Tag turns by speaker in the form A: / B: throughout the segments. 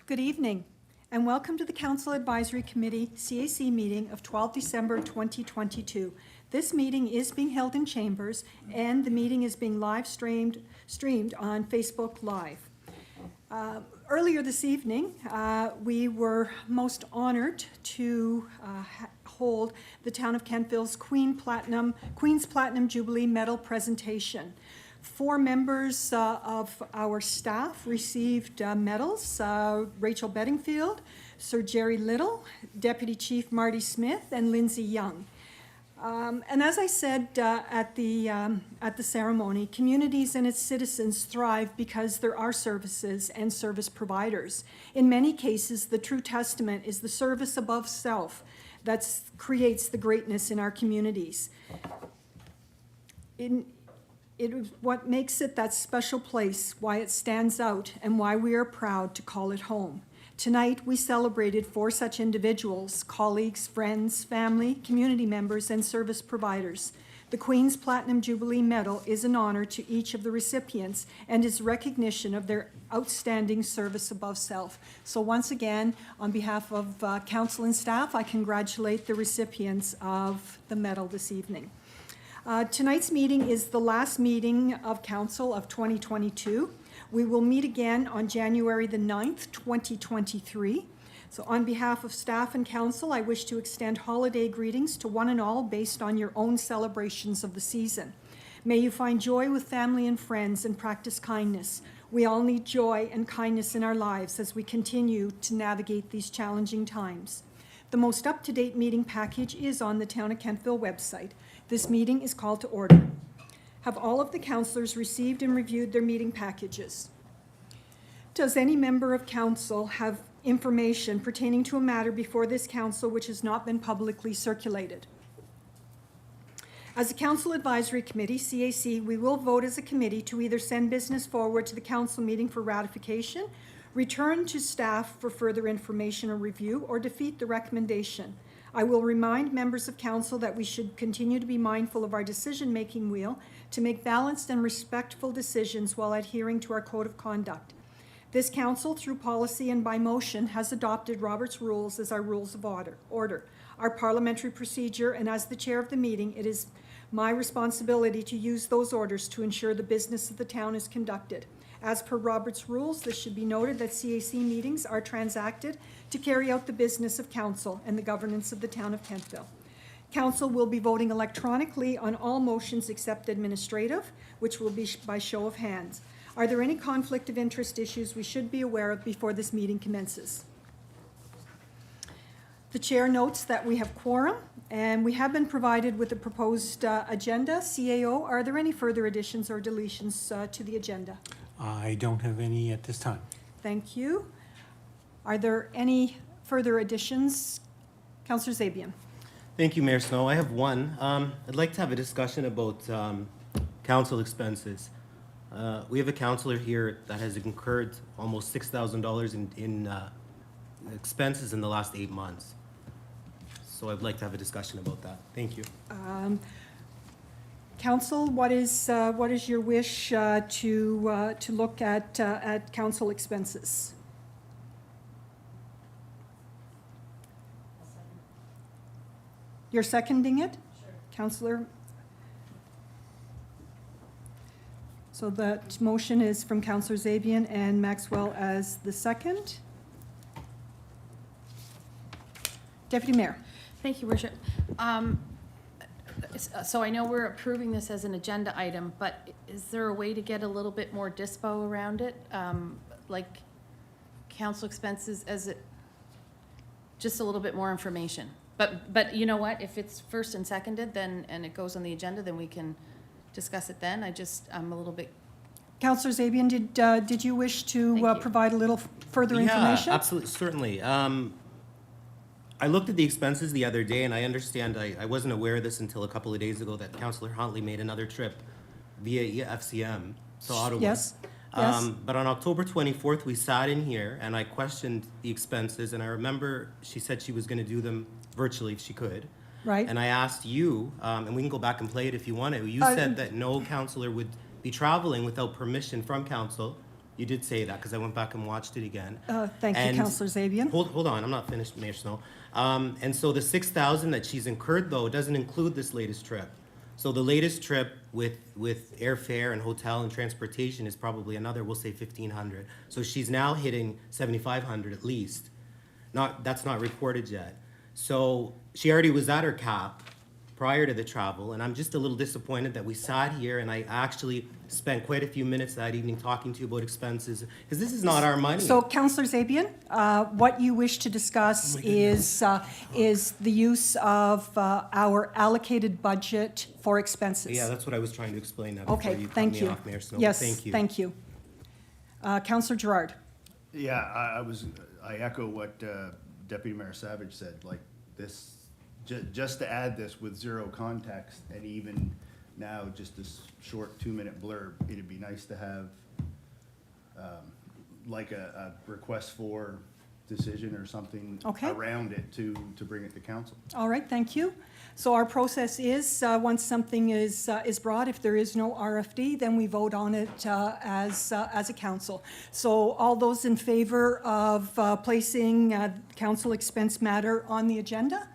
A: Good evening, and welcome to the Council Advisory Committee CAC meeting of 12 December 2022. This meeting is being held in chambers, and the meeting is being live streamed on Facebook Live. Earlier this evening, we were most honored to hold the Town of Kentville's Queen's Platinum Jubilee Medal presentation. 4 members of our staff received medals: Rachel Bedingfield, Sir Jerry Little, Deputy Chief Marty Smith, and Lindsay Young. And as I said at the ceremony, communities and its citizens thrive because there are services and service providers. In many cases, the true testament is the service above self that creates the greatness in our communities. It is what makes it that special place, why it stands out, and why we are proud to call it home. Tonight, we celebrated 4 such individuals: colleagues, friends, family, community members, and service providers. The Queen's Platinum Jubilee Medal is an honor to each of the recipients and is recognition of their outstanding service above self. So once again, on behalf of council and staff, I congratulate the recipients of the medal this evening. Tonight's meeting is the last meeting of council of 2022. We will meet again on January the 9th, 2023. So on behalf of staff and council, I wish to extend holiday greetings to one and all based on your own celebrations of the season. May you find joy with family and friends and practice kindness. We all need joy and kindness in our lives as we continue to navigate these challenging times. The most up-to-date meeting package is on the Town of Kentville website. This meeting is called to order. Have all of the councillors received and reviewed their meeting packages? Does any member of council have information pertaining to a matter before this council which has not been publicly circulated? As a council advisory committee, CAC, we will vote as a committee to either send business forward to the council meeting for ratification, return to staff for further information or review, or defeat the recommendation. I will remind members of council that we should continue to be mindful of our decision-making wheel to make balanced and respectful decisions while adhering to our code of conduct. This council, through policy and by motion, has adopted Robert's Rules as our rules of order, our parliamentary procedure, and as the chair of the meeting, it is my responsibility to use those orders to ensure the business of the town is conducted. As per Robert's Rules, this should be noted that CAC meetings are transacted to carry out the business of council and the governance of the Town of Kentville. Council will be voting electronically on all motions except administrative, which will be by show of hands. Are there any conflict of interest issues we should be aware of before this meeting commences? The chair notes that we have quorum, and we have been provided with the proposed agenda. CAO, are there any further additions or deletions to the agenda?
B: I don't have any at this time.
A: Thank you. Are there any further additions? Councillor Zabian.
C: Thank you, Mayor Snow. I have one. I'd like to have a discussion about council expenses. We have a councillor here that has incurred almost $6,000 in expenses in the last 8 months. So I'd like to have a discussion about that. Thank you.
A: Council, what is your wish to look at council expenses? You're seconding it?
D: Sure.
A: Councillor? So that motion is from Councillor Zabian and Maxwell as the second. Deputy Mayor.
D: Thank you, Worship. So I know we're approving this as an agenda item, but is there a way to get a little bit more dispo around it? Like council expenses as it, just a little bit more information. But you know what, if it's first and seconded then, and it goes on the agenda, then we can discuss it then. I'm a little bit.
A: Councillor Zabian, did you wish to provide a little further information?
C: Yeah, absolutely, certainly. I looked at the expenses the other day, and I understand I wasn't aware of this until a couple of days ago that Councillor Huntley made another trip via FCM, so Ottawa.
A: Yes. Yes.
C: But on October 24th, we sat in here, and I questioned the expenses, and I remember she said she was going to do them virtually if she could.
A: Right.
C: And I asked you, and we can go back and play it if you want to. You said that no councillor would be traveling without permission from council You did say that, because I went back and watched it again.
A: Thank you,
C: And-
A: Councillor Zabian.
C: Hold on, I'm not finished, Mayor Snow. And so the 6,000 that she's incurred, though, doesn't include this latest trip. So the latest trip with airfare and hotel and transportation is probably another, we'll say 1,500. So she's now hitting 7,500 at least. That's not reported yet. So she already was at her cap prior to the travel, and I'm just a little disappointed that we sat here and I actually spent quite a few minutes that evening talking to you about expenses, because this is not our money.
A: So, Councillor Zabian, what you wish to discuss is the use of our allocated budget for expenses.
C: Yeah, that's what I was trying to explain now before
A: Okay,
C: you cut
A: thank
C: me
A: you.
C: off, Mayor Snow.
A: Yes,
C: Thank you.
A: thank you. Councillor Gerard.
E: Yeah, I echo what Deputy Mayor Savage said, like this, just to add this with zero context, and even now, just this short 2-minute blurb, it'd be nice to have like a request for decision or something
A: Okay.
E: around it to bring it to council.
A: All right, thank you. So our process is, once something is brought, if there is no RFD, then we vote on it as a council. So all those in favor of placing council expense matter on the agenda?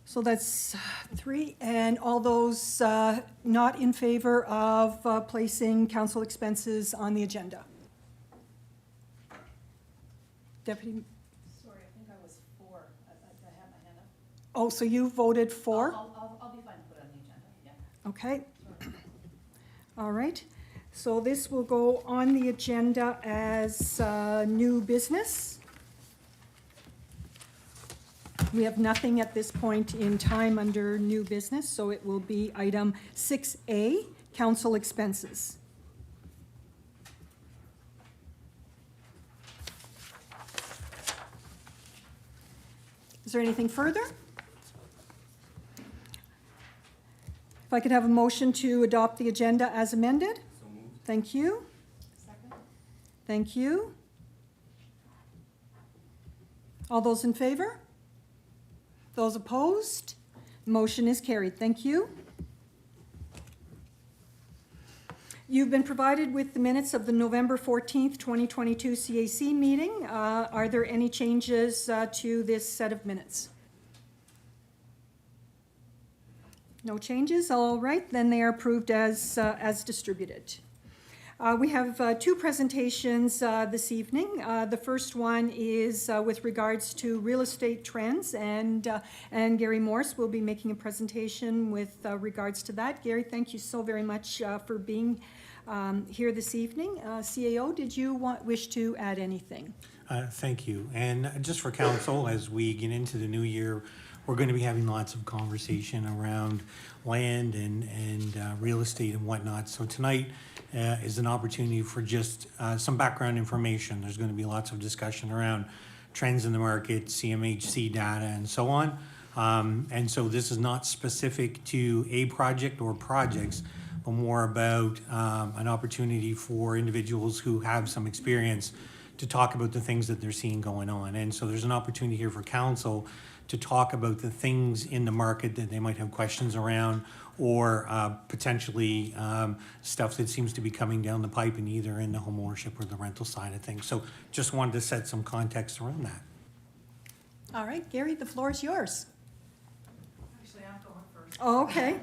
A: So that's 3, and all those not in favor of placing council expenses on the agenda? Deputy,
D: Sorry, I think I was 4. I had my hand up.
A: oh, so you voted for?
D: I'll be fine to put it on the agenda, yeah.
A: Okay. All right. So this will go on the agenda as new business. We have nothing at this point in time under new business, so it will be item 6A, council expenses. Is there anything further? If I could have a motion to adopt the agenda as amended? Thank you.
D: Second?
A: Thank you. All those in favor? Those opposed? Motion is carried. Thank you. You've been provided with the minutes of the November 14th, 2022 CAC meeting. Are there any changes to this set of minutes? No changes? All right, then they are approved as distributed. We have 2 presentations this evening. The first one is with regards to real estate trends, and Gary Morse will be making a presentation with regards to that. Gary, thank you so very much for being here this evening. CAO, did you wish to add anything?
B: Thank you. And just for council, as we get into the new year, we're going to be having lots of conversation around land and real estate and whatnot. So tonight is an opportunity for just some background information. There's going to be lots of discussion around trends in the market, CMHC data, and so on. And so this is not specific to a project or projects, but more about an opportunity for individuals who have some experience to talk about the things that they're seeing going on. And so there's an opportunity here for council to talk about the things in the market that they might have questions around, or potentially stuff that seems to be coming down the pipe in either in the home ownership or the rental side of things. So just wanted to set some context around that.
A: All right, Gary, the floor is yours.
F: Actually, I'm going first,
A: Oh, okay.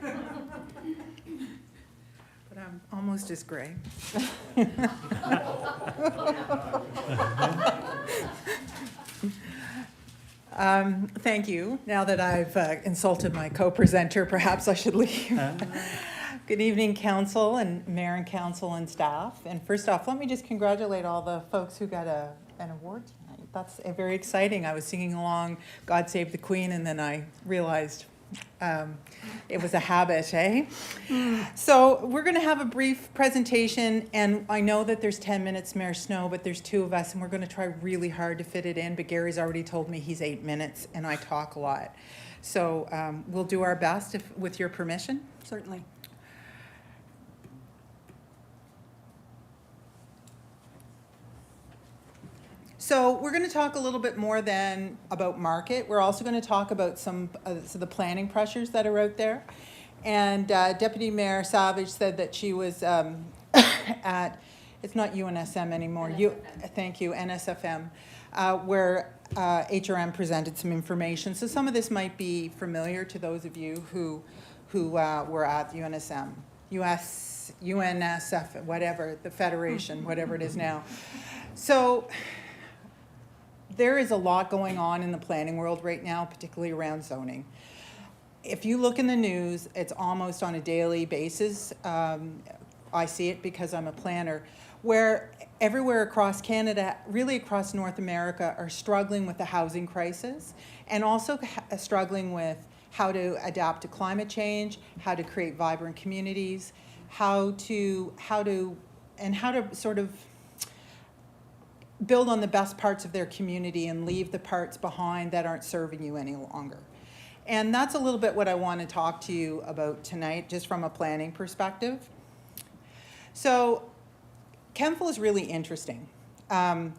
F: but I'm almost as gray. Thank you. Now that I've insulted my co-presenter, perhaps I should leave. Good evening, council and mayor and council and staff. And first off, let me just congratulate all the folks who got an award tonight. That's very exciting. I was singing along God Save the Queen, and then I realized it was a habit, eh? So we're going to have a brief presentation, and I know that there's 10 minutes, Mayor Snow, but there's 2 of us, and we're going to try really hard to fit it in, but Gary's already told me he's 8 minutes, and I talk a lot. So we'll do our best with your permission.
A: Certainly.
F: So we're going to talk a little bit more than about market. We're also going to talk about some of the planning pressures that are out there. And Deputy Mayor Savage said that she was at, it's not UNSM anymore. Thank you, NSFM, where HRM presented some information. So some of this might be familiar to those of you who were at UNSM, UNSF, whatever, the Federation, whatever it is now. So there is a lot going on in the planning world right now, particularly around zoning. If you look in the news, it's almost on a daily basis. I see it because I'm a planner, where everywhere across Canada, really across North America, are struggling with the housing crisis and also struggling with how to adapt to climate change, how to create vibrant communities, how to sort of build on the best parts of their community and leave the parts behind that aren't serving you any longer. And that's a little bit what I want to talk to you about tonight, just from a planning perspective. So Kemptville is really interesting. I'm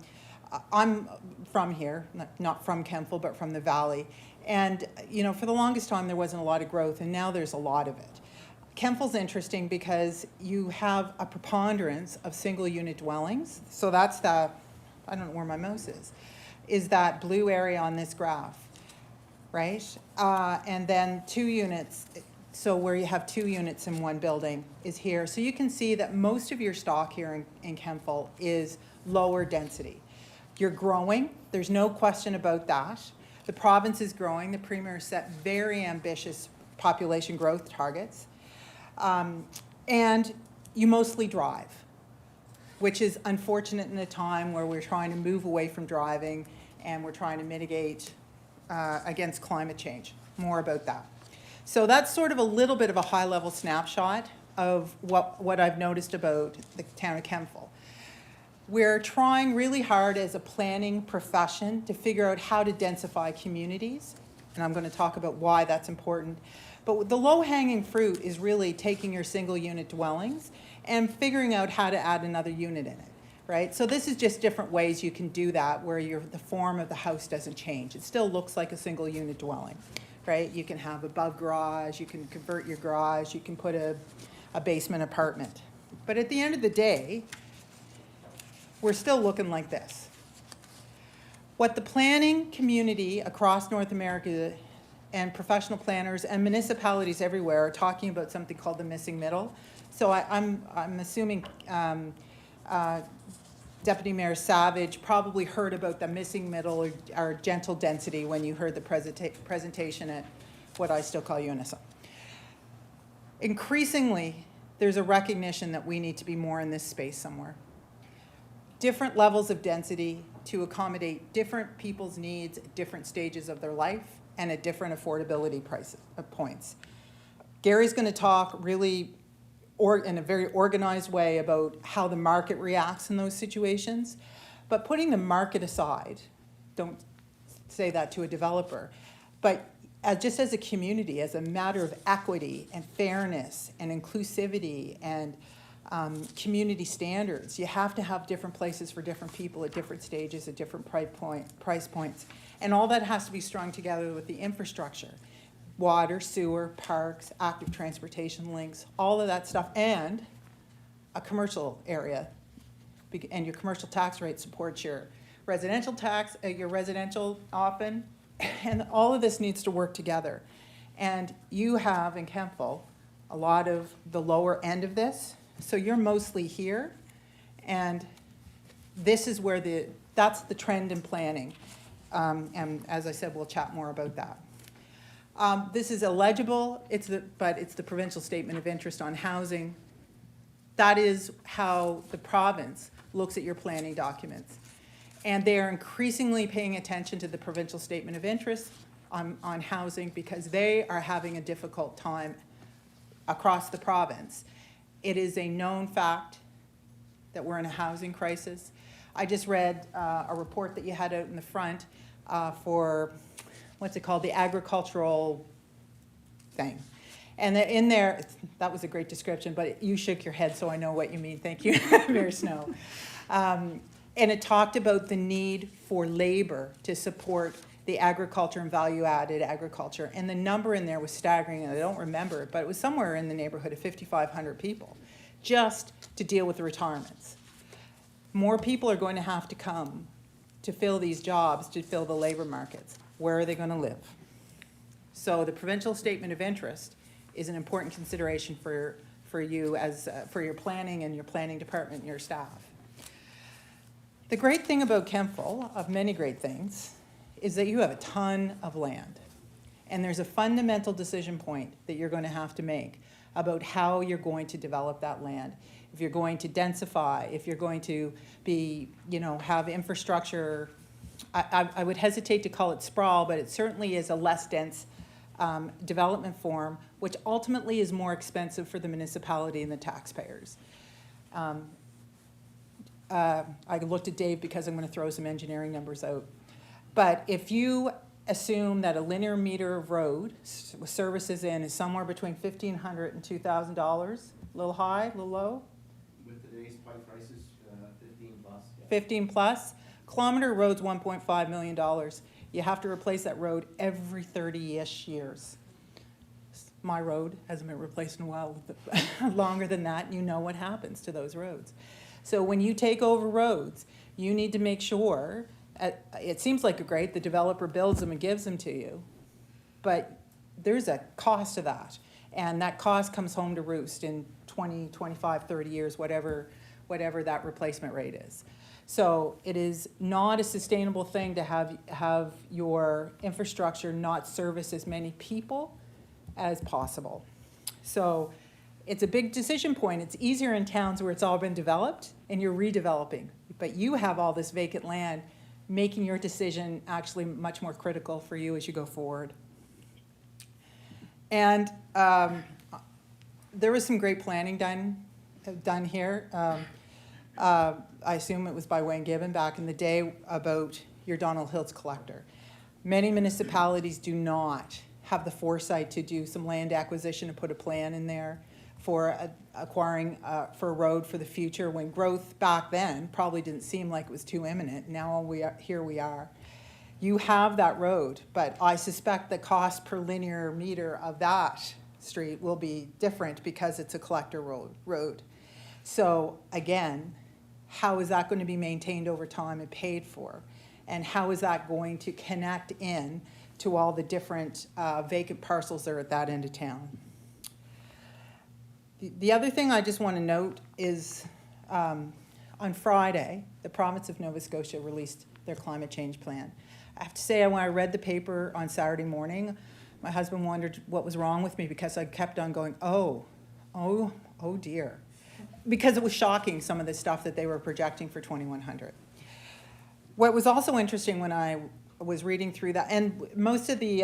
F: from here, not from Kemptville, but from the Valley. And, you know, for the longest time, there wasn't a lot of growth, and now there's a lot of it. Kemptville's interesting because you have a preponderance of single-unit dwellings. So that's the, I don't know where my mouse is that blue area on this graph, right? And then 2 units, so where you have 2 units in one building is here. So you can see that most of your stock here in Kemptville is lower density. You're growing, there's no question about that. The province is growing. The Premier set very ambitious population growth targets. And you mostly drive, which is unfortunate in a time where we're trying to move away from driving and we're trying to mitigate against climate change. More about that. So that's sort of a little bit of a high-level snapshot of what I've noticed about the town of Kemptville. We're trying really hard as a planning profession to figure out how to densify communities, and I'm going to talk about why that's important. But the low-hanging fruit is really taking your single-unit dwellings and figuring out how to add another unit in it, right? So this is just different ways you can do that where the form of the house doesn't change. It still looks like a single-unit dwelling, right? You can have above garage, you can convert your garage, you can put a basement apartment. But at the end of the day, we're still looking like this. What the planning community across North America and professional planners and municipalities everywhere are talking about something called the missing middle. So I'm assuming Deputy Mayor Savage probably heard about the missing middle or gentle density when you heard the presentation at what I still call UNSM. Increasingly, there's a recognition that we need to be more in this space somewhere. Different levels of density to accommodate different people's needs at different stages of their life and at different affordability points. Gary's going to talk really in a very organized way about how the market reacts in those situations. But putting the market aside, don't say that to a developer, but just as a community, as a matter of equity and fairness and inclusivity and community standards, you have to have different places for different people at different stages, at different price points. And all that has to be strung together with the infrastructure. Water, sewer, parks, active transportation links, all of that stuff, and a commercial area. And your commercial tax rate supports your residential tax, your residential often, and all of this needs to work together. And you have in Kemptville a lot of the lower end of this, so you're mostly here, and this is where that's the trend in planning. And as I said, we'll chat more about that. This is illegible, but it's the provincial statement of interest on housing. That is how the province looks at your planning documents. And they are increasingly paying attention to the provincial statement of interest on housing because they are having a difficult time across the province. It is a known fact that we're in a housing crisis. I just read a report that you had out in the front for, what's it called, the agricultural thing. And in there, that was a great description, but you shook your head, so I know what you mean. Thank you, Mayor Snow. And it talked about the need for labor to support the agriculture and value-added agriculture. And the number in there was staggering, and I don't remember it, but it was somewhere in the neighborhood of 5,500 people just to deal with the retirements. More people are going to have to come to fill these jobs, to fill the labor markets. Where are they going to live? So the provincial statement of interest is an important consideration for you as, for your planning and your planning department and your staff. The great thing about Kemptville, of many great things, is that you have a ton of land. And there's a fundamental decision point that you're going to have to make about how you're going to develop that land. If you're going to densify, if you're going to be, have infrastructure, I would hesitate to call it sprawl, but it certainly is a less dense development form, which ultimately is more expensive for the municipality and the taxpayers. I looked at Dave because I'm going to throw some engineering numbers out. But if you assume that a linear meter of road with services in is somewhere between $1,500 and $2,000, a little high, a little low?
C: With today's pipe prices, 15 plus.
F: 15 plus. Kilometer road's $1.5 million. You have to replace that road every 30-ish years. My road hasn't been replaced in a while, longer than that, and you know what happens to those roads. So when you take over roads, you need to make sure, it seems like great, the developer builds them and gives them to you, but there's a cost to that. And that cost comes home to roost in 20, 25, 30 years, whatever that replacement rate is. So it is not a sustainable thing to have your infrastructure not service as many people as possible. So it's a big decision point. It's easier in towns where it's all been developed and you're redeveloping. But you have all this vacant land, making your decision actually much more critical for you as you go forward. And there was some great planning done here. I assume it was by Wayne Gibbon back in the day about your Donald Hills collector. Many municipalities do not have the foresight to do some land acquisition and put a plan in there for acquiring for a road for the future, when growth back then probably didn't seem like it was too imminent. Now here we are. You have that road, but I suspect the cost per linear meter of that street will be different because it's a collector road. So again, how is that going to be maintained over time and paid for? And how is that going to connect in to all the different vacant parcels that are at that end of town? The other thing I just want to note is on Friday, the province of Nova Scotia released their climate change plan. I have to say, when I read the paper on Saturday morning, my husband wondered what was wrong with me because I kept on going, oh dear. Because it was shocking, some of the stuff that they were projecting for 2100. What was also interesting when I was reading through that, and most of the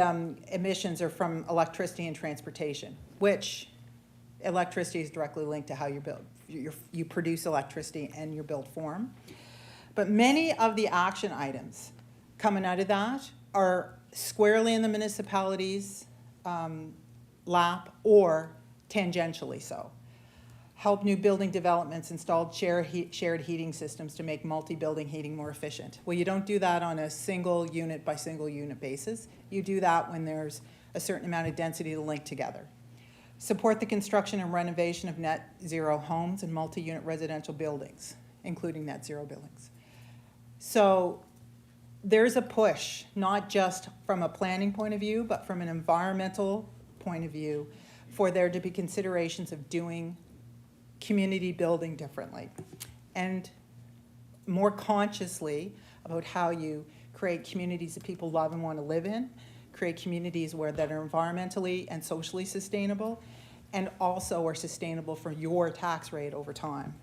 F: emissions are from electricity and transportation, which electricity is directly linked to how you build. You produce electricity and your built form. But many of the action items coming out of that are squarely in the municipality's lap or tangentially so. Help new building developments install shared heating systems to make multi-building heating more efficient. Well, you don't do that on a single unit by single unit basis. You do that when there's a certain amount of density to link together. Support the construction and renovation of net zero homes and multi-unit residential buildings, including net zero buildings. So there's a push, not just from a planning point of view, but from an environmental point of view, for there to be considerations of doing community building differently and more consciously about how you create communities that people love and want to live in, create communities that are environmentally and socially sustainable, and also are sustainable for your tax rate over time.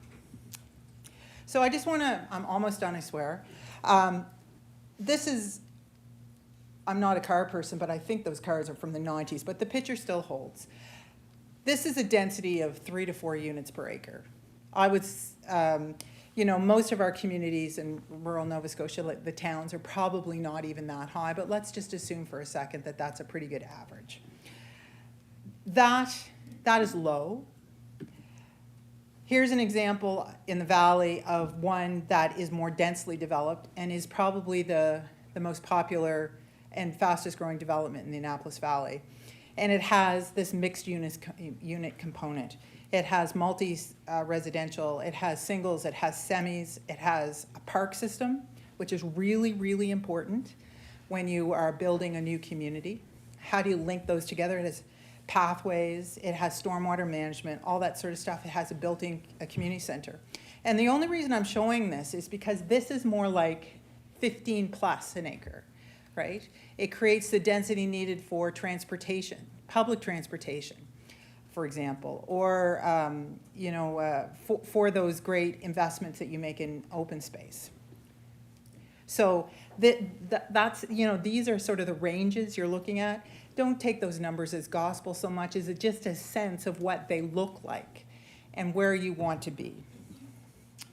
F: So I just want to, I'm almost done, I swear. This is, I'm not a car person, but I think those cars are from the 90s, but the picture still holds. This is a density of 3 to 4 units per acre. I would, most of our communities in rural Nova Scotia, like the towns, are probably not even that high, but let's just assume for a second that that's a pretty good average. That is low. Here's an example in the valley of one that is more densely developed and is probably the most popular and fastest growing development in the Annapolis Valley. And it has this mixed unit component. It has residential, it has singles, it has semis, it has a park system, which is really, really important when you are building a new community. How do you link those together? It has pathways, it has stormwater management, all that sort of stuff. It has a built-in community center. And the only reason I'm showing this is because this is more like 15 plus an acre, right? It creates the density needed for transportation, public transportation, for example, or for those great investments that you make in open space. So that's, these are sort of the ranges you're looking at. Don't take those numbers as gospel so much as just a sense of what they look like and where you want to be.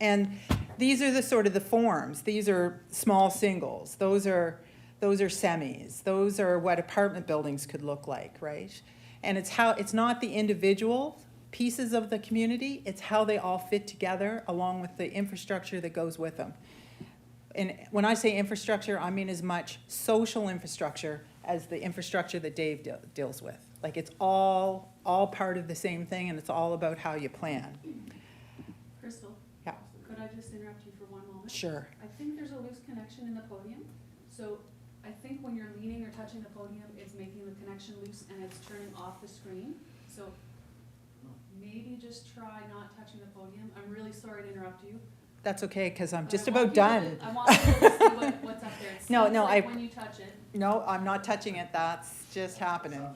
F: And these are the sort of the forms. These are small singles. Those are semis. Those are what apartment buildings could look like, right? And it's not the individual pieces of the community, it's how they all fit together along with the infrastructure that goes with them. And when I say infrastructure, I mean as much social infrastructure as the infrastructure that Dave deals with. Like it's all part of the same thing, and it's all about how you plan.
G: Crystal?
F: Yeah.
G: Could I just interrupt you for one moment?
F: Sure.
G: I think there's a loose connection in the podium. So I think when you're leaning or touching the podium, it's making the connection loose and it's turning off the screen. So maybe just try not touching the podium. I'm really sorry to interrupt you.
F: That's okay, because I'm
G: but
F: just
G: I want
F: about done.
G: people to- I want people to see what's up there. It
F: No,
G: seems
F: no,
G: like
F: I-
G: when you touch it,
F: No, I'm not touching it. That's just happening.
G: no.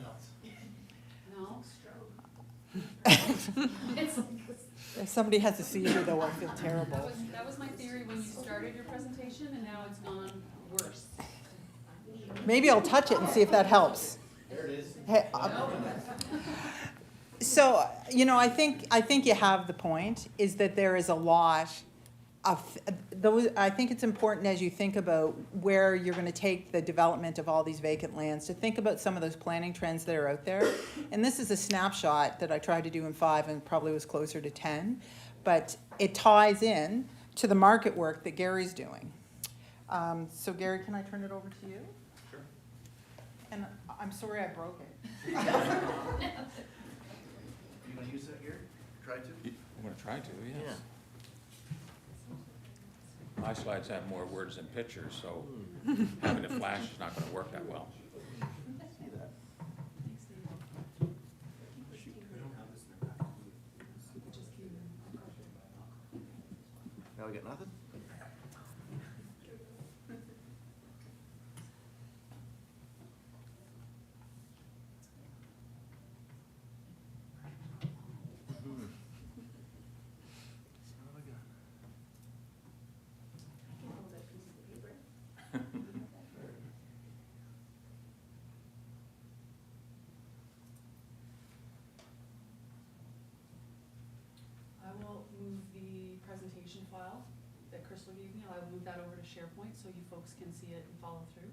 G: It's,
F: If somebody has a seizure, though, I feel terrible.
G: that was my theory when you started your presentation, and now it's gone worse.
F: Maybe I'll touch it and see if that helps. There it is. So, I think you have the point, is that there is a lot of those. I think it's important as you think about where you're going to take the development of all these vacant lands, to think about some of those planning trends that are out there. And this is a snapshot that I tried to do in 5 and probably was closer to 10, but it ties in to the market work that Gary's doing. So Gary, can I turn it over to you? Sure. And I'm sorry I broke it.
H: You gonna use that here? Try to?
I: I'm gonna try to, yes. My slides have more words than pictures, so having a flash is not gonna work that well.
H: Now we got nothing?
G: I will move the presentation file that Crystal gave me. I'll move that over to SharePoint so you folks can see it and follow through.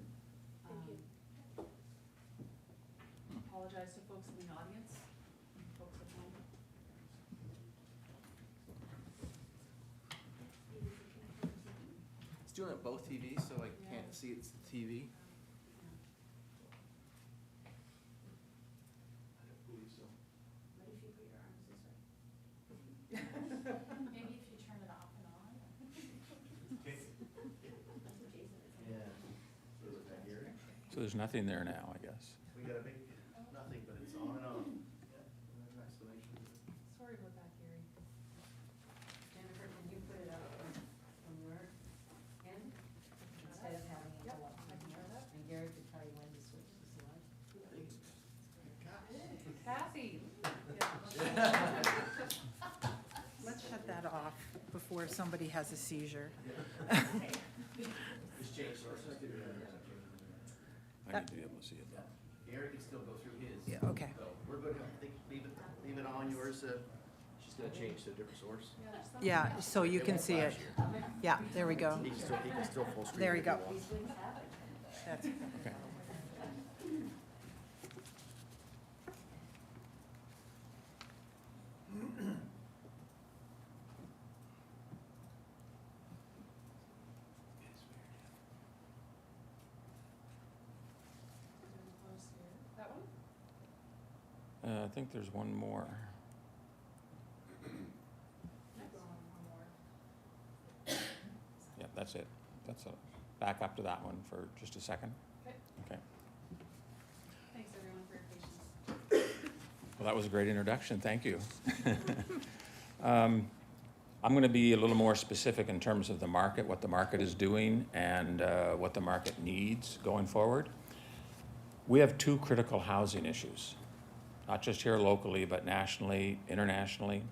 G: Apologize to folks in the audience, and folks at home.
H: It's doing it both TVs, so I can't see it's the TV. I don't believe so.
D: Maybe if you turn it off and on.
H: Yeah. So is it back here?
I: So there's nothing there now, I guess.
H: We got a big, nothing, but it's on and on. Yeah. Explanation.
G: Sorry about that, Gary.
J: Jennifer, can you put it up from your end, instead of having it go up?
G: I can try that.
J: And Gary could tell you when to switch the slide.
G: Kathy.
F: Let's shut that off before somebody has a seizure.
H: Just change sources.
I: I need to be able to see it though.
H: Gary can still go through his.
F: Yeah, okay.
H: So we're good, I think, leave it on yours, she's gonna change to a different source.
F: Yeah, so you can see it. Yeah, there we go.
H: He can still full screen.
F: There
H: it
F: you
H: if
F: go.
H: he wants.
F: That's,
I: Okay.
G: That one?
I: I think there's one more. that's it. That's it. Back up to that one for just a second.
G: Okay.
I: Okay.
G: Thanks, everyone, for your patience.
I: Well, that was a great introduction. Thank you. I'm going to be a little more specific in terms of the market, what the market is doing, and what the market needs going forward. We have two critical housing issues, not just here locally, but nationally, internationally,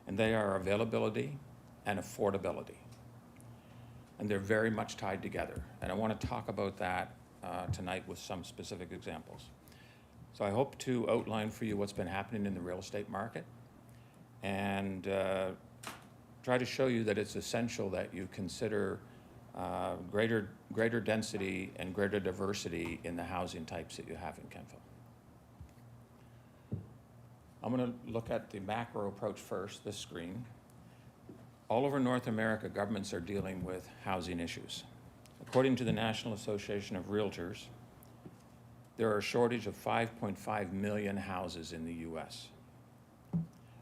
I: and they are availability and affordability. And they're very much tied together. And I want to talk about that tonight with some specific examples. So I hope to outline for you what's been happening in the real estate market and try to show you that it's essential that you consider greater density and greater diversity in the housing types that you have in Kentville. I'm going to look at the macro approach first, this screen. All over North America, governments are dealing with housing issues. According to the National Association of Realtors, there are a shortage of 5.5 million houses in the U.S.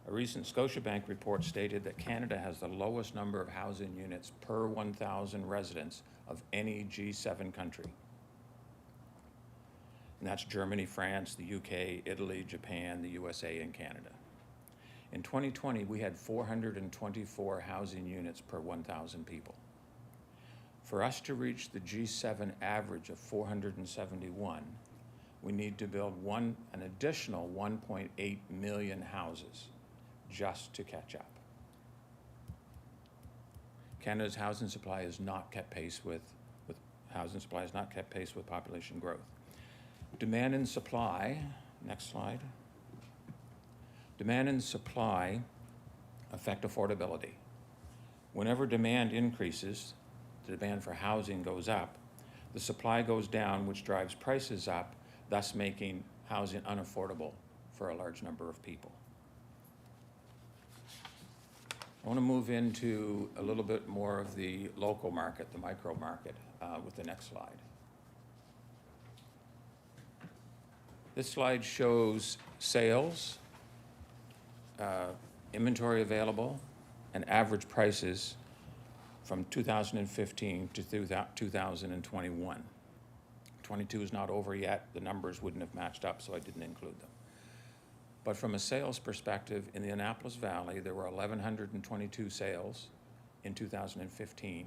I: A recent Scotiabank report stated that Canada has the lowest number of housing units per 1,000 residents of any G7 country. And that's Germany, France, the UK, Italy, Japan, the USA, and Canada. In 2020, we had 424 housing units per 1,000 people. For us to reach the G7 average of 471, we need to build an additional 1.8 million houses just to catch up. Canada's housing supply has not kept pace with population growth. Demand and supply, next slide. Demand and supply affect affordability. Whenever demand increases, the demand for housing goes up, the supply goes down, which drives prices up, thus making housing unaffordable for a large number of people. I want to move into a little bit more of the local market, the micro market, with the next slide. This slide shows sales, inventory available, and average prices from 2015 to 2021. 22 is not over yet. The numbers wouldn't have matched up, so I didn't include them. But from a sales perspective, in the Annapolis Valley, there were 1,122 sales in 2015,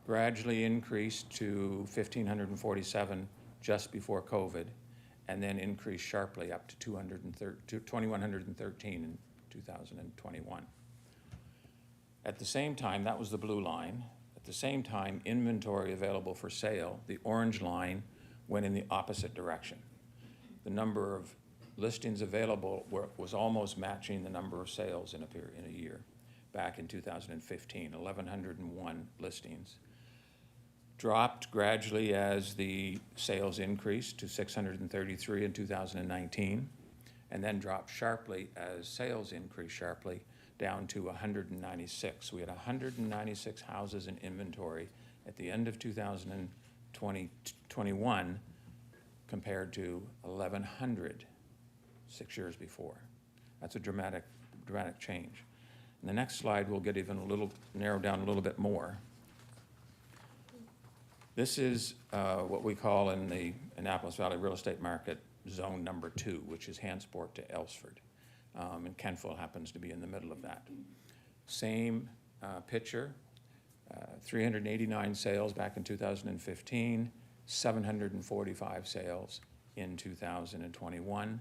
I: gradually increased to 1,547 just before COVID, and then increased sharply up to 2,113 in 2021. At the same time, that was the blue line. At the same time, inventory available for sale, the orange line, went in the opposite direction. The number of listings available was almost matching the number of sales in a year. Back in 2015, 1,101 listings. Dropped gradually as the sales increased to 633 in 2019, and then dropped sharply as sales increased sharply down to 196. We had 196 houses in inventory at the end of 2021 compared to 1,100 6 years before. That's a dramatic change. In the next slide, we'll get even narrow down a little bit more. This is what we call in the Annapolis Valley real estate market zone number 2, which is Hansport to Elsford. And Kentville happens to be in the middle of that. Same picture, 389 sales back in 2015, 745 sales in 2021.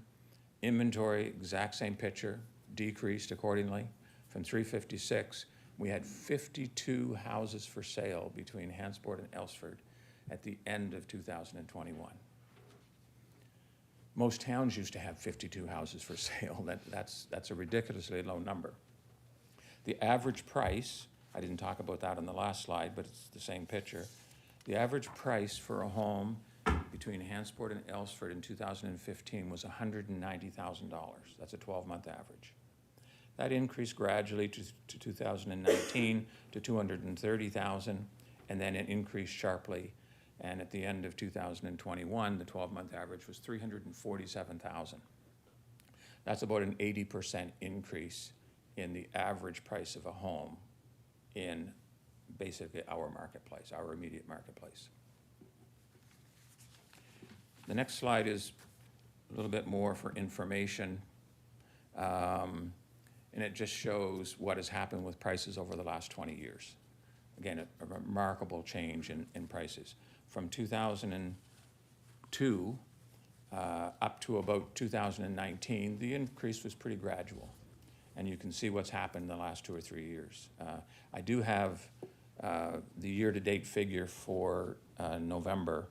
I: Inventory, exact same picture, decreased accordingly. From 356, we had 52 houses for sale between Hansport and Elsford at the end of 2021. Most towns used to have 52 houses for sale. That's a ridiculously low number. The average price, I didn't talk about that on the last slide, but it's the same picture. The average price for a home between Hansport and Elsford in 2015 was $190,000. That's a 12-month average. That increased gradually to 2019 to $230,000, and then it increased sharply. And at the end of 2021, the 12-month average was $347,000. That's about an 80% increase in the average price of a home in basically our marketplace, our immediate marketplace. The next slide is a little bit more for information. And it just shows what has happened with prices over the last 20 years. Again, a remarkable change in prices. From 2002 up to about 2019, the increase was pretty gradual. And you can see what's happened in the last 2 or 3 years. I do have the year-to-date figure for November.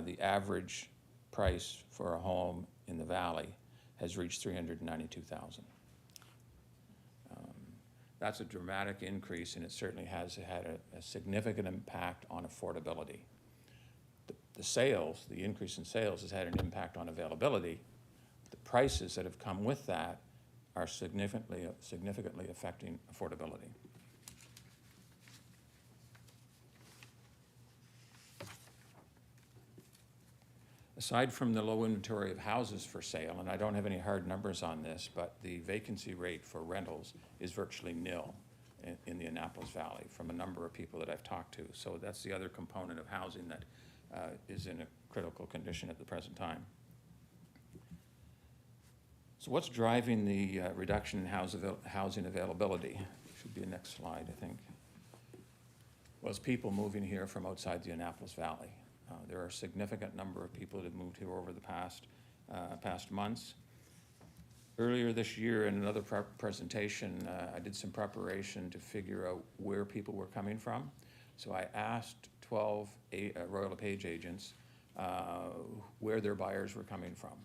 I: The average price for a home in the valley has reached $392,000. That's a dramatic increase, and it certainly has had a significant impact on affordability. The sales, the increase in sales has had an impact on availability. The prices that have come with that are significantly affecting affordability. Aside from the low inventory of houses for sale, and I don't have any hard numbers on this, but the vacancy rate for rentals is virtually nil in the Annapolis Valley from a number of people that I've talked to. So that's the other component of housing that is in a critical condition at the present time. So what's driving the reduction in housing availability? Should be the next slide, I think. Well, it's people moving here from outside the Annapolis Valley. There are a significant number of people that have moved here over the past months. Earlier this year, in another presentation, I did some preparation to figure out where people were coming from. So I asked 12 Royal LePage agents where their buyers were coming from.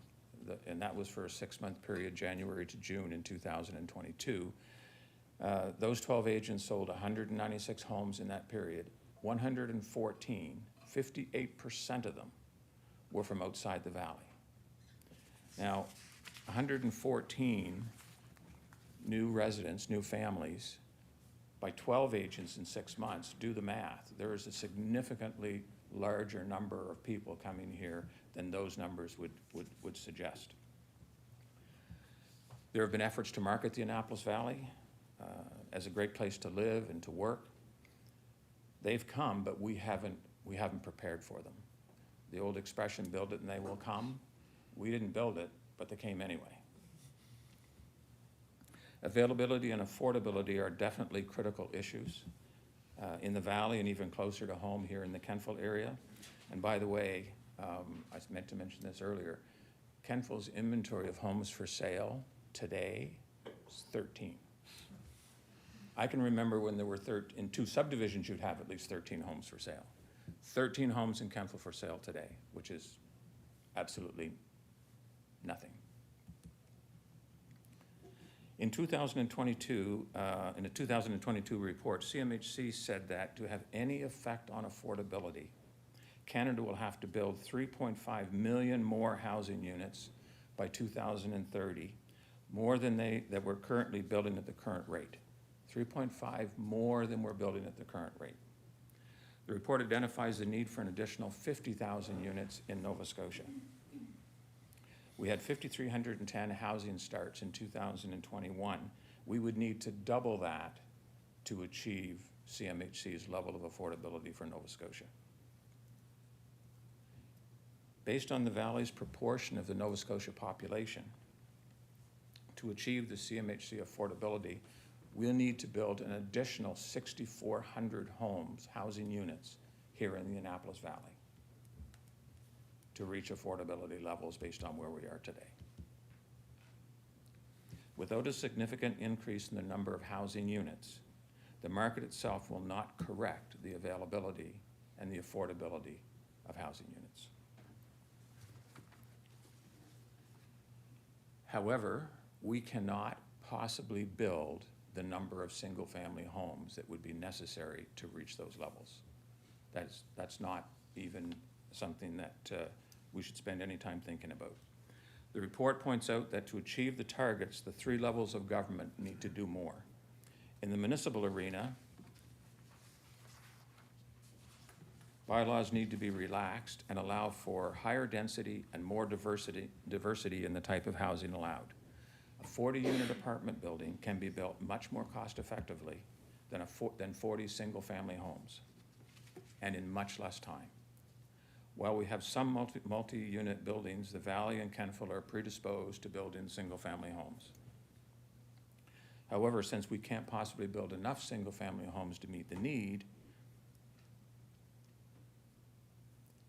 I: And that was for a 6-month period, January to June in 2022. Those 12 agents sold 196 homes in that period. 114, 58% of them, were from outside the valley. Now, 114 new residents, new families, by 12 agents in 6 months, do the math. There is a significantly larger number of people coming here than those numbers would suggest. There have been efforts to market the Annapolis Valley as a great place to live and to work. They've come, but we haven't prepared for them. The old expression, build it and they will come. We didn't build it, but they came anyway. Availability and affordability are definitely critical issues in the valley and even closer to home here in the Kentville area. And by the way, I meant to mention this earlier, Kentville's inventory of homes for sale today is 13. I can remember when there were in 2 subdivisions, you'd have at least 13 homes for sale. 13 homes in Kentville for sale today, which is absolutely nothing. In 2022, in a 2022 report, CMHC said that to have any effect on affordability, Canada will have to build 3.5 million more housing units by 2030, more than that we're currently building at the current rate. 3.5 more than we're building at the current rate. The report identifies the need for an additional 50,000 units in Nova Scotia. We had 5,310 housing starts in 2021. We would need to double that to achieve CMHC's level of affordability for Nova Scotia. Based on the Valley's proportion of the Nova Scotia population, to achieve the CMHC affordability, we'll need to build an additional 6,400 homes, housing units, here in the Annapolis Valley to reach affordability levels based on where we are today. Without a significant increase in the number of housing units, the market itself will not correct the availability and the affordability of housing units. However, we cannot possibly build the number of single-family homes that would be necessary to reach those levels. That's not even something that we should spend any time thinking about. The report points out that to achieve the targets, the 3 levels of government need to do more. In the municipal arena, bylaws need to be relaxed and allow for higher density and more diversity in the type of housing allowed. A 40-unit apartment building can be built much more cost-effectively than 40 single-family homes, and in much less time. While we have some multi-unit buildings, the Valley and Kentville are predisposed to build in single-family homes. However, since we can't possibly build enough single-family homes to meet the need,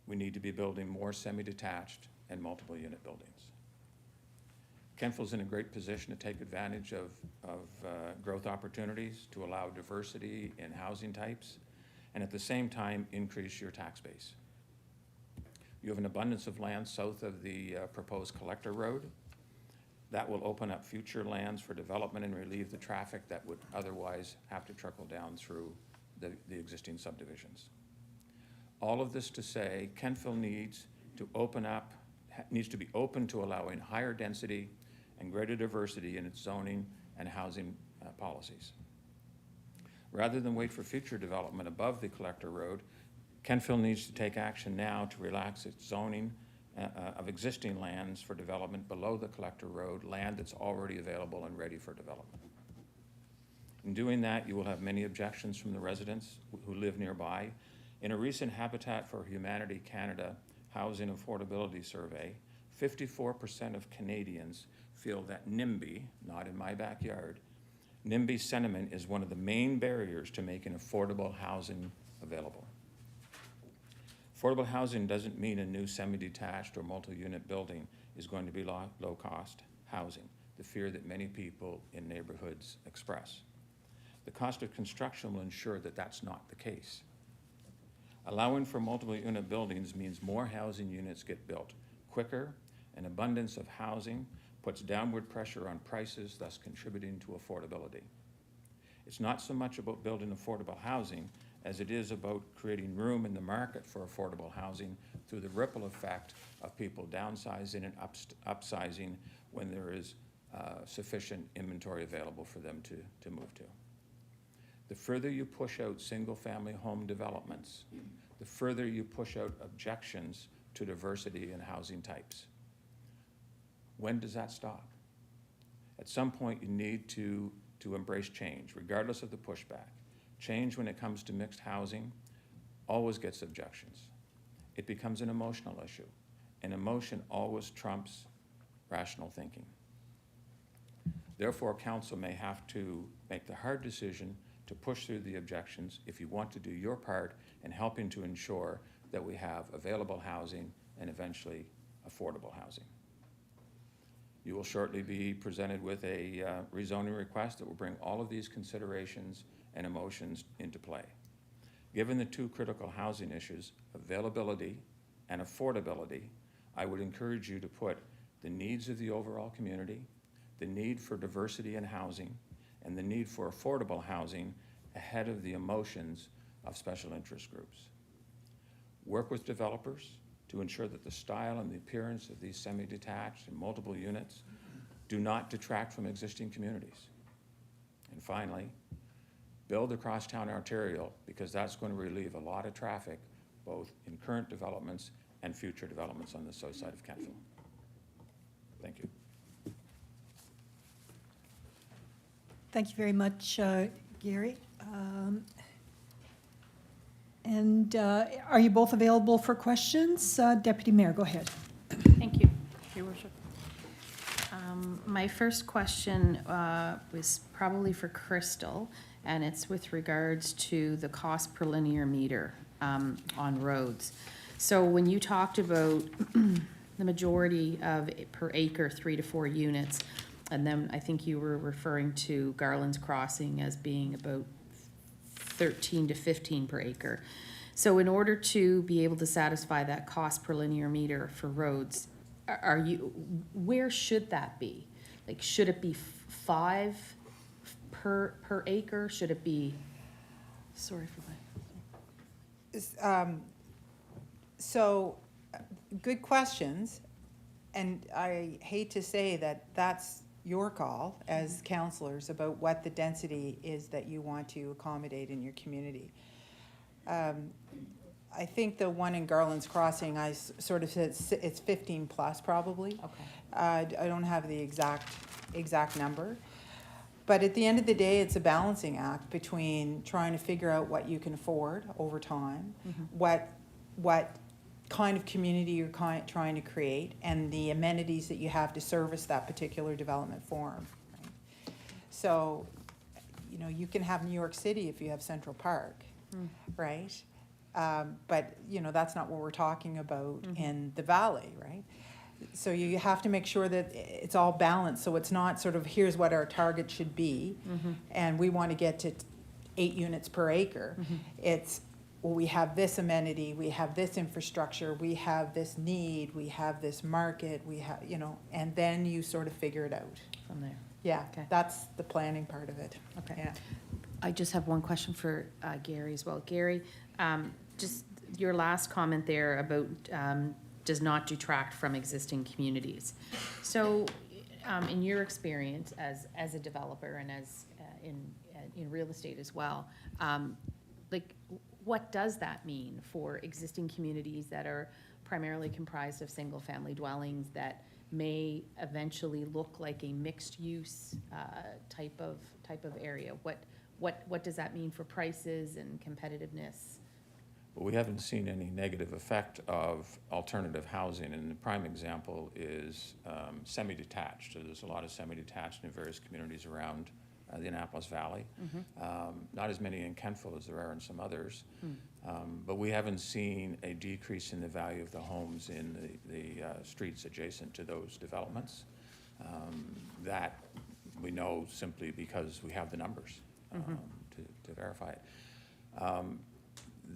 I: we need to be building more semi-detached and multiple unit buildings. Kentville's in a great position to take advantage of growth opportunities, to allow diversity in housing types, and at the same time, increase your tax base. You have an abundance of land south of the proposed collector road. That will open up future lands for development and relieve the traffic that would otherwise have to trickle down through the existing subdivisions. All of this to say, Kentville needs to be open to allowing higher density and greater diversity in its zoning and housing policies. Rather than wait for future development above the collector road, Kentville needs to take action now to relax its zoning of existing lands for development below the collector road, land that's already available and ready for development. In doing that, you will have many objections from the residents who live nearby. In a recent Habitat for Humanity Canada housing affordability survey, 54% of Canadians feel that NIMBY, not in my backyard, NIMBY sentiment is one of the main barriers to making affordable housing available. Affordable housing doesn't mean a new semi-detached or multi-unit building is going to be low-cost housing, the fear that many people in neighborhoods express. The cost of construction will ensure that that's not the case. Allowing for multiple unit buildings means more housing units get built quicker. An abundance of housing puts downward pressure on prices, thus contributing to affordability. It's not so much about building affordable housing as it is about creating room in the market for affordable housing through the ripple effect of people downsizing and upsizing when there is sufficient inventory available for them to move to. The further you push out single-family home developments, the further you push out objections to diversity in housing types. When does that stop? At some point, you need to embrace change, regardless of the pushback. Change when it comes to mixed housing always gets objections. It becomes an emotional issue, and emotion always trumps rational thinking. Therefore, council may have to make the hard decision to push through the objections if you want to do your part in helping to ensure that we have available housing and eventually affordable housing. You will shortly be presented with a rezoning request that will bring all of these considerations and emotions into play. Given the two critical housing issues, availability and affordability, I would encourage you to put the needs of the overall community, the need for diversity in housing, and the need for affordable housing ahead of the emotions of special interest groups. Work with developers to ensure that the style and the appearance of these semi-detached and multiple units do not detract from existing communities. And finally, build the crosstown arterial, because that's going to relieve a lot of traffic, both in current developments and future developments on the south side of Kentville. Thank you.
A: Thank you very much, Gary. And are you both available for questions? Deputy Mayor, go ahead.
D: Thank you, Your Worship. My first question was probably for Crystal, and it's with regards to the cost per linear meter on roads. So when you talked about the majority of per acre, 3 to 4 units, and then I think you were referring to Garland's Crossing as being about 13 to 15 per acre. So in order to be able to satisfy that cost per linear meter for roads, where should that be? Like, should it be 5 per acre? Should it be, sorry for that.
F: So, good questions, and I hate to say that that's your call as councillors about what the density is that you want to accommodate in your community. I think the one in Garland's Crossing, I sort of said it's 15 plus probably.
D: Okay.
F: I don't have the exact number. But at the end of the day, it's a balancing act between trying to figure out what you can afford over time, what kind of community you're trying to create, and the amenities that you have to service that particular development form. Right? So, you know, you can have New York City if you have Central Park, right? But, you know, that's not what we're talking about in the valley, right? So you have to make sure that it's all balanced, so it's not sort of, here's what our target should be, and we want to get to 8 units per acre. It's, well, we have this amenity, we have this infrastructure, we have this need, we have this market, we have, you know, and then you sort of figure it out.
D: From there.
F: Yeah,
D: Okay.
F: that's the planning part of it.
D: Okay.
F: Yeah.
D: I just have one question for Gary as well. Gary, just your last comment there about does not detract from existing communities. So, in your experience as a developer and as in real estate as well, like, what does that mean for existing communities that are primarily comprised of single-family dwellings that may eventually look like a mixed-use type of area? What does that mean for prices and competitiveness?
I: But we haven't seen any negative effect of alternative housing, and the prime example is semi-detached. So there's a lot of semi-detached in various communities around the Annapolis Valley. Not as many in Kentville as there are in some others. But we haven't seen a decrease in the value of the homes in the streets adjacent to those developments. That we know simply because we have the numbers to verify it.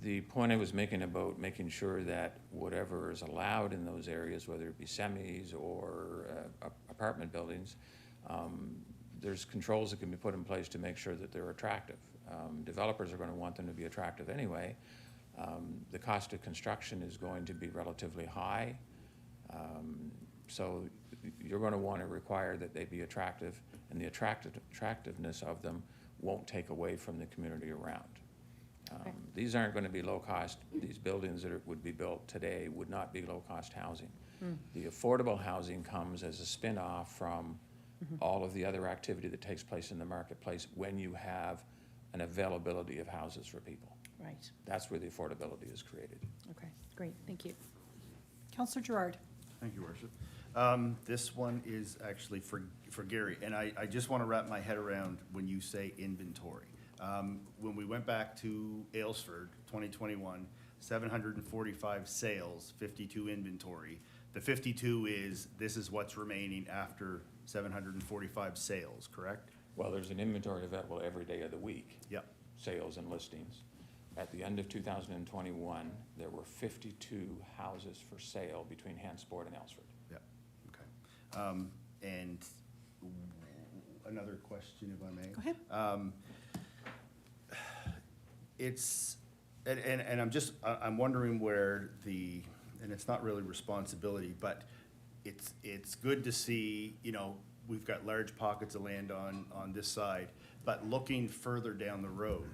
I: The point I was making about making sure that whatever is allowed in those areas, whether it be semis or apartment buildings, there's controls that can be put in place to make sure that they're attractive. Developers are going to want them to be attractive anyway. The cost of construction is going to be relatively high. So you're going to want to require that they be attractive, and the attractiveness of them won't take away from the community around.
D: Okay.
I: These aren't going to be low-cost. These buildings that would be built today would not be low-cost housing. The affordable housing comes as a spin-off from all of the other activity that takes place in the marketplace when you have an availability of houses for people.
D: Right.
I: That's where the affordability is created.
D: Okay, great, thank you.
A: Councillor Gerard.
E: Thank you, Worship. This one is actually for Gary, and I just want to wrap my head around when you say inventory. When we went back to Aylesford, 2021, 745 sales, 52 inventory. The 52 this is what's remaining after 745 sales, correct?
I: Well, there's an inventory available every day of the week.
E: Yep.
I: Sales and listings. At the end of 2021, there were 52 houses for sale between Hansport and Aylesford.
E: Yep, okay. And another question, if I may.
A: Go ahead.
E: It's, and I'm wondering where and it's not really responsibility, but it's good to see, you know, we've got large pockets of land on this side, but looking further down the road,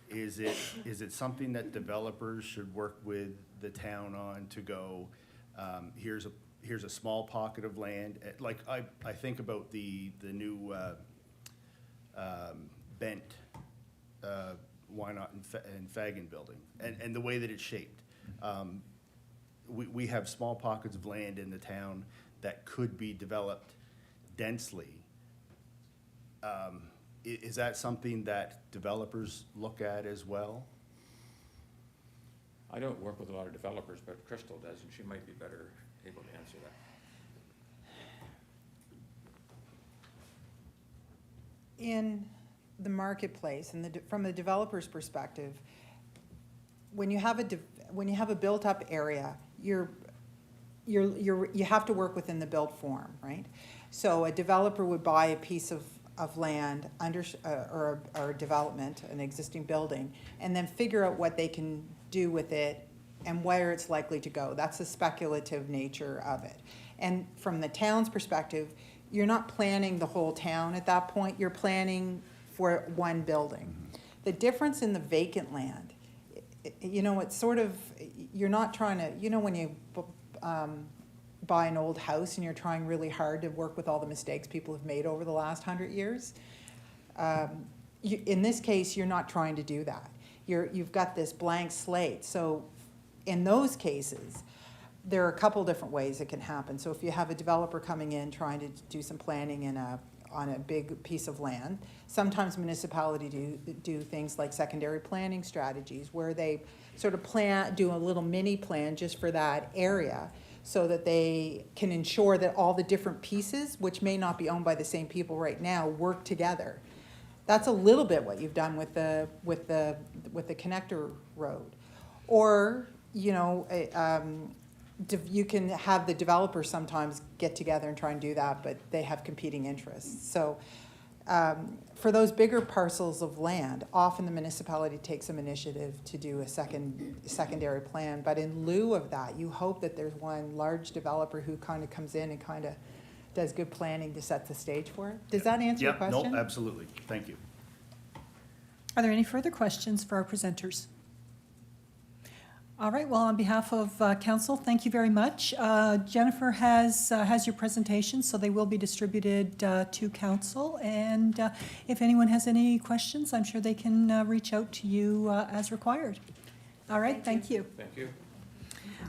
E: is it something that developers should work with the town on to go, here's a small pocket of land, like I think about the new Bent, why not in Fagan building, and the way that it's shaped. We have small pockets of land in the town that could be developed densely. Is that something that developers look at as well?
I: I don't work with a lot of developers, but Crystal does, and she might be better able to answer that.
F: In the marketplace, and from the developer's perspective, when you have a built-up area, you have to work within the built form, right? So a developer would buy a piece of land or a development, an existing building, and then figure out what they can do with it and where it's likely to go. That's the speculative nature of it. And from the town's perspective, you're not planning the whole town at that point, you're planning for one building. The difference in the vacant land, you know, it's sort of, you're not trying to, you know, when you buy an old house and you're trying really hard to work with all the mistakes people have made over the last 100 years, In this case, you're not trying to do that. You've got this blank slate. So in those cases, there are a couple different ways it can happen. So if you have a developer coming in trying to do some planning on a big piece of land, sometimes municipalities do things like secondary planning strategies where they sort of do a little mini plan just for that area so that they can ensure that all the different pieces, which may not be owned by the same people right now, work together. That's a little bit what you've done with the connector road. Or, you know, you can have the developers sometimes get together and try and do that, but they have competing interests. So for those bigger parcels of land, often the municipality takes some initiative to do a secondary plan. But in lieu of that, you hope that there's one large developer who kind of comes in and kind of does good planning to set the stage for it. Does that answer your
E: Yep,
F: question?
E: no, absolutely. Thank you.
A: Are there any further questions for our presenters? All right, well, on behalf of council, thank you very much. Jennifer has your presentation, so they will be distributed to council. And if anyone has any questions, I'm sure they can reach out to you as required. All right, thank you.
I: Thank you.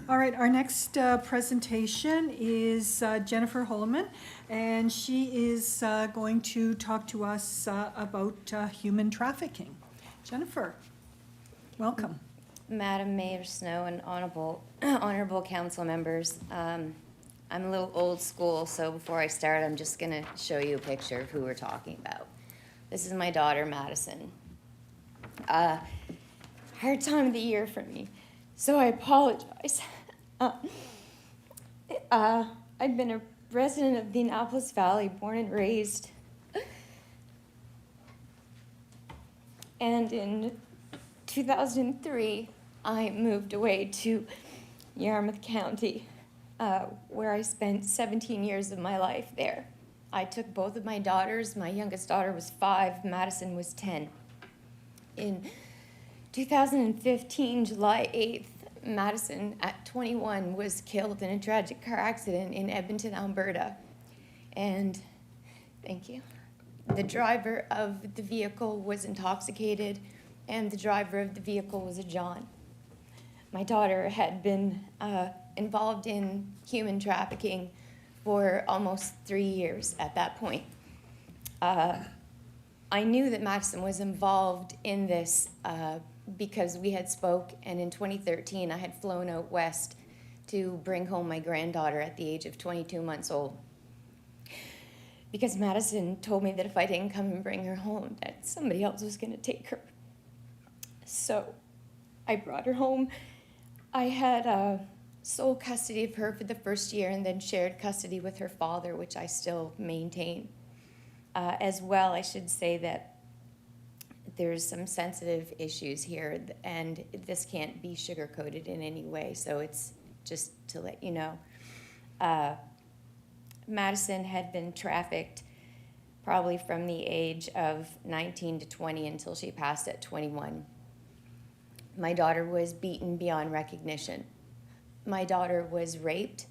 A: All right, our next presentation is Jennifer Holloman, and she is going to talk to us about human trafficking. Jennifer, welcome.
K: Madam Mayor Snow and honorable council members, I'm a little old school, so before I start, I'm just going to show you a picture of who we're talking about. This is my daughter, Madison. Hard time of the year for me, so I apologize. I've been a resident of the Annapolis Valley, born and raised. And in 2003, I moved away to Yarmouth County, where I spent 17 years of my life there. I took both of my daughters. My youngest daughter was 5, Madison was 10. In 2015, July 8th, Madison, at 21, was killed in a tragic car accident in Edmonton, Alberta. And, thank you, the driver of the vehicle was intoxicated, and the driver of the vehicle was a John. My daughter had been involved in human trafficking for almost 3 years at that point. I knew that Madison was involved in this because we had spoke, and in 2013 I had flown out west to bring home my granddaughter at the age of 22 months old. Because Madison told me that if I didn't come and bring her home, that somebody else was gonna take her. So I brought her home. I had sole custody of her for the first year and then shared custody with her father, which I still maintain. As well, I should say that there's some sensitive issues here, and this can't be sugar-coated in any way, so it's just to let you know. Madison had been trafficked probably from the age of 19 to 20 until she passed at 21. My daughter was beaten beyond recognition. My daughter was raped.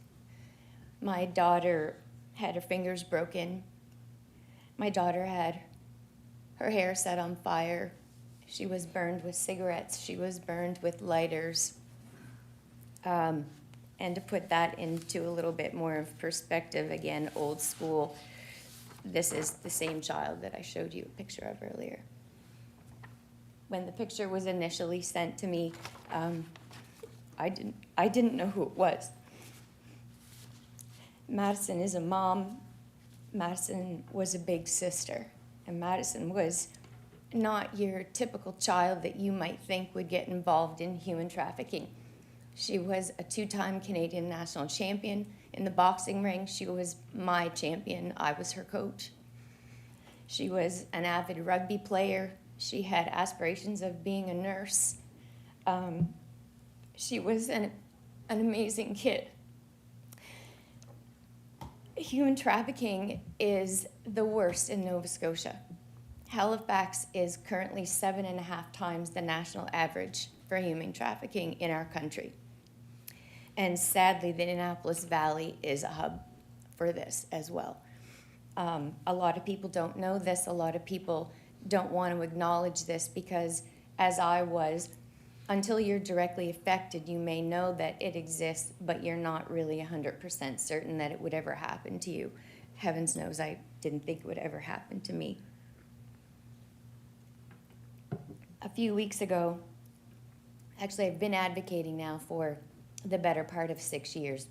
K: My daughter had her fingers broken. My daughter had her hair set on fire. She was burned with cigarettes. She was burned with lighters. And to put that into a little bit more of perspective, again, old school, this is the same child that I showed you a picture of earlier. When the picture was initially sent to me, I didn't know who it was. Madison is a mom. Madison was a big sister. And Madison was not your typical child that you might think would get involved in human trafficking. She was a 2-time Canadian national champion in the boxing ring. She was my champion. I was her coach. She was an avid rugby player. She had aspirations of being a nurse. She was an amazing kid. Human trafficking is the worst in Nova Scotia. Halifax is currently 7.5 times the national average for human trafficking in our country. And sadly, the Annapolis Valley is a hub for this as well. A lot of people don't know this. A lot of people don't want to acknowledge this because, as I was, until you're directly affected, you may know that it exists, but you're not really 100% certain that it would ever happen to you. Heavens knows I didn't think it would ever happen to me. A few weeks ago, actually I've been advocating now for the better part of 6 years,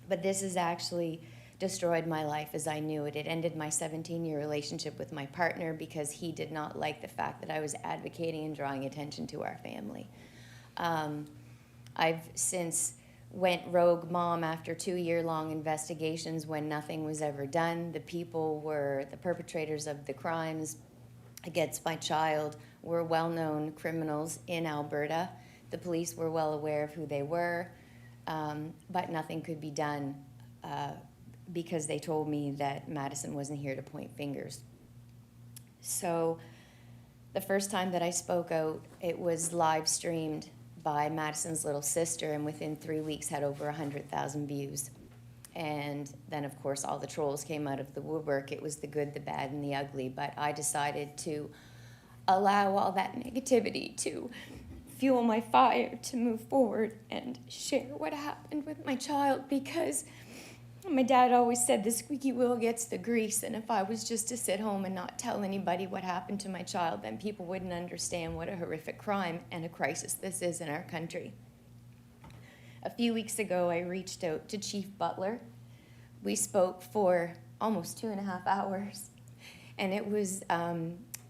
K: but this has actually destroyed my life as I knew it. It ended my 17-year relationship with my partner because he did not like the fact that I was advocating and drawing attention to our family. I've since went rogue mom after 2-year-long investigations when nothing was ever done. The people were the perpetrators of the crimes against my child were well-known criminals in Alberta. The police were well aware of who they were, but nothing could be done because they told me that Madison wasn't here to point fingers. So the first time that I spoke out, it was live streamed by Madison's little sister, and within 3 weeks had over 100,000 views. And then, of course, all the trolls came out of the woodwork. It was the good, the bad, and the ugly. But I decided to allow all that negativity to fuel my fire to move forward and share what happened with my child, because my dad always said the squeaky wheel gets the grease, and if I was just to sit home and not tell anybody what happened to my child, then people wouldn't understand what a horrific crime and a crisis this is in our country. A few weeks ago, I reached out to Chief Butler. We spoke for almost 2.5 hours, and it was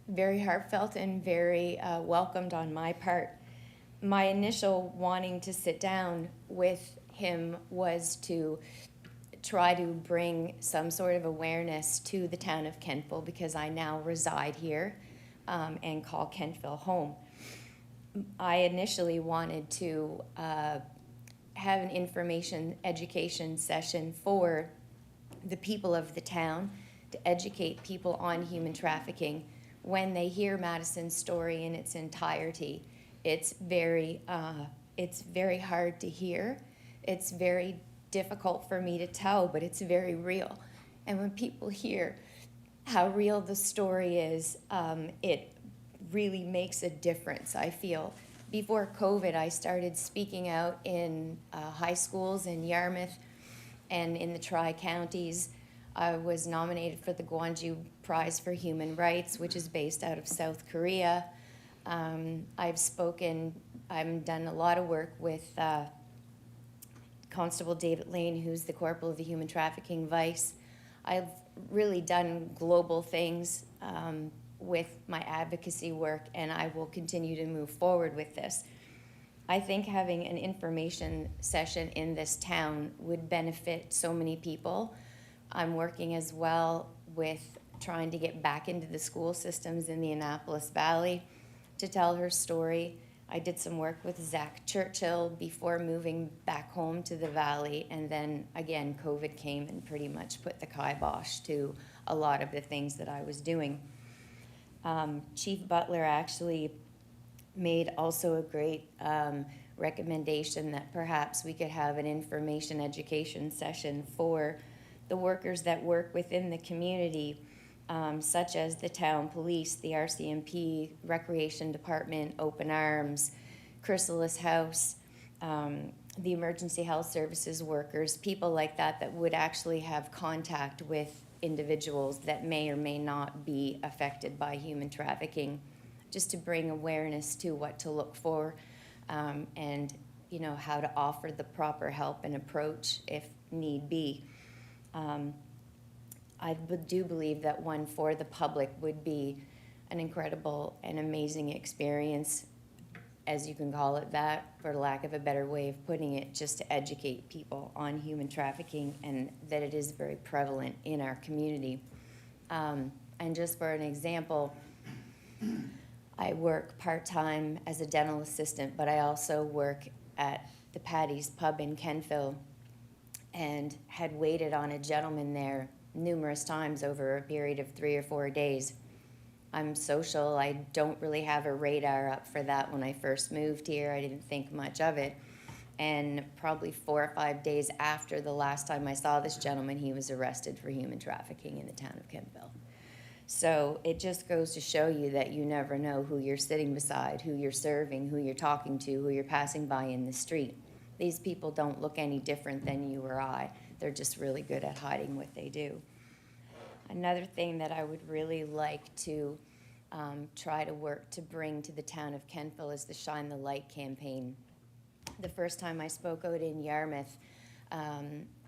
K: very heartfelt and very welcomed on my part. My initial wanting to sit down with him was to try to bring some sort of awareness to the town of Kentville, because I now reside here and call Kentville home. I initially wanted to have an information education session for the people of the town to educate people on human trafficking. When they hear Madison's story in its entirety, it's very hard to hear. It's very difficult for me to tell, but it's very real. And when people hear how real the story is, it really makes a difference, I feel. Before COVID, I started speaking out in high schools in Yarmouth and in the Tri-Counties. I was nominated for the Gwonju Prize for Human Rights, which is based out of South Korea. I've done a lot of work with Constable David Lane, who's the Corporal of the Human Trafficking Vice. I've really done global things with my advocacy work, and I will continue to move forward with this. I think having an information session in this town would benefit so many people. I'm working as well with trying to get back into the school systems in the Annapolis Valley to tell her story. I did some work with Zach Churchill before moving back home to the Valley, and then again COVID came and pretty much put the kibosh to a lot of the things that I was doing. Chief Butler actually made also a great recommendation that perhaps we could have an information education session for the workers that work within the community, such as the town police, the RCMP, Recreation Department, Open Arms, Chrysalis House, the emergency health services workers, people like that that would actually have contact with individuals that may or may not be affected by human trafficking, just to bring awareness to what to look for and how to offer the proper help and approach if need be. I do believe that one for the public would be an incredible and amazing experience, as you can call it that, for lack of a better way of putting it, just to educate people on human trafficking and that it is very prevalent in our community. And just for an example, I work part-time as a dental assistant, but I also work at the Paddy's Pub in Kentville and had waited on a gentleman there numerous times over a period of 3 or 4 days. I'm social. I don't really have a radar up for that. When I first moved here, I didn't think much of it. And probably 4 or 5 days after the last time I saw this gentleman, he was arrested for human trafficking in the town of Kentville. So it just goes to show you that you never know who you're sitting beside, who you're serving, who you're talking to, who you're passing by in the street. These people don't look any different than you or I. They're just really good at hiding what they do. Another thing that I would really like to try to work to bring to the town of Kentville is the Shine the Light campaign. The first time I spoke out in Yarmouth,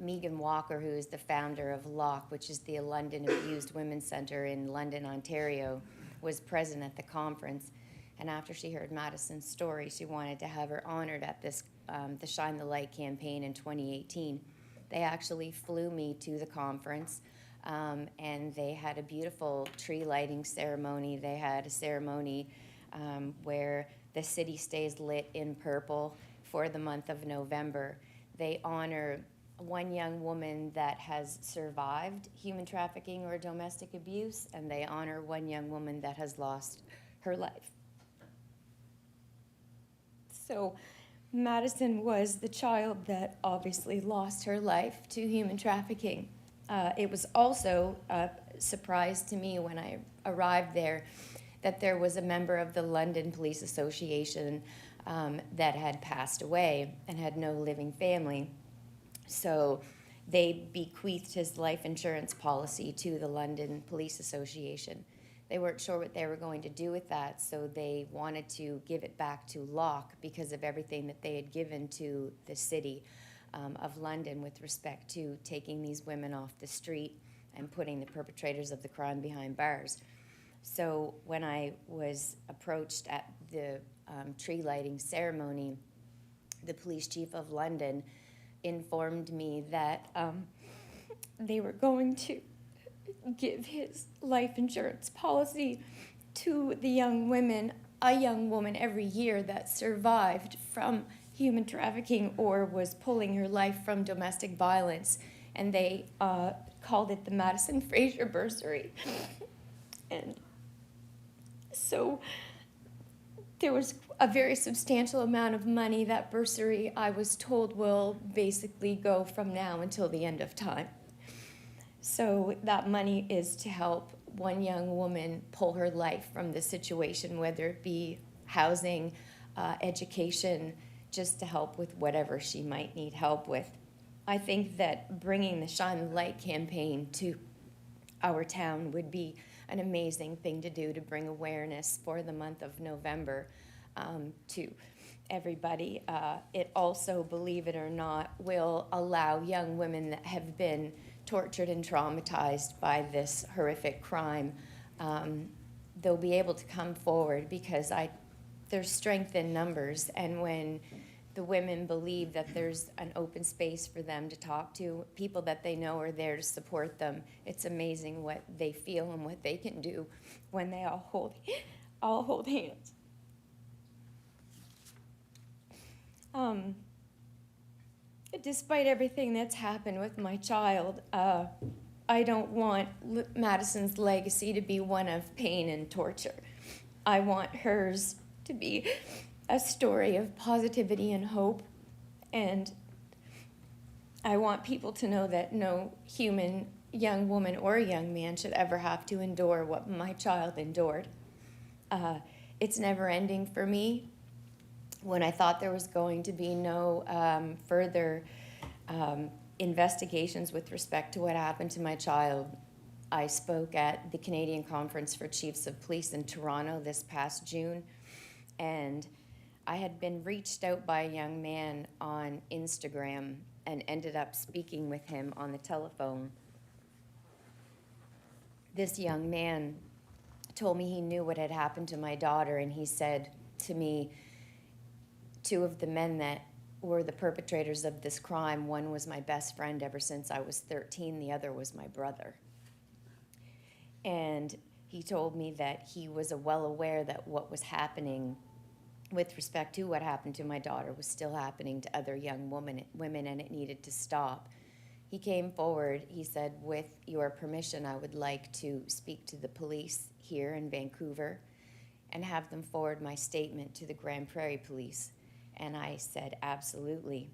K: Megan Walker, who is the founder of LOC, which is the London Abused Women's Centre in London, Ontario, was present at the conference. And after she heard Madison's story, she wanted to have her honored at this, the Shine the Light campaign in 2018. They actually flew me to the conference, and they had a beautiful tree lighting ceremony. They had a ceremony where the city stays lit in purple for the month of November. They honor one young woman that has survived human trafficking or domestic abuse, and they honor one young woman that has lost her life. So Madison was the child that obviously lost her life to human trafficking. It was also a surprise to me when I arrived there that there was a member of the London Police Association that had passed away and had no living family. So they bequeathed his life insurance policy to the London Police Association. They weren't sure what they were going to do with that, so they wanted to give it back to LOC because of everything that they had given to the city of London with respect to taking these women off the street and putting the perpetrators of the crime behind bars. So when I was approached at the tree lighting ceremony, the police chief of London informed me that they were going to give his life insurance policy to the young women, a young woman every year that survived from human trafficking or was pulling her life from domestic violence. And they called it the Madison Fraser Bursary. And so there was a very substantial amount of money. That bursary, I was told, will basically go from now until the end of time. So that money is to help one young woman pull her life from the situation, whether it be housing, education, just to help with whatever she might need help with. I think that bringing the Shine the Light campaign to our town would be an amazing thing to do to bring awareness for the month of November to everybody. It also, believe it or not, will allow young women that have been tortured and traumatized by this horrific crime, they'll be able to come forward because there's strength in numbers, and when the women believe that there's an open space for them to talk to, people that they know are there to support them, it's amazing what they feel and what they can do when they all hold hands. Despite everything that's happened with my child, I don't want Madison's legacy to be one of pain and torture. I want hers to be a story of positivity and hope, and I want people to know that no human young woman or young man should ever have to endure what my child endured. It's never ending for me. When I thought there was going to be no further investigations with respect to what happened to my child, I spoke at the Canadian Conference for Chiefs of Police in Toronto this past June, and I had been reached out by a young man on Instagram and ended up speaking with him on the telephone. This young man told me he knew what had happened to my daughter, and he said to me, two of the men that were the perpetrators of this crime, one was my best friend ever since I was 13, the other was my brother. And he told me that he was well aware that what was happening with respect to what happened to my daughter was still happening to other young women, and it needed to stop. He came forward, he said, with your permission, I would like to speak to the police here in Vancouver and have them forward my statement to the Grand Prairie Police. And I said, absolutely.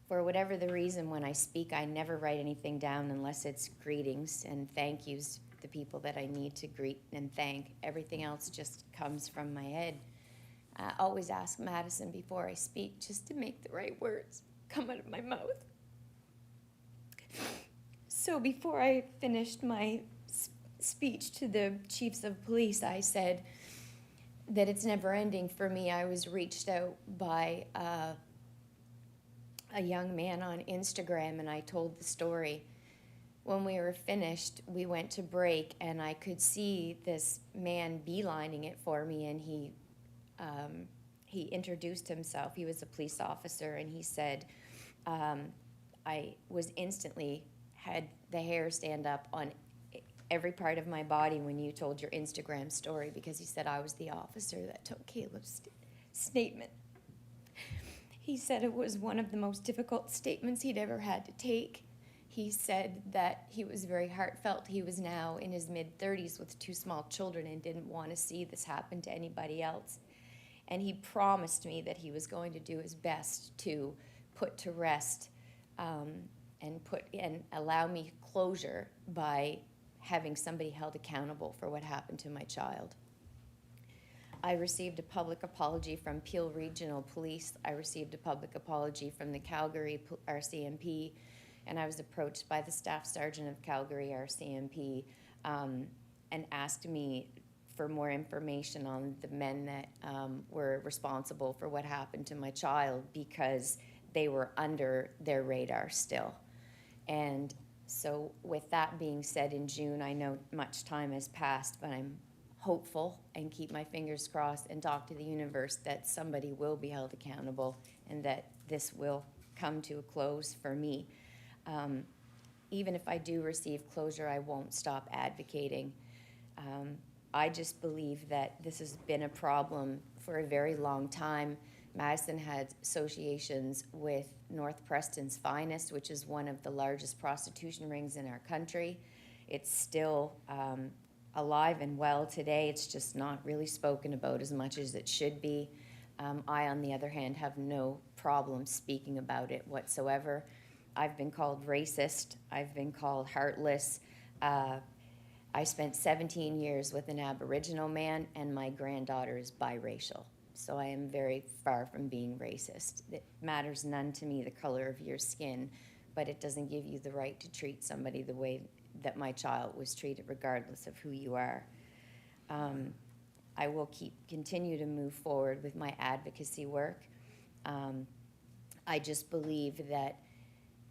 K: For whatever the reason, when I speak, I never write anything down unless it's greetings and thank yous the people that I need to greet and thank. Everything else just comes from my head. I always ask Madison before I speak just to make the right words come out of my mouth. So before I finished my speech to the chiefs of police, I said that it's never ending for me. I was reached out by a young man on Instagram, and I told the story. When we were finished, we went to break, and I could see this man beelining it for me, and he introduced himself. He was a police officer, and he said, I was instantly had the hair stand up on every part of my body when you told your Instagram story, because he said I was the officer that took Caleb's statement. He said it was one of the most difficult statements he'd ever had to take. He said that he was very heartfelt. He was now in his mid-30s with 2 small children and didn't want to see this happen to anybody else. And he promised me that he was going to do his best to put to rest and allow me closure by having somebody held accountable for what happened to my child. I received a public apology from Peel Regional Police. I received a public apology from the Calgary RCMP, and I was approached by the Staff Sergeant of Calgary RCMP and asked me for more information on the men that were responsible for what happened to my child, because they were under their radar still. And so with that being said, in June, I know much time has passed, but I'm hopeful and keep my fingers crossed and talk to the universe that somebody will be held accountable and that this will come to a close for me. Even if I do receive closure, I won't stop advocating. I just believe that this has been a problem for a very long time. Madison had associations with North Preston's Finest, which is one of the largest prostitution rings in our country. It's still alive and well today. It's just not really spoken about as much as it should be. I, on the other hand, have no problem speaking about it whatsoever. I've been called racist. I've been called heartless. I spent 17 years with an Aboriginal man, and my granddaughter is biracial. So I am very far from being racist. It matters none to me the color of your skin, but it doesn't give you the right to treat somebody the way that my child was treated, regardless of who you are. I will continue to move forward with my advocacy work. I just believe that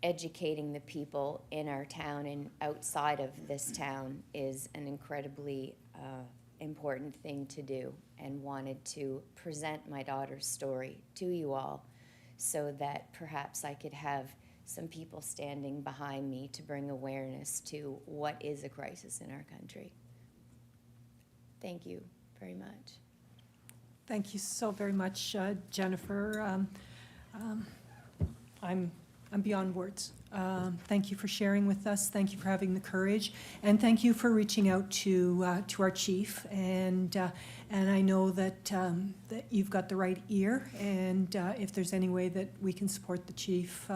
K: educating the people in our town and outside of this town is an incredibly important thing to do, and wanted to present my daughter's story to you all so that perhaps I could have some people standing behind me to bring awareness to what is a crisis in our country. Thank you very much.
A: Thank you so very much, Jennifer. I'm beyond words. Thank you for sharing with us. Thank you for having the courage, and thank you for reaching out to our chief. And I know that that you've got the right ear. And if there's any way that we can support the chief,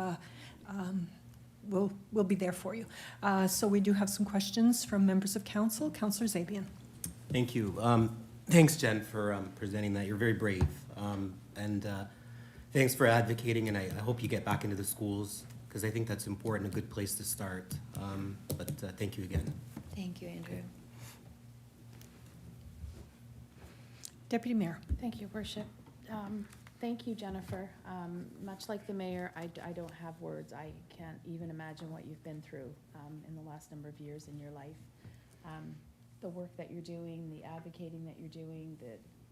A: we'll be there for you. So we do have some questions from members of council. Councillor Zabian.
C: Thank you. Thanks, Jen, for presenting that. You're very brave. And thanks for advocating, and I hope you get back into the schools, because I think that's important, a good place to start. But thank you again.
K: Thank you, Andrew.
A: Deputy Mayor.
D: Thank you, Worship. Thank you, Jennifer. Much like the mayor, I don't have words. I can't even imagine what you've been through in the last number of years in your life. The work that you're doing, the advocating that you're doing,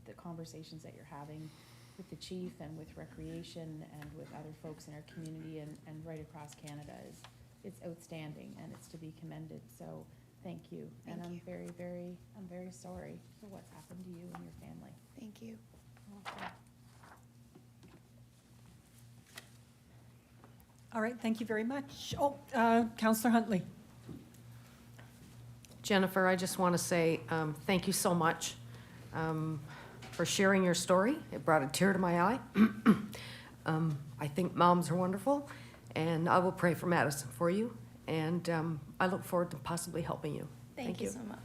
D: the conversations that you're having with the chief and with recreation and with other folks in our community and right across Canada it's outstanding, and it's to be commended. So thank you.
K: Thank
D: I'm
K: you.
D: I'm very sorry for what's happened to you and your family.
K: Thank you.
D: Okay.
A: All right, thank you very much. Oh, Councillor Huntley.
J: Jennifer, I just want to say thank you so much for sharing your story. It brought a tear to my eye. I think moms are wonderful, and I will pray for Madison for you, and I look forward to possibly helping you.
K: Thank you
J: you.
K: so much.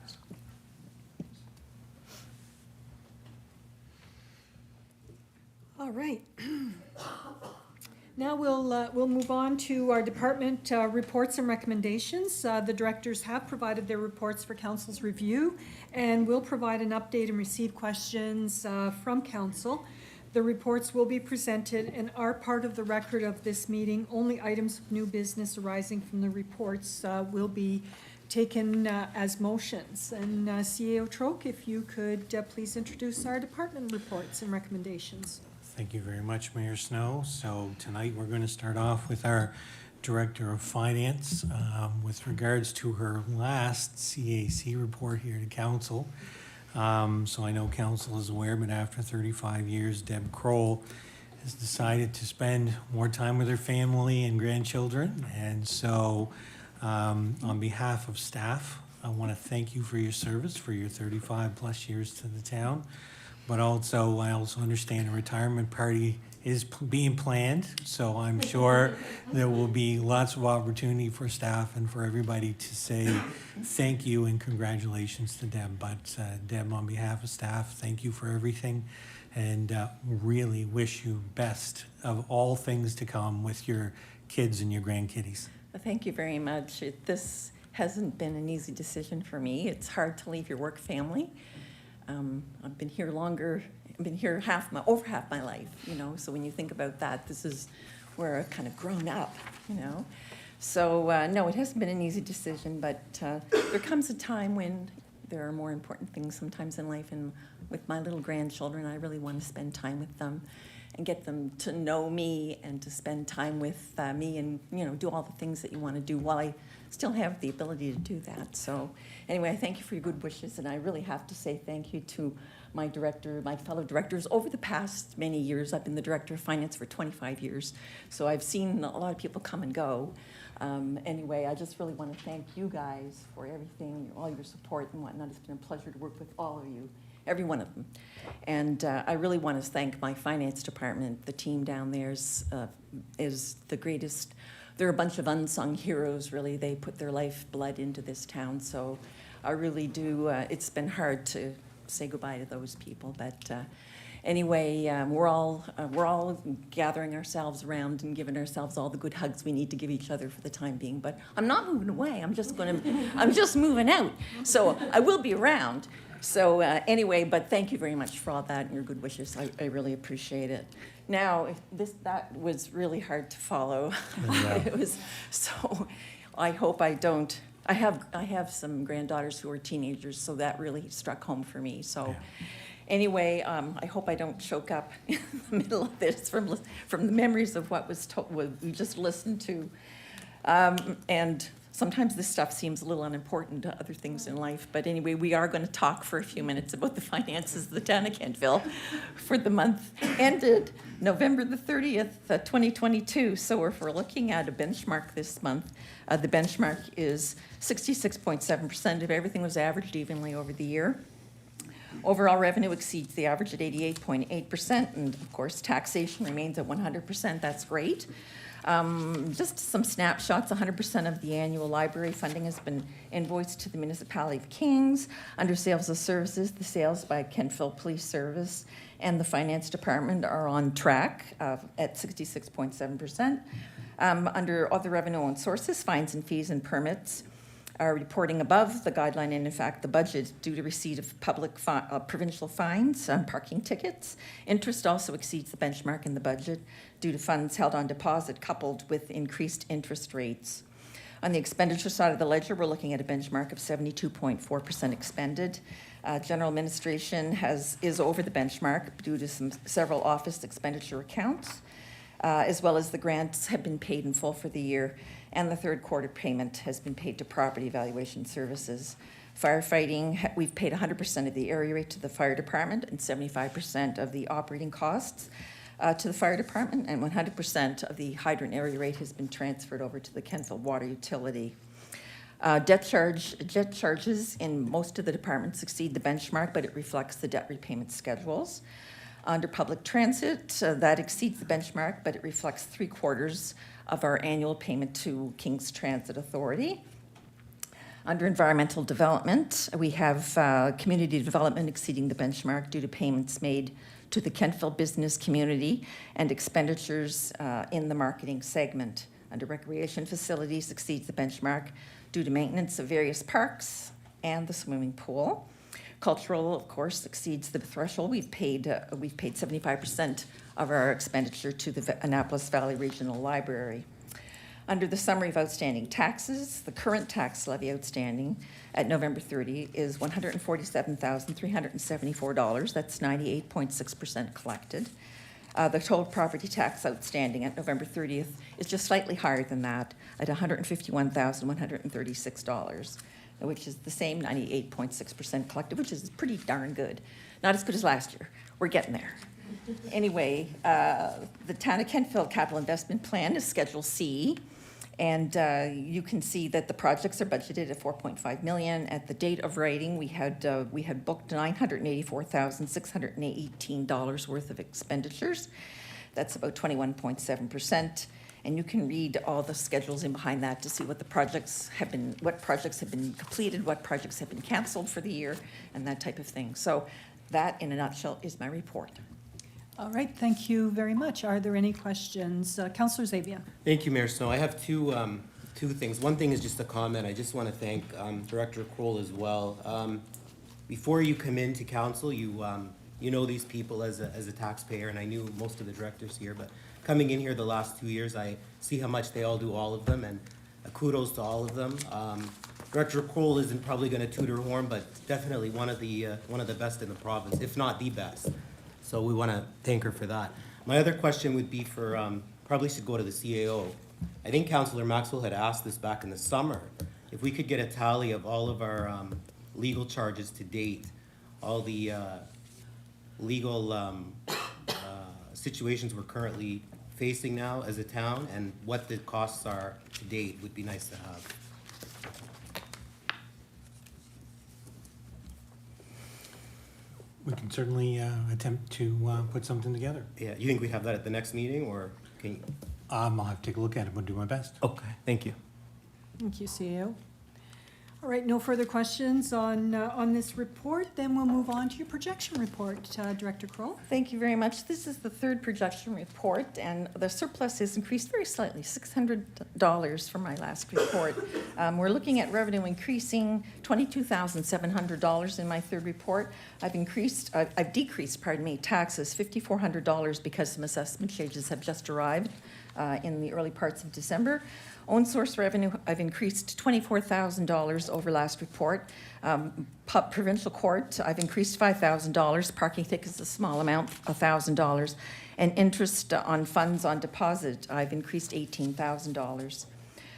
A: All right. Now we'll move on to our department reports and recommendations. The directors have provided their reports for council's review, and will provide an update and receive questions from council. The reports will be presented and are part of the record of this meeting. Only items of new business arising from the reports will be taken as motions. And CAO Troke, if you could please introduce our department reports and recommendations.
B: Thank you very much, Mayor Snow. So tonight, we're going to start off with our Director of Finance with regards to her last CAC report here to council. So I know council is aware, but after 35 years, Deb Kroll has decided to spend more time with her family and grandchildren. And so on behalf of staff, I want to thank you for your service, for your 35-plus years to the town. But also, I also understand a retirement party is being planned, so I'm sure there will be lots of opportunity for staff and for everybody to say thank you and congratulations to Deb. But Deb, on behalf of staff, thank you for everything, and really wish you best of all things to come with your kids and your grandkiddies.
L: Thank you very much. This hasn't been an easy decision for me. It's hard to leave your work family. I've been here longer. I've been here over half my life, you know. So when you think about that, this is where I've kind of grown up, you know. So no, it hasn't been an easy decision, but there comes a time when there are more important things sometimes in life. And with my little grandchildren, I really want to spend time with them and get them to know me and to spend time with me and, you know, do all the things that you want to do while I still have the ability to do that. So anyway, I thank you for your good wishes, and I really have to say thank you to my director, my fellow directors. Over the past many years, I've been the director of finance for 25 years, so I've seen a lot of people come and go. Anyway, I just really want to thank you guys for everything, all your support and whatnot. It's been a pleasure to work with all of you, every one of them. And I really want to thank my finance department. The team down there is the greatest. They're a bunch of unsung heroes, really. They put their lifeblood into this town, so I really do. It's been hard to say goodbye to those people, but anyway, we're all gathering ourselves around and giving ourselves all the good hugs we need to give each other for the time being. But I'm not moving away. I'm just moving out. So I will be around. So anyway, but thank you very much for all that and your good wishes. I really appreciate it. Now, that was really hard to follow.
B: Yeah.
L: It was, so I hope I don't. I have some granddaughters who are teenagers, so that really struck home for me. So
B: Yeah.
L: anyway, I hope I don't choke up in the middle of this from the memories of what we just listened to. And sometimes this stuff seems a little unimportant to other things in life. But anyway, we are going to talk for a few minutes about the finances of the town of Kentville for the month ended November the 30th, 2022. So if we're looking at a benchmark this month, the benchmark is 66.7% of everything was averaged evenly over the year. Overall revenue exceeds the average at 88.8%, and of course, taxation remains at 100%. That's great. Just some snapshots, 100% of the annual library funding has been invoiced to the Municipality of Kings. Under sales of services, the sales by Kentville Police Service and the Finance Department are on track at 66.7%. Under other revenue and sources, fines and fees and permits are reporting above the guideline, and in fact, the budget due to receipt of public provincial fines on parking tickets. Interest also exceeds the benchmark in the budget due to funds held on deposit coupled with increased interest rates. On the expenditure side of the ledger, we're looking at a benchmark of 72.4% expended. General administration is over the benchmark due to several office expenditure accounts, as well as the grants have been paid in full for the year, and the third quarter payment has been paid to property evaluation services. Firefighting, we've paid 100% of the area rate to the fire department and 75% of the operating costs to the fire department, and 100% of the hydrant area rate has been transferred over to the Kentville Water Utility. Debt charges in most of the departments exceed the benchmark, but it reflects the debt repayment schedules. Under public transit, that exceeds the benchmark, but it reflects 3/4 of our annual payment to King's Transit Authority. Under environmental development, we have community development exceeding the benchmark due to payments made to the Kentville business community and expenditures in the marketing segment. Under recreation facilities exceeds the benchmark due to maintenance of various parks and the swimming pool. Cultural, of course, exceeds the threshold. We've paid 75% of our expenditure to the Annapolis Valley Regional Library. Under the summary of outstanding taxes, the current tax levy outstanding at November 30 is $147,374. That's 98.6% collected. The total property tax outstanding at November 30th is just slightly higher than that at $151,136, which is the same 98.6% collected, which is pretty darn good. Not as good as last year. We're getting there. Anyway, the Town of Kentville Capital Investment Plan is Schedule C, and you can see that the projects are budgeted at $4.5 million. At the date of writing, we had booked $984,618 worth of expenditures. That's about 21.7%. And you can read all the schedules in behind that to see what projects have been completed, what projects have been canceled for the year, and that type of thing. So that, in a nutshell, is my report.
A: All right, thank you very much. Are there any questions? Councillor Zabia.
C: Thank you, Mayor Snow. I have two things. One thing is just a comment. I just want to thank Director Kroll as well. Before you come into council, you know these people as a taxpayer, and I knew most of the directors here, but coming in here the last 2 years, I see how much they all do, all of them, and kudos to all of them. Director Kroll isn't probably going to toot her horn, but definitely one of the best in the province, if not the best. So we want to thank her for that. My other question would be for, probably should go to the CAO. I think Councillor Maxwell had asked this back in the summer, if we could get a tally of all of our legal charges to date, all the legal situations we're currently facing now as a town, and what the costs are to date would be nice to have.
B: We can certainly attempt to put something together.
C: Yeah, you think we'd have that at the next meeting, or can you?
B: I'll have to take a look at it, but do my best.
C: Okay, thank you.
A: Thank you, CEO. All right, no further questions on this report. Then we'll move on to your projection report, Director Kroll.
L: Thank you very much. This is the third projection report, and the surplus has increased very slightly, $600 from my last report. We're looking at revenue increasing $22,700 in my third report. I've decreased, taxes $5,400 because some assessment changes have just arrived in the early parts of December. Own source revenue, I've increased $24,000 over last report. Provincial court, I've increased $5,000. Parking tickets, a small amount, $1,000. And interest on funds on deposit, I've increased $18,000.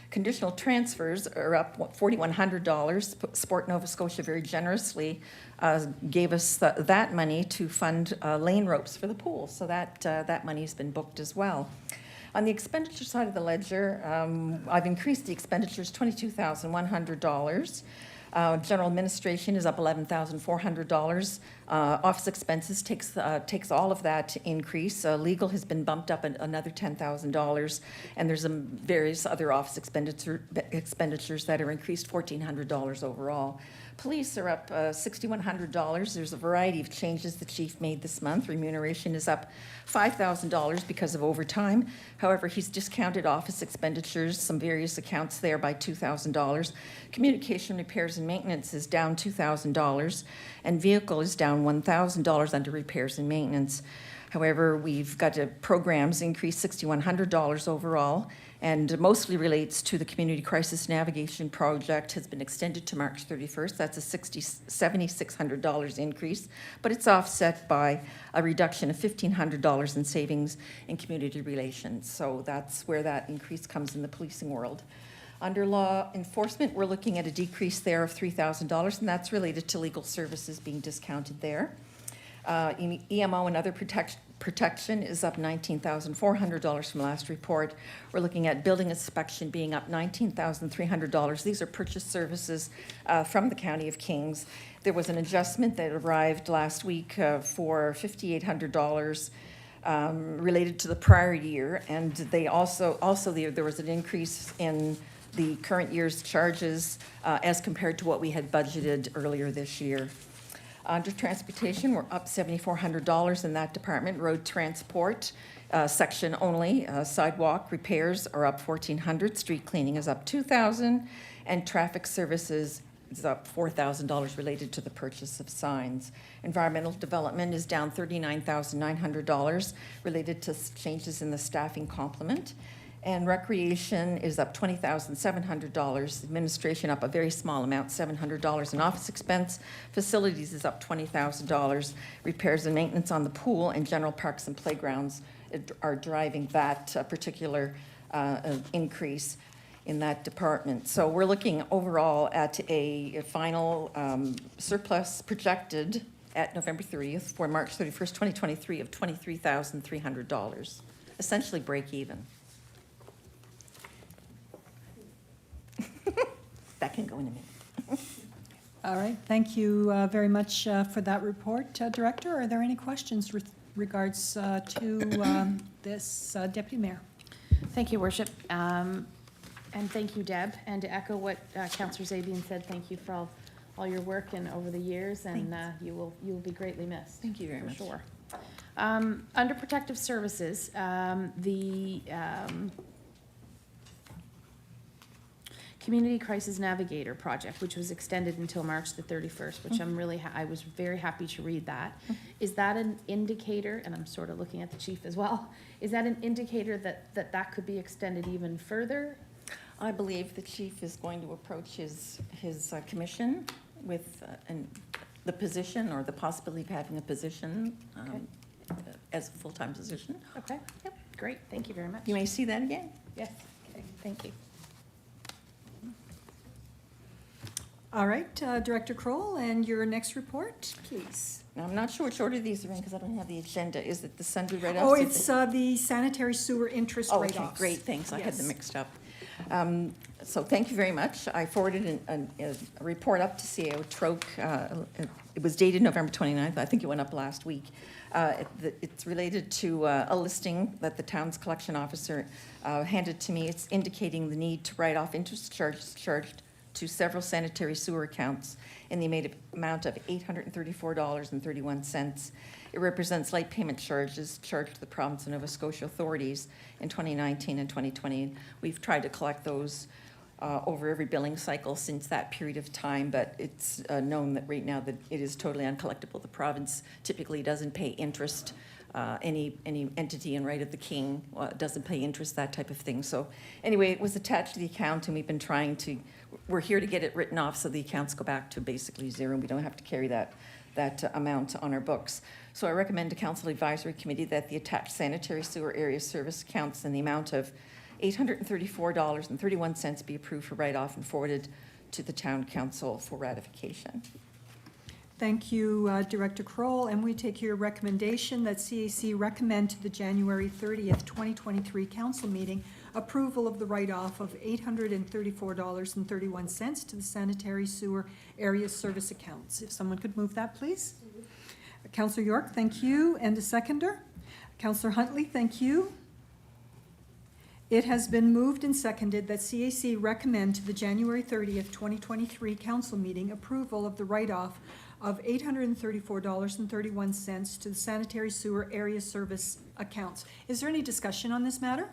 L: Conditional transfers are up $4,100. Sport Nova Scotia very generously gave us that money to fund lane ropes for the pool. So that money's been booked as well. On the expenditure side of the ledger, I've increased the expenditures $22,100. General administration is up $11,400. Office expenses takes all of that increase. Legal has been bumped up another $10,000, and there's various other office expenditures that are increased $1,400 overall. Police are up $6,100. There's a variety of changes the chief made this month. Remuneration is up $5,000 because of overtime. However, he's discounted office expenditures, some various accounts there, by $2,000. Communication repairs and maintenance is down $2,000, and vehicle is down $1,000 under repairs and maintenance. However, we've got programs increase $6,100 overall, and mostly relates to the Community Crisis Navigation Project has been extended to March 31st. That's a $7,600 increase, but it's offset by a reduction of $1,500 in savings in community relations. So that's where that increase comes in the policing world. Under law enforcement, we're looking at a decrease there of $3,000, and that's related to legal services being discounted there. EMO and other protection is up $19,400 from last report. We're looking at building inspection being up $19,300. These are purchase services from the County of Kings. There was an adjustment that arrived last week for $5,800 related to the prior year, and they also there was an increase in the current year's charges as compared to what we had budgeted earlier this year. Under transportation, we're up $7,400 in that department. Road transport section only, sidewalk repairs are up $1,400, street cleaning is up $2,000, and traffic services is up $4,000 related to the purchase of signs. Environmental development is down $39,900 related to changes in the staffing complement. And recreation is up $20,700. Administration up a very small amount, $700 in office expense. Facilities is up $20,000. Repairs and maintenance on the pool and general parks and playgrounds are driving that particular increase in that department. So we're looking overall at a final surplus projected at November 30th for March 31st, 2023 of $23,300, essentially break even. That can go in a minute.
A: All right, thank you very much for that report, Director. Are there any questions with regards to this, Deputy Mayor?
D: Thank you, Worship. And thank you, Deb. And to echo what Councillor Zabian said, thank you for all your work and over the years, and you will be greatly missed.
L: Thank you very
D: for
L: much.
D: sure. Under protective services, the Community Crisis Navigator project, which was extended until March the 31st, which I'm really, I was very happy to read that. Is that an indicator, and I'm sort of looking at the chief as well, is that an indicator that could be extended even further?
L: I believe the chief is going to approach his commission with the position or the possibility of having a position as a full-time position.
D: Okay, yep, great, thank you very much.
L: You may see that again.
D: Yes, okay, thank you.
A: All right, Director Kroll, and your next report, please.
L: Now, I'm not sure which order these are in because I don't have the agenda. Is it the sundry write-offs?
A: Oh, it's the sanitary sewer interest
L: Oh,
A: write-offs.
L: okay, great, thanks. I had them
A: Yes.
L: mixed up. So thank you very much. I forwarded a report up to CAO Troke. It was dated November 29th. I think it went up last week. It's related to a listing that the town's collection officer handed to me. It's indicating the need to write off interest charged to several sanitary sewer accounts in the amount of $834.31. It represents late payment charges charged to the province and Nova Scotia authorities in 2019 and 2020. We've tried to collect those over every billing cycle since that period of time, but it's known that right now that it is totally uncollectible. The province typically doesn't pay interest. Any entity in right of the king doesn't pay interest, that type of thing. So anyway, it was attached to the account, and we've been trying to, we're here to get it written off so the accounts go back to basically zero, and we don't have to carry that amount on our books. So I recommend to Council Advisory Committee that the attached sanitary sewer area service accounts in the amount of $834.31 be approved for write-off and forwarded to the Town Council for ratification.
A: Thank you, Director Kroll, and we take your recommendation that CAC recommend to the January 30th, 2023 council meeting approval of the write-off of $834.31 to the sanitary sewer area service accounts. If someone could move that, please. Councillor York, thank you, and a seconder. Councillor Huntley, thank you. It has been moved and seconded that CAC recommend to the January 30th, 2023 council meeting approval of the write-off of $834.31 to the sanitary sewer area service accounts. Is there any discussion on this matter?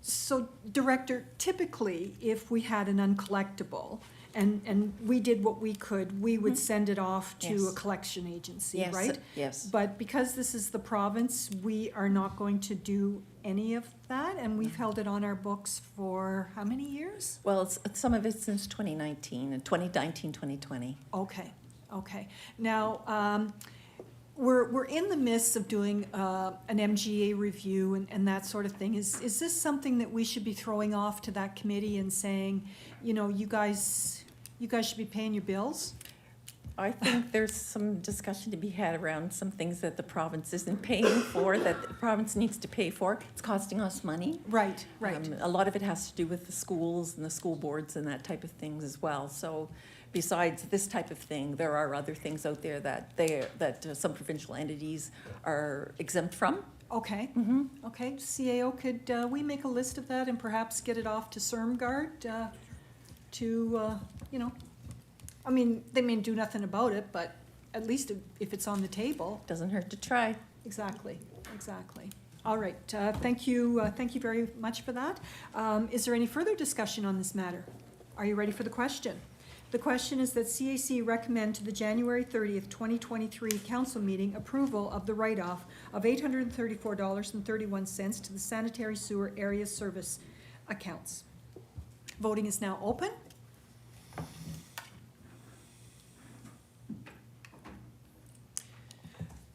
A: So, Director, typically, if we had an uncollectible and we did what we could, we would send it off to
L: Yes.
A: a collection agency,
L: Yes,
A: right?
L: yes.
A: But because this is the province, we are not going to do any of that, and we've held it on our books for how many years?
L: Well, it's some of it since 2019, and 2020.
A: Okay, okay. Now, we're in the midst of doing an MGA review and that sort of thing. Is this something that we should be throwing off to that committee and saying, you know, you guys should be paying your bills?
L: I think there's some discussion to be had around some things that the province isn't paying for, that the province needs to pay for. It's costing us money.
A: Right, right.
L: A lot of it has to do with the schools and the school boards and that type of things as well. So besides this type of thing, there are other things out there that some provincial entities are exempt from,
A: Okay. Okay, CAO, could we make a list of that and perhaps get it off to CERMGUARD you know, I mean, they may do nothing about it, but at least if it's on the table.
L: Doesn't hurt to try.
A: Exactly, exactly. All right, thank you very much for that. Is there any further discussion on this matter? Are you ready for the question? The question is that CAC recommend to the January 30th, 2023 council meeting approval of the write-off of $834.31 to the sanitary sewer area service accounts. Voting is now open.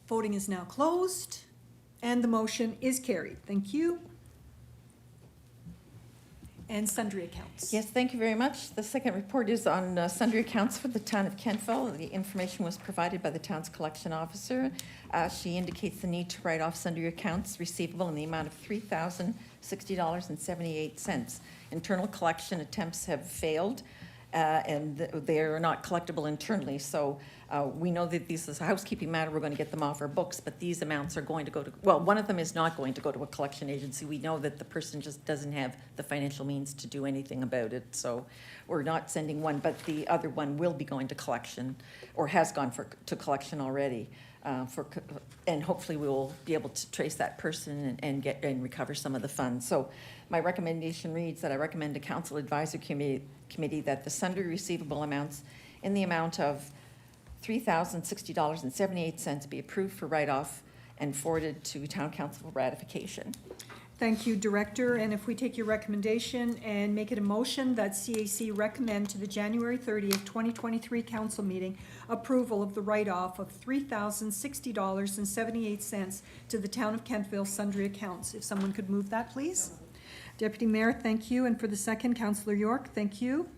A: Voting is now closed, and the motion is carried. Thank you. And sundry accounts.
L: Yes, thank you very much. The second report is on sundry accounts for the town of Kentville. The information was provided by the town's collection officer. She indicates the need to write off sundry accounts receivable in the amount of $3,060.78. Internal collection attempts have failed, and they are not collectible internally. So we know that this is a housekeeping matter. We're going to get them off our books, but these amounts are going to go to, well, one of them is not going to go to a collection agency. We know that the person just doesn't have the financial means to do anything about it. So we're not sending one, but the other one will be going to collection, or has gone to collection already. And hopefully we will be able to trace that person and recover some of the funds. So my recommendation reads that I recommend to Council Advisory Committee that the sundry receivable amounts in the amount of $3,060.78 be approved for write-off and forwarded to Town Council for ratification.
A: Thank you, Director. And if we take your recommendation and make it a motion that CAC recommend to the January 30th, 2023 council meeting approval of the write-off of $3,060.78 to the Town of Kentville sundry accounts. If someone could move that, please. Deputy Mayor, thank you. And for the second, Councillor York, thank you.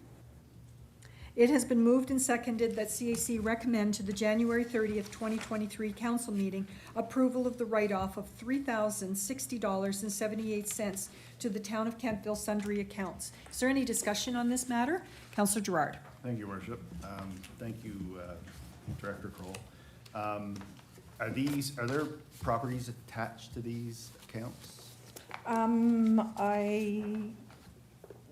A: It has been moved and seconded that CAC recommend to the January 30th, 2023 council meeting approval of the write-off of $3,060.78 to the Town of Kentville sundry accounts. Is there any discussion on this matter? Councillor Gerard.
E: Thank you, Worship. Thank you, Director Kroll. Are there properties attached to these accounts?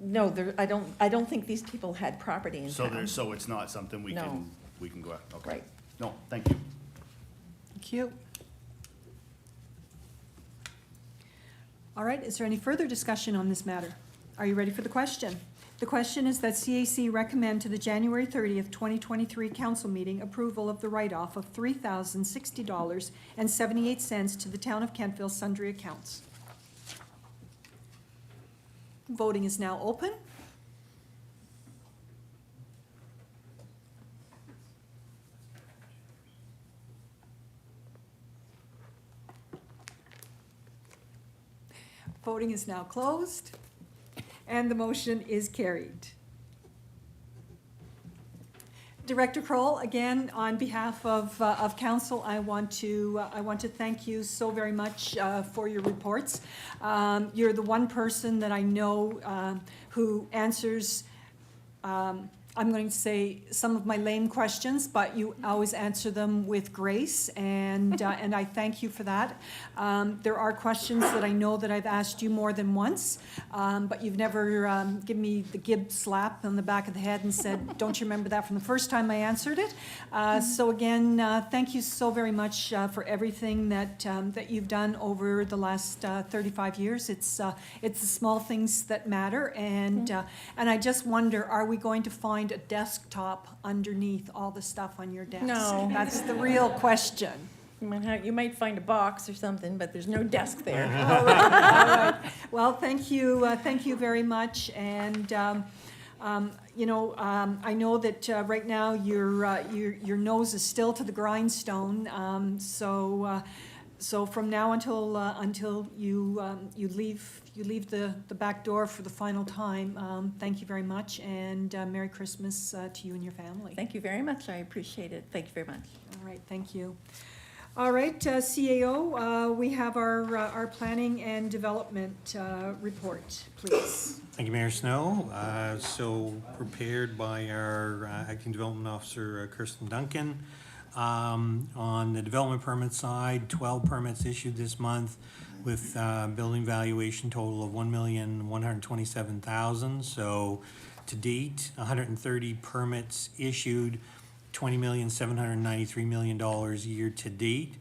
L: No, I don't think these people had property in town.
E: So it's not something we
L: No.
E: can go after? Okay.
L: Right.
E: No, thank you.
A: Thank you. All right, is there any further discussion on this matter? Are you ready for the question? The question is that CAC recommend to the January 30th, 2023 council meeting approval of the write-off of $3,060.78 to the Town of Kentville sundry accounts. Voting is now open. Voting is now closed, and the motion is carried. Director Kroll, again, on behalf of council, I want to thank you so very much for your reports. You're the one person that I know who answers, I'm going to say some of my lame questions, but you always answer them with grace, and I thank you for that. There are questions that I know that I've asked you more than once, but you've never given me the Gibb slap on the back of the head and said, don't you remember that from the first time I answered it? So again, thank you so very much for everything that you've done over the last 35 years. It's the small things that matter, and I just wonder, are we going to find a desktop underneath all the stuff on your desk?
L: No.
A: That's the real question.
L: You might find a box or something, but there's no desk there.
A: All right. Well, thank you very much, and I know that right now your nose is still to the grindstone. So from now until you leave the back door for the final time, thank you very much, and Merry Christmas to you and your family.
L: Thank you very much. I appreciate it. Thank you very much.
A: All right, thank you. All right, CAO, we have our planning and development report, please.
B: Thank you, Mayor Snow. So prepared by our Acting Development Officer, Kirsten Duncan. On the development permit side, 12 permits issued this month with building valuation total of $1,127,000. So to date, 130 permits issued, $20,793 million year to date.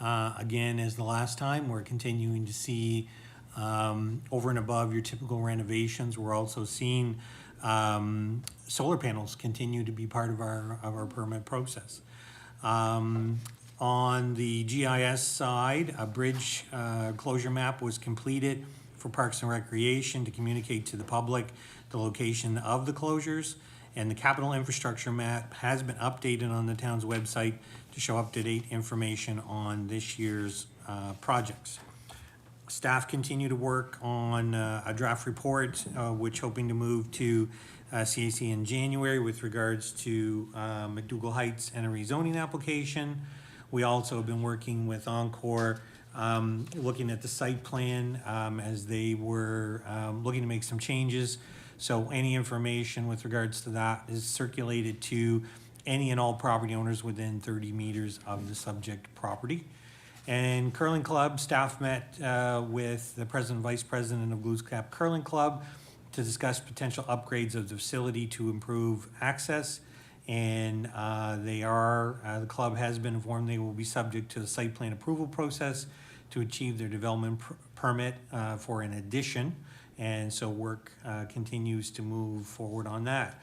B: Again, as the last time, we're continuing to see over and above your typical renovations. We're also seeing solar panels continue to be part of our permit process. On the GIS side, a bridge closure map was completed for Parks and Recreation to communicate to the public the location of the closures. And the capital infrastructure map has been updated on the town's website to show up-to-date information on this year's projects. Staff continue to work on a draft report, which hoping to move to CAC in January with regards to McDougall Heights and a rezoning application. We also have been working with Encore, looking at the site plan as they were looking to make some changes. So any information with regards to that is circulated to any and all property owners within 30 meters of the subject property. And Curling Club, staff met with the president and vice president of Blues Cap Curling Club to discuss potential upgrades of the facility to improve access. And the club has been informed they will be subject to the site plan approval process to achieve their development permit for an addition. And so work continues to move forward on that.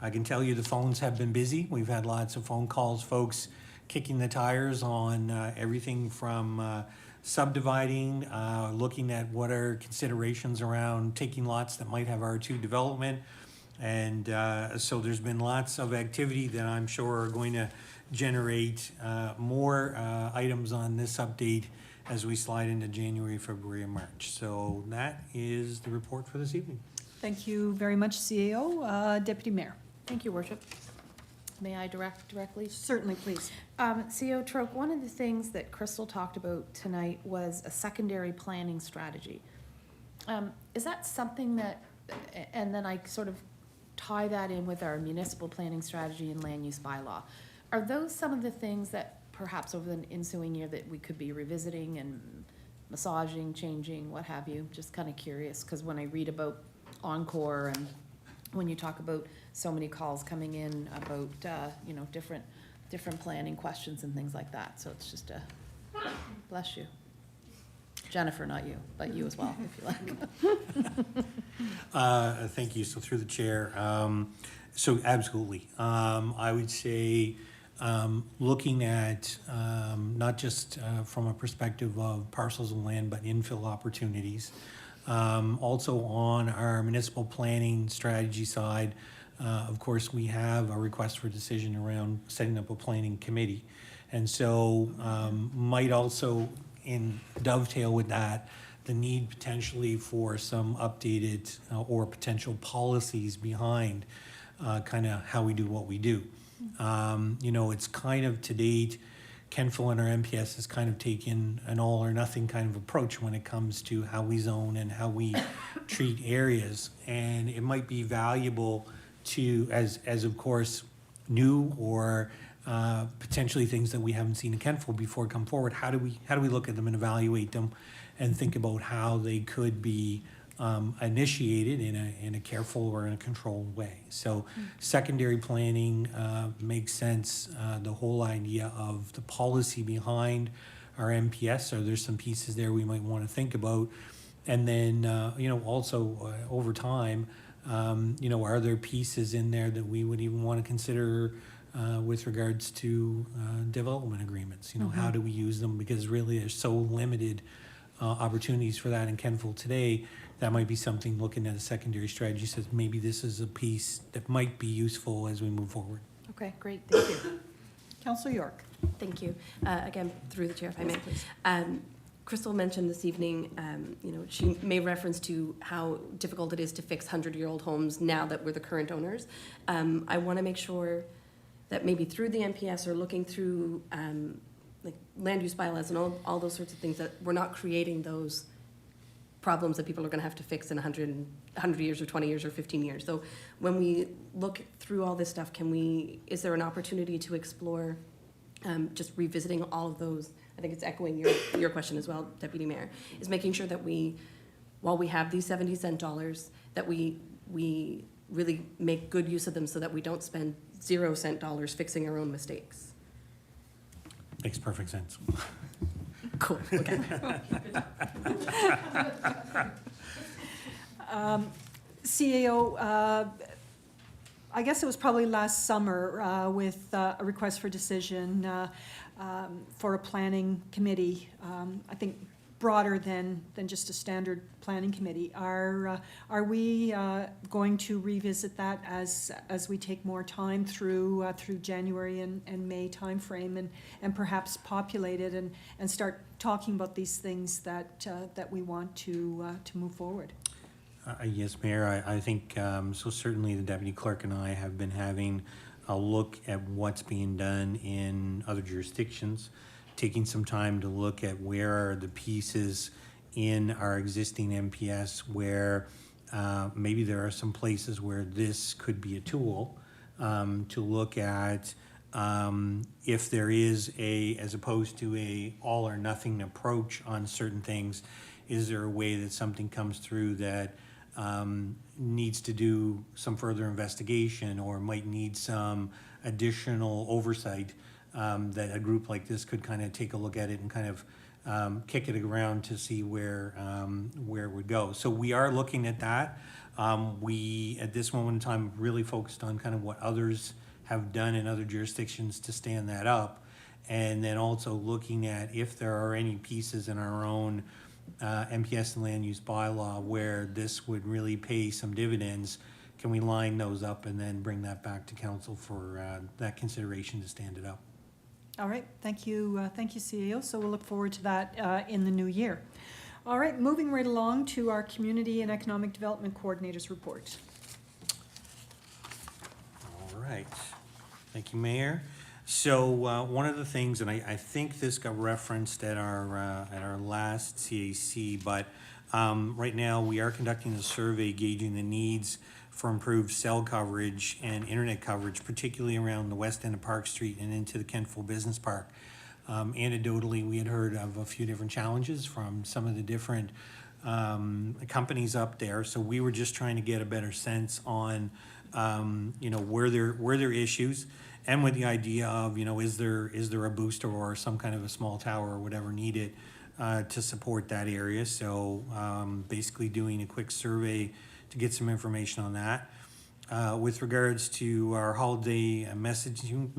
B: I can tell you the phones have been busy. We've had lots of phone calls, folks kicking the tires on everything from subdividing, looking at what are considerations around taking lots that might have R2 development. And so there's been lots of activity that I'm sure are going to generate more items on this update as we slide into January, February, and March. So that is the report for this evening.
A: Thank you very much, CAO. Deputy Mayor.
D: Thank you, Worship. May I direct directly?
A: Certainly, please.
D: CO Troke, one of the things that Crystal talked about tonight was a secondary planning strategy. Is that something that, and then I sort of tie that in with our municipal planning strategy and land use bylaw. Are those some of the things that perhaps over the ensuing year that we could be revisiting and massaging, changing, what have you? Just kind of curious, because when I read about Encore and when you talk about so many calls coming in about, you know, different planning questions and things like that. So it's just a, bless you. Jennifer, not you, but you as well, if you like.
B: Thank you. So through the chair, so absolutely. I would say looking at not just from a perspective of parcels of land, but infill opportunities. Also on our municipal planning strategy side, of course, we have a request for decision around setting up a planning committee. And so might also in dovetail with that, the need potentially for some updated or potential policies behind kind of how we do what we do. You know, it's kind of to date, Kenfil and our MPS has kind of taken an all or nothing kind of approach when it comes to how we zone and how we treat areas. And it might be valuable to, as of course, new or potentially things that we haven't seen in Kenfil before come forward. How do we look at them and evaluate them and think about how they could be initiated in a careful or in a controlled way. So secondary planning makes sense. The whole idea of the policy behind our MPS, so there's some pieces there we might want to think about. And then, you know, also over time, you know, are there pieces in there that we would even want to consider with regards to development agreements? You know, how do we use them? Because really there's so limited opportunities for that in Kenfil today. That might be something looking at a secondary strategy says maybe this is a piece that might be useful as we move forward.
D: Okay, great, thank you.
A: Councillor York.
M: Thank you. Again, through the chair, if I may. Crystal mentioned this evening, you know, she made reference to how difficult it is to fix 100-year-old homes now that we're the current owners. I want to make sure that maybe through the MPS or looking through like land use bylaws and all those sorts of things, that we're not creating those problems that people are going to have to fix in 100 years or 20 years or 15 years. So when we look through all this stuff, is there an opportunity to explore just revisiting all of those, I think it's echoing your question as well, Deputy Mayor, is making sure that we, while we have these 70-cent dollars, that we really make good use of them so that we don't spend 0-cent dollars fixing our own mistakes.
B: Makes perfect sense.
M: Cool, okay.
A: CAO, I guess it was probably last summer with a request for decision for a planning committee, I think broader than just a standard planning committee. Are we going to revisit that as we take more time through January and May timeframe and perhaps populate it and start talking about these things that we want to move forward?
B: Yes, Mayor, I think, so certainly the Deputy Clerk and I have been having a look at what's being done in other jurisdictions, taking some time to look at where are the pieces in our existing MPS where maybe there are some places where this could be a tool to look at if there is as opposed to a all or nothing approach on certain things, is there a way that something comes through that needs to do some further investigation or might need some additional oversight that a group like this could kind of take a look at it and kind of kick it around to see where it would go. So we are looking at that. We, at this moment in time, really focused on kind of what others have done in other jurisdictions to stand that up. And then also looking at if there are any pieces in our own MPS and land use bylaw where this would really pay some dividends, can we line those up and then bring that back to council for that consideration to stand it up?
A: All right, thank you, CAO. So we'll look forward to that in the new year. All right, moving right along to our Community and Economic Development Coordinators report.
B: All right, thank you, Mayor. So one of the things, and I think this got referenced at our last CAC, but right now we are conducting a survey gauging the needs for improved cell coverage and internet coverage, particularly around the west end of Park Street and into the Kentville Business Park. Anecdotally, we had heard of a few different challenges from some of the different companies up there. So we were just trying to get a better sense on, were there issues, and with the idea of, is there a booster or some kind of a small tower or whatever needed to support that area. So basically doing a quick survey to get some information on that. With regards to our holiday messaging,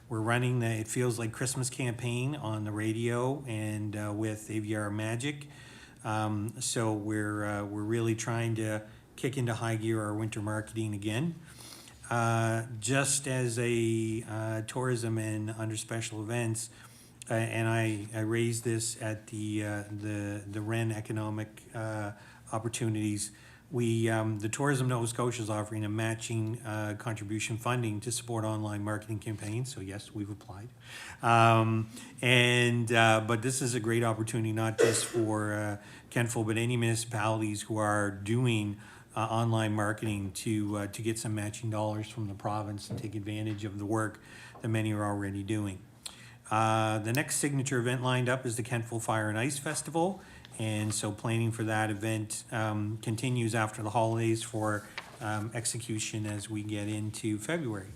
B: we're running the It Feels Like Christmas campaign on the radio and with AVR Magic. So we're really trying to kick into high gear our winter marketing again. Just as a tourism and under special events, and I raised this at the REN economic opportunities. The Tourism Nova Scotia is offering a matching contribution funding to support online marketing campaigns. So yes, we've applied. But this is a great opportunity, not just for Kentville, but any municipalities who are doing online marketing to get some matching dollars from the province and take advantage of the work that many are already doing. The next signature event lined up is the Kentville Fire and Ice Festival. And so planning for that event continues after the holidays for execution as we get into February.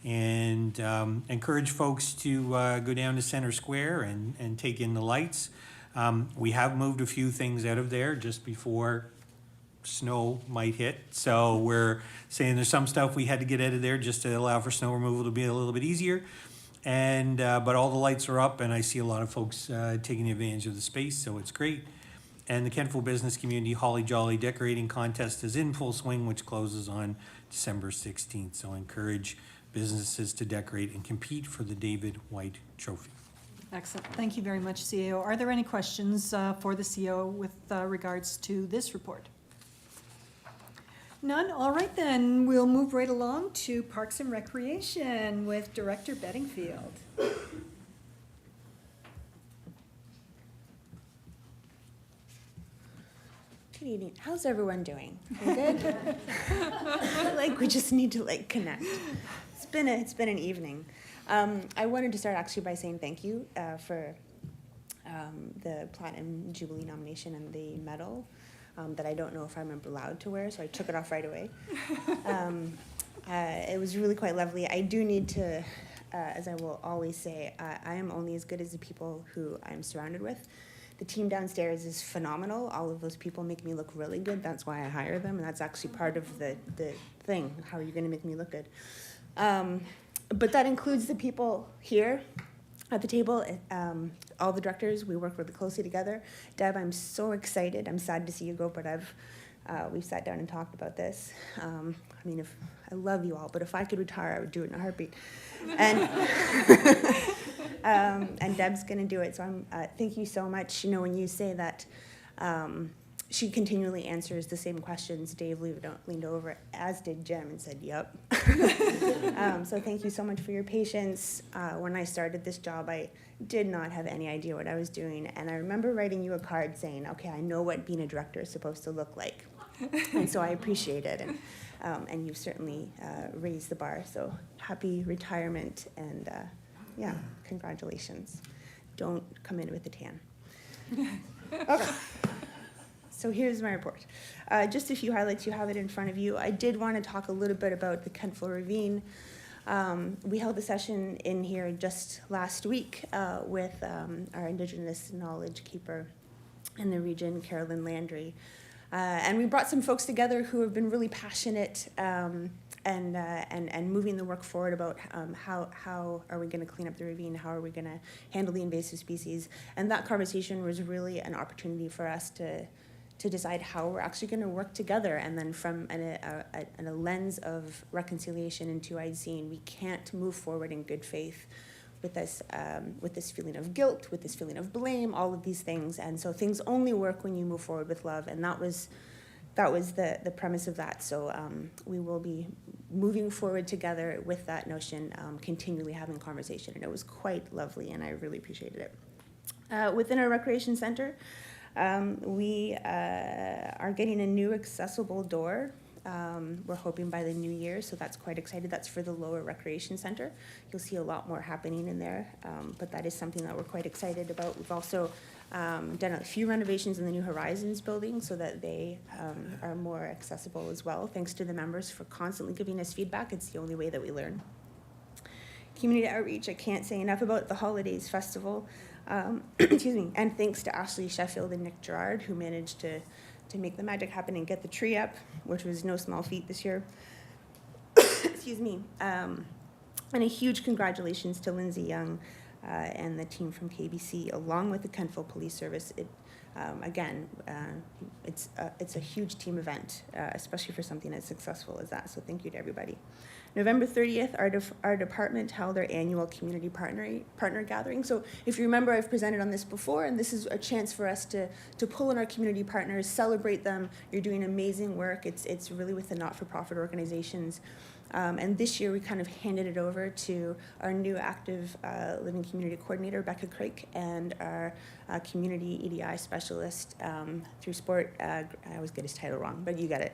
B: And encourage folks to go down to Center Square and take in the lights. We have moved a few things out of there just before snow might hit. So we're saying there's some stuff we had to get out of there just to allow for snow removal to be a little bit easier. And but all the lights are up, and I see a lot of folks taking advantage of the space, so it's great. And the Kentville Business Community Holly Jolly Decorating Contest is in full swing, which closes on December 16th. So I encourage businesses to decorate and compete for the David White Trophy.
A: Excellent. Thank you very much, CEO. Are there any questions for the CEO with regards to this report? None? All right, then. We'll move right along to Parks and Recreation with Director Bedingfield.
N: Good evening. How's everyone doing? You good? I feel like we just need to connect. It's been an evening. I wanted to start actually by saying thank you for the Platinum Jubilee nomination and the medal that I don't know if I'm allowed to wear, so I took it off right away. It was really quite lovely. I do need to, as I will always say, I am only as good as the people who I'm surrounded with. The team downstairs is phenomenal. All of those people make me look really good. That's why I hire them, and that's actually part of the thing. How are you going to make me look good? But that includes the people here at the table, all the directors. We work really closely together. Deb, I'm so excited. I'm sad to see you go, but we've sat down and talked about this. I mean, if I love you all, but if I could retire, I would do it in a heartbeat. And and Deb's going to do it. So thank you so much. You know, when you say that she continually answers the same questions, Dave leaned over, as did Jim, and said, "Yep." So thank you so much for your patience. When I started this job, I did not have any idea what I was doing, and I remember writing you a card saying, "Okay, I know what being a director is supposed to look like," and so I appreciate it. And you've certainly raised the bar. So happy retirement, and yeah, congratulations. Don't come in with a tan. Okay. So here's my report. Just a few highlights. You have it in front of you. I did want to talk a little bit about the Kentful Ravine. We held a session in here just last week with our Indigenous knowledge keeper in the region, Carolyn Landry. And we brought some folks together who have been really passionate and moving the work forward about how are we going to clean up the ravine, how are we going to handle the invasive species. And that conversation was really an opportunity for us to decide how we're actually going to work together, and then from a lens of reconciliation and two-eyed seeing, we can't move forward in good faith with this feeling of guilt, with this feeling of blame, all of these things. And so things only work when you move forward with love, and that was the premise of that. So we will be moving forward together with that notion, continually having conversation, and it was quite lovely, and I really appreciated it. Within our recreation center, we are getting a new accessible door. We're hoping by the new year, so that's quite excited. That's for the lower recreation center. You'll see a lot more happening in there, but that is something that we're quite excited about. We've also done a few renovations in the New Horizons building so that they are more accessible as well. Thanks to the members for constantly giving us feedback. It's the only way that we learn. Community outreach, I can't say enough about the Holidays Festival. Excuse me, and thanks to Ashley Sheffield and Nick Gerard, who managed to make the magic happen and get the tree up, which was no small feat this year. Excuse me. And a huge congratulations to Lindsay Young and the team from KBC, along with the Kentful Police Service. It's a huge team event, especially for something as successful as that. So thank you to everybody. November 30th, our department held our annual community partner gathering. So if you remember, I've presented on this before, and this is a chance for us to pull in our community partners, celebrate them. You're doing amazing work. It's really with the not-for-profit organizations. And this year we kind of handed it over to our new active living community coordinator, Becca Craik, and our community EDI specialist through sport. I always get his title wrong, but you get it.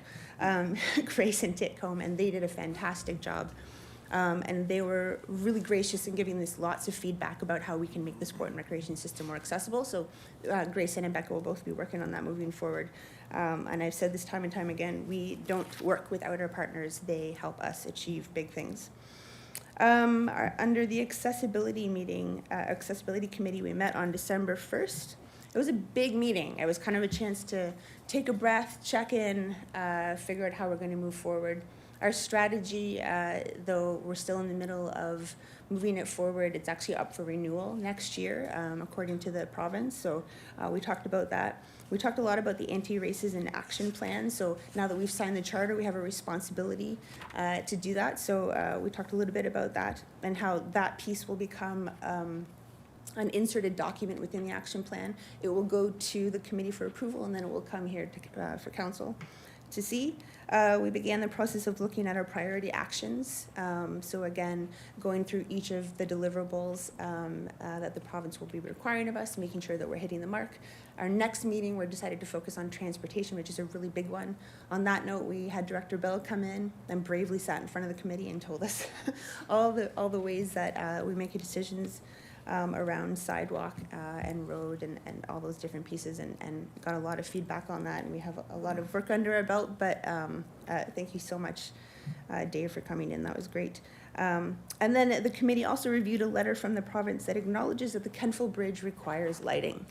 N: Grayson Titcomb, and they did a fantastic job. And they were really gracious in giving us lots of feedback about how we can make the sport and recreation system more accessible. So Grayson and Becca will both be working on that moving forward. And I've said this time and time again, we don't work without our partners. They help us achieve big things. Under the accessibility committee, we met on December 1st. It was a big meeting. It was kind of a chance to take a breath, check in, figure out how we're going to move forward. Our strategy, though we're still in the middle of moving it forward, it's actually up for renewal next year, according to the province. So we talked about that. We talked a lot about the anti-racism action plan. So now that we've signed the charter, we have a responsibility to do that. So we talked a little bit about that and how that piece will become an inserted document within the action plan. It will go to the committee for approval, and then it will come here for council. to see. We began the process of looking at our priority actions. So again, going through each of the deliverables that the province will be requiring of us, making sure that we're hitting the mark. Our next meeting, we're decided to focus on transportation, which is a really big one. On that note, we had Director Bell come in and bravely sat in front of the committee and told us all the ways that we make decisions around sidewalk and road and all those different pieces, and got a lot of feedback on that, and we have a lot of work under our belt, but thank you so much, Dave, for coming in. That was great. And then the committee also reviewed a letter from the province that acknowledges that the Kentville Bridge requires lighting.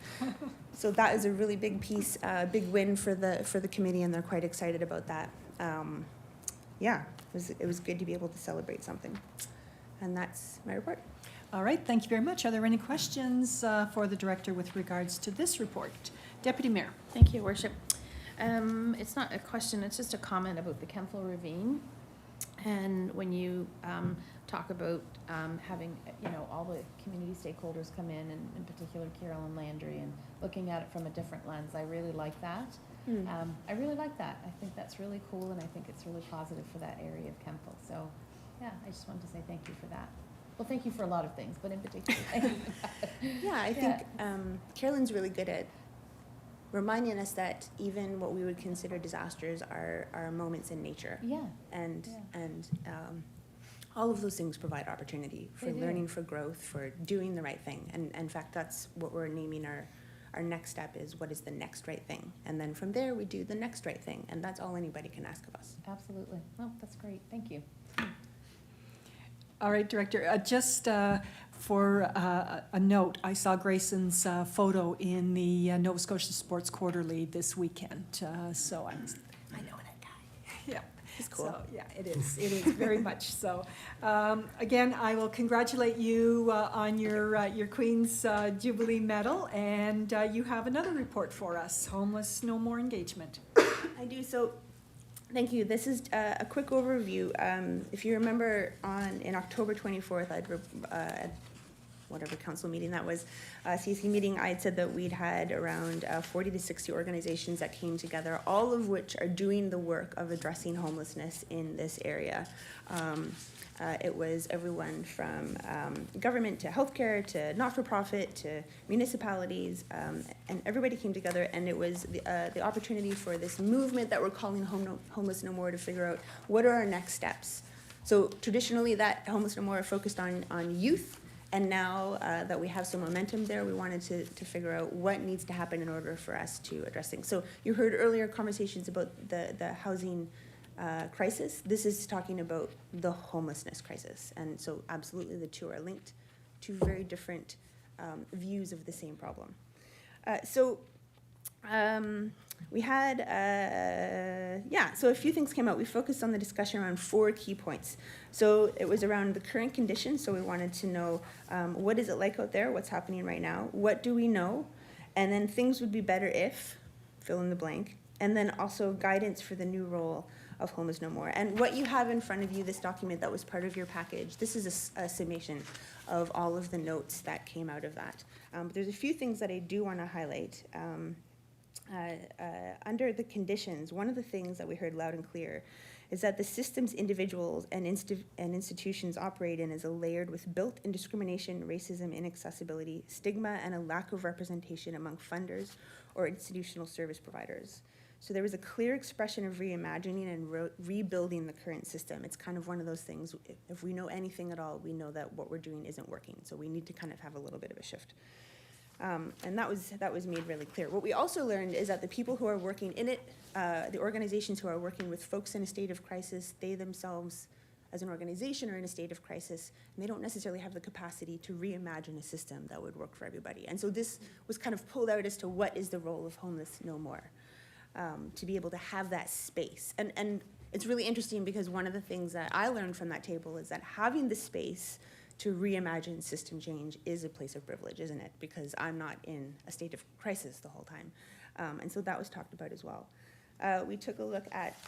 N: So that is a really big piece, big win for the committee, and they're quite excited about that. Yeah, it was good to be able to celebrate something. And that's my report.
A: All right, thank you very much. Are there any questions for the director with regards to this report? Deputy Mayor.
D: Thank you, Worship. It's not a question, it's just a comment about the Kentville Ravine. And when you talk about having, all the community stakeholders come in particular Carolyn Landry, and looking at it from a different lens, I really like that. I really like that. I think that's really cool, and I think it's really positive for that area of Kentville. So, yeah, I just wanted to say thank you for that. Well, thank you for a lot of things, but in particular, thank you for that.
N: Yeah, I think Carolyn's really good at reminding us that even what we would consider disasters are moments in nature.
D: Yeah.
N: And all of those things provide opportunity for
D: They do.
N: learning, for growth, for doing the right thing. And in fact, that's what we're naming our next step is, what is the next right thing? And then from there, we do the next right thing. And that's all anybody can ask of us.
D: Absolutely. Well, that's great. Thank you.
A: All right, Director, just for a note, I saw Grayson's photo in the Nova Scotia Sports Quarterly this weekend, so I know that guy. Yeah.
N: It's cool.
A: So, yeah, it is very much so. Again, I will congratulate you on your Queen's Jubilee Medal, and you have another report for us, Homeless No More engagement.
N: I do. So, thank you. This is a quick overview. If you remember, in October 24th, at whatever council meeting that was, CC meeting, I had said that we'd had around 40 to 60 organizations that came together, all of which are doing the work of addressing homelessness in this area. It was everyone from government to healthcare to not-for-profit to municipalities, and everybody came together, and it was the opportunity for this movement that we're calling Homeless No More to figure out what are our next steps. So traditionally, that Homeless No More focused on youth, and now that we have some momentum there, we wanted to figure out what needs to happen in order for us to address things. So you heard earlier conversations about the housing crisis. This is talking about the homelessness crisis. And so absolutely the two are linked, two very different views of the same problem. We had, so a few things came out. We focused on the discussion around 4 key points. So it was around the current conditions. So we wanted to know what is it like out there, what's happening right now, what do we know, and then things would be better if, fill in the blank, and then also guidance for the new role of Homeless No More. And what you have in front of you, this document that was part of your package, this is a summation of all of the notes that came out of that. But there's a few things that I do want to highlight. Under the conditions, one of the things that we heard loud and clear is that the systems individuals and institutions operate in is layered with built-in discrimination, racism, inaccessibility, stigma, and a lack of representation among funders or institutional service providers. So there was a clear expression of reimagining and rebuilding the current system. It's kind of one of those things, if we know anything at all, we know that what we're doing isn't working. So we need to kind of have a little bit of a shift. And that was made really clear. What we also learned is that the people who are working in it, the organizations who are working with folks in a state of crisis, they themselves as an organization are in a state of crisis, and they don't necessarily have the capacity to reimagine a system that would work for everybody. And so this was kind of pulled out as to what is the role of Homeless No More, to be able to have that space. And it's really interesting because one of the things that I learned from that table is that having the space to reimagine system change is a place of privilege, isn't it? Because I'm not in a state of crisis the whole time. And so that was talked about as well. We took a look at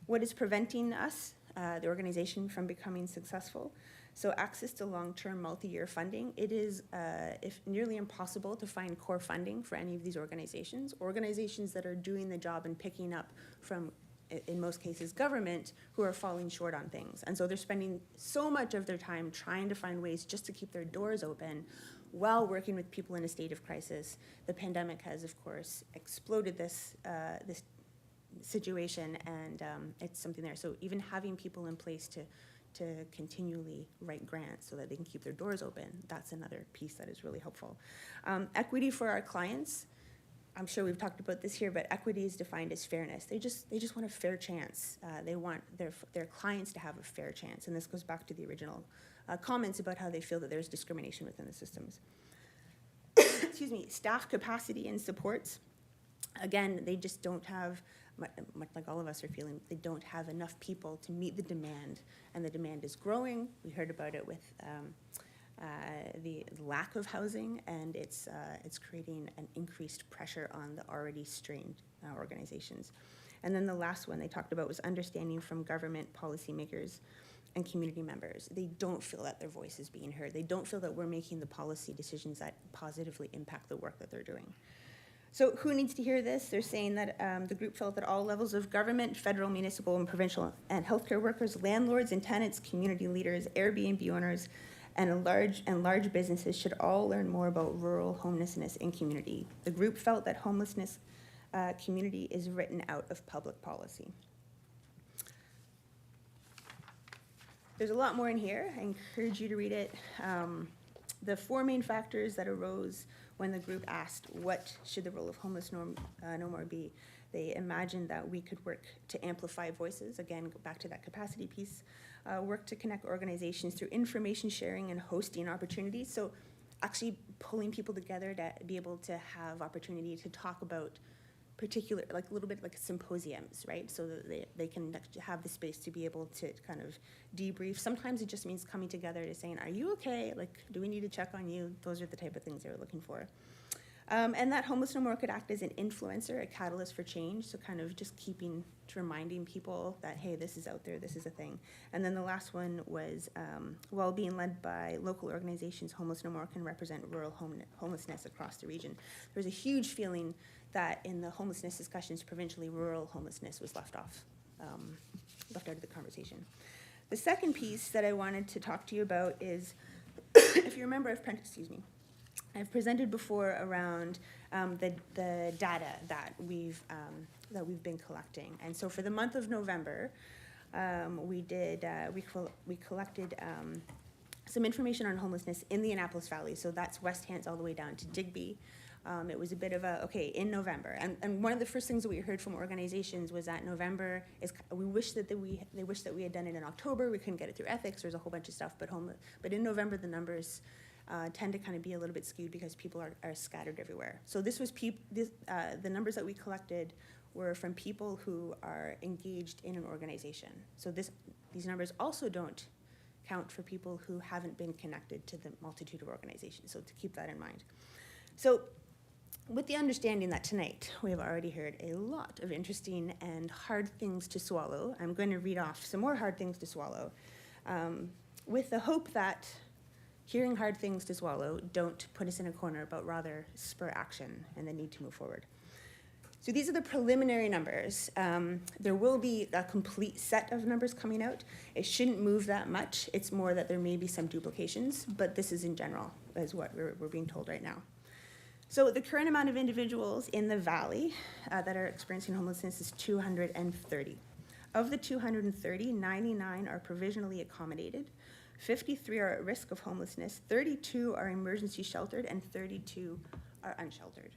N: what is preventing us, the organization, from becoming successful. So access to long-term, multi-year funding, it is if nearly impossible to find core funding for any of these organizations. Organizations that are doing the job and picking up from, in most cases, government, who are falling short on things. And so they're spending so much of their time trying to find ways just to keep their doors open while working with people in a state of crisis. The pandemic has, of course, exploded this situation, and it's something there. So even having people in place to continually write grants so that they can keep their doors open, that's another piece that is really helpful. Equity for our clients, I'm sure we've talked about this here, but equity is defined as fairness. They just want a fair chance. They want their clients to have a fair chance, and this goes back to the original comments about how they feel that there's discrimination within the systems. Excuse me, staff capacity and supports. Again, they just don't have, much like all of us are feeling, they don't have enough people to meet the demand, and the demand is growing. We heard about it with the lack of housing, and it's creating an increased pressure on the already strained organizations. And then the last one they talked about was understanding from government policymakers and community members. They don't feel that their voice is being heard. They don't feel that we're making the policy decisions that positively impact the work that they're doing. So who needs to hear this? They're saying that the group felt that all levels of government, federal, municipal, and provincial, and healthcare workers, landlords and tenants, community leaders, Airbnb owners, and large businesses should all learn more about rural homelessness in community. The group felt that homelessness community is written out of public policy. There's a lot more in here. I encourage you to read it. The four main factors that arose when the group asked what should the role of homeless no more be, they imagined that we could work to amplify voices, again, go back to that capacity piece, work to connect organizations through information sharing and hosting opportunities. So actually pulling people together to be able to have opportunity to talk about particular, like a little bit like symposiums, right? So that they can have the space to be able to kind of debrief. Sometimes it just means coming together to saying, are you okay? Like, do we need to check on you? Those are the type of things they were looking for. And that Homeless No More could act as an influencer, a catalyst for change. So kind of just reminding people that, hey, this is out there, this is a thing. And then the last one was, while being led by local organizations, Homeless No More can represent rural homelessness across the region. There's a huge feeling that in the homelessness discussions provincially, rural homelessness was left out of the conversation. The second piece that I wanted to talk to you about is, if you remember, I've presented before around the data that we've been collecting, and so for the month of November, we collected some information on homelessness in the Annapolis Valley. So that's West Hants all the way down to Digby. It was a bit of in November, and one of the first things that we heard from organizations was that November is, they wish that we had done it in October. We couldn't get it through ethics. There's a whole bunch of stuff, but in November the numbers tend to kind of be a little bit skewed because people are scattered everywhere. So this was the numbers that we collected were from people who are engaged in an organization. So these numbers also don't count for people who haven't been connected to the multitude of organizations. So to keep that in mind. So with the understanding that tonight we have already heard a lot of interesting and hard things to swallow, I'm going to read off some more hard things to swallow, with the hope that hearing hard things to swallow don't put us in a corner, but rather spur action and the need to move forward. So these are the preliminary numbers. There will be a complete set of numbers coming out. It shouldn't move that much. It's more that there may be some duplications, but this is in general, is what we're being told right now. So the current amount of individuals in the valley that are experiencing homelessness is 230. Of the 230, 99 are provisionally accommodated, 53 are at risk of homelessness, 32 are emergency sheltered, and 32 are unsheltered.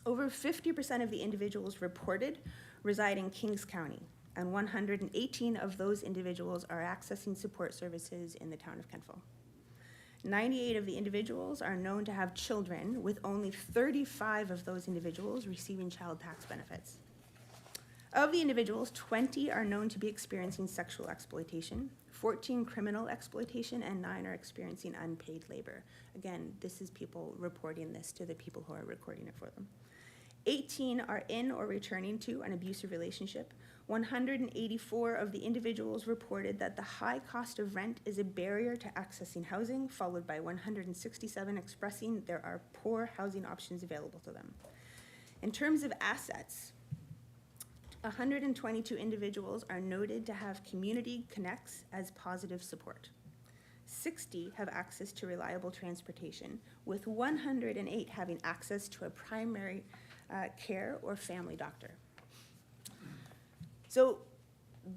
N: Over 50% of the individuals reported reside in Kings County, and 118 of those individuals are accessing support services in the town of Kentville. 98 of the individuals are known to have children, with only 35 of those individuals receiving child tax benefits. Of the individuals, 20 are known to be experiencing sexual exploitation, 14 criminal exploitation, and 9 are experiencing unpaid labor. Again, this is people reporting this to the people who are recording it for them. 18 are in or returning to an abusive relationship, 184 of the individuals reported that the high cost of rent is a barrier to accessing housing, followed by 167 expressing there are poor housing options available to them. In terms of assets, 122 individuals are noted to have community connects as positive support. 60 have access to reliable transportation, with 108 having access to a primary care or family doctor. So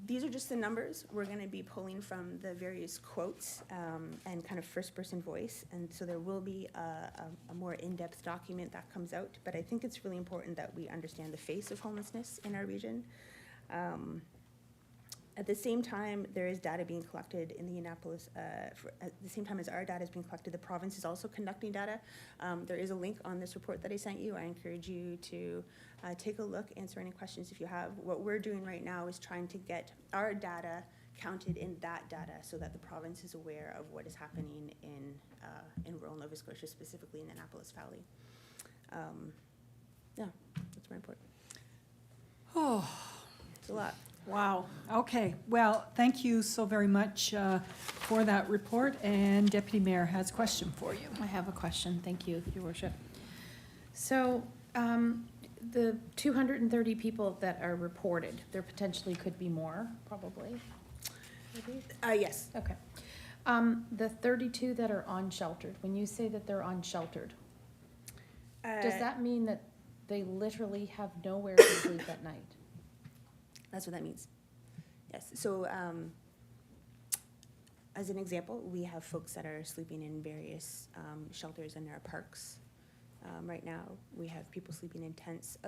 N: these are just the numbers. We're going to be pulling from the various quotes and kind of first-person voice, and so there will be a more in-depth document that comes out, but I think it's really important that we understand the face of homelessness in our region. At the same time, there is data being collected in the Annapolis, at the same time as our data is being collected, the province is also conducting data. There is a link on this report that I sent you. I encourage you to take a look, answer any questions if you have. What we're doing right now is trying to get our data counted in that data so that the province is aware of what is happening in rural Nova Scotia, specifically in the Annapolis Valley. Yeah, that's my report.
A: Oh,
N: It's a lot.
A: wow. Okay, well, thank you so very much for that report, and Deputy Mayor has a question for you.
D: I have a question. Thank you, Your Worship. So, the 230 people that are reported, there potentially could be more, probably? Maybe?
N: Yes.
D: Okay. The 32 that are unsheltered, when you say that they're unsheltered, does that mean that they literally have nowhere to sleep at night?
N: That's what that means. Yes, so as an example, we have folks that are sleeping in various shelters in our parks. Right now, we have people sleeping in tents.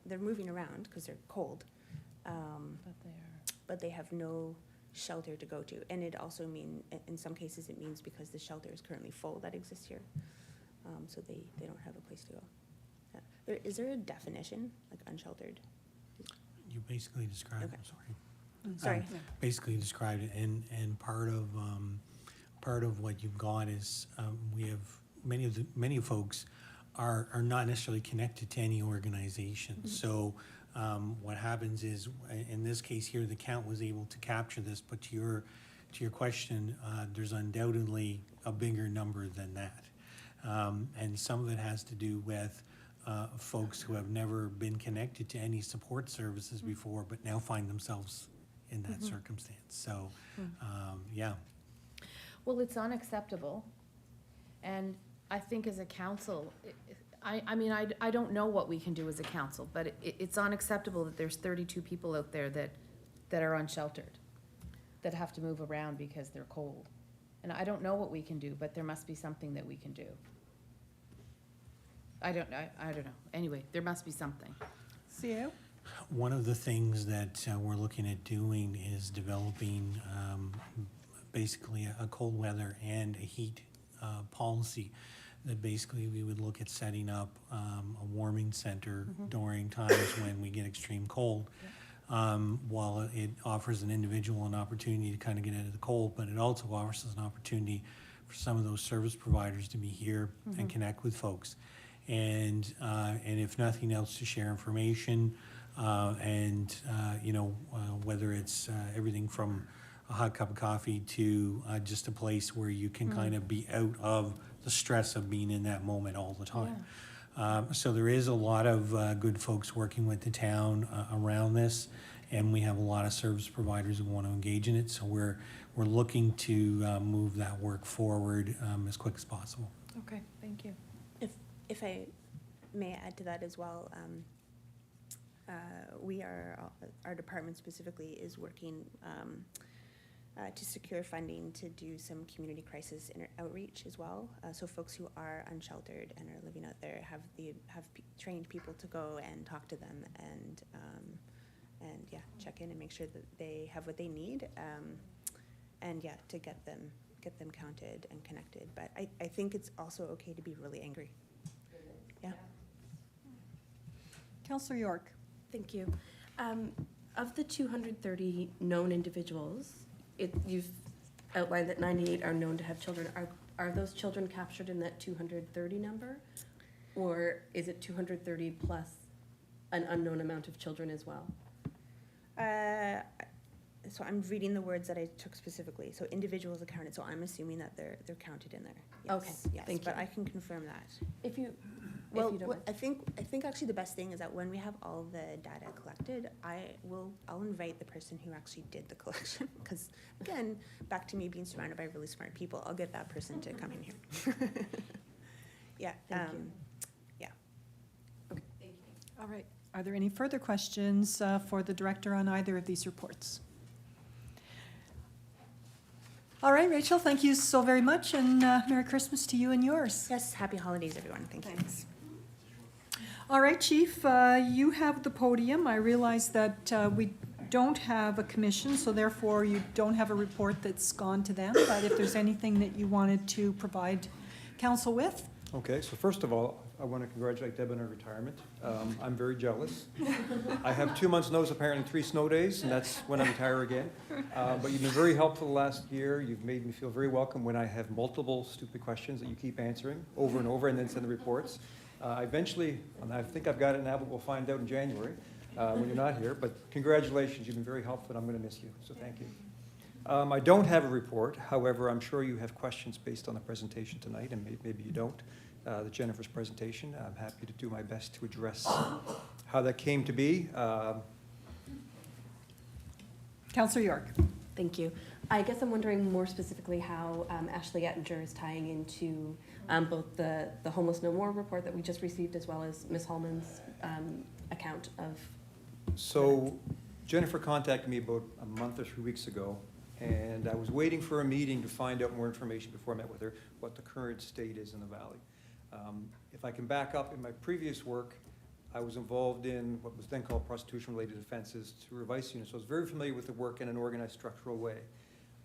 N: They're moving around because they're cold, but they have no shelter to go to. And it also means, in some cases, it means because the shelter is currently full that exists here. So they don't have a place to go. Yeah. Is there a definition, like unsheltered?
B: You basically described,
N: Okay.
B: I'm sorry.
N: Sorry.
B: Basically described it, and part of what you've got is, we have, many folks are not necessarily connected to any organization. So, what happens is, in this case here, the count was able to capture this, but to your question, there's undoubtedly a bigger number than that. And some of it has to do with folks who have never been connected to any support services before, but now find themselves in that circumstance. So, yeah.
D: Well, it's unacceptable, and I think as a council, I don't know what we can do as a council, but it's unacceptable that there's 32 people out there that are unsheltered, that have to move around because they're cold. And I don't know what we can do, but there must be something that we can do. I don't know. Anyway, there must be something.
A: CEO?
B: One of the things that we're looking at doing is developing basically a cold weather and a heat policy, that basically we would look at setting up a warming center during times when we get extreme cold. While it offers an individual an opportunity to kind of get out of the cold, but it also offers us an opportunity for some of those service providers to be here and connect with folks. And if nothing else, to share information, whether it's everything from a hot cup of coffee to just a place where you can kind of be out of the stress of being in that moment all the time. So there is a lot of good folks working with the town around this, and we have a lot of service providers who want to engage in it. So we're looking to move that work forward as quick as possible.
D: Okay, thank you.
N: If I may add to that as well, our department specifically is working to secure funding to do some community crisis outreach as well. So folks who are unsheltered and are living out there have trained people to go and talk to them and check in and make sure that they have what they need, to get them counted and connected. But I think it's also okay to be really angry. Yeah.
A: Councillor York?
M: Thank you. Of the 230 known individuals, you've outlined that 98 are known to have children. Are those children captured in that 230 number? Or is it 230 plus an unknown amount of children as well?
N: So I'm reading the words that I took specifically. So individuals are counted, so I'm assuming that they're counted in there. Yes,
M: Okay,
N: yes,
M: thank
N: but
M: you.
N: I can confirm that.
M: If you,
N: Well,
M: if you don't mind.
N: I think actually the best thing is that when we have all the data collected, I'll invite the person who actually did the collection, because again, back to me being surrounded by really smart people, I'll get that person to come in here. Yeah,
M: Thank you.
N: yeah.
A: All right. Are there any further questions for the director on either of these reports? All right, Rachel, thank you so very much, and Merry Christmas to you and yours.
N: Yes, happy holidays, everyone. Thank you.
A: Thanks. All right, Chief, you have the podium. I realize that we don't have a commission, so therefore you don't have a report that's gone to them, but if there's anything that you wanted to provide council with?
O: Okay, so first of all, I want to congratulate Deb on her retirement. I'm very jealous. I have 2 months' notice, apparently 3 snow days, and that's when I retire again. But you've been very helpful the last year. You've made me feel very welcome when I have multiple stupid questions that you keep answering over and over and then send the reports. Eventually, and I think I've got it now, but we'll find out in January when you're not here. But congratulations, you've been very helpful, and I'm going to miss you, so thank you. I don't have a report. However, I'm sure you have questions based on the presentation tonight, and maybe you don't. The Jennifer's presentation. I'm happy to do my best to address how that came to be.
A: Councillor York.
M: Thank you. I guess I'm wondering more specifically how Ashley Ettinger is tying into both the Homeless No More report that we just received, as well as Ms. Holman's account of.
O: So Jennifer contacted me about a month or 3 weeks ago, and I was waiting for a meeting to find out more information before I met with her, what the current state is in the valley. If I can back up, in my previous work, I was involved in what was then called prostitution-related offenses through a vice unit, so I was very familiar with the work in an organized structural way.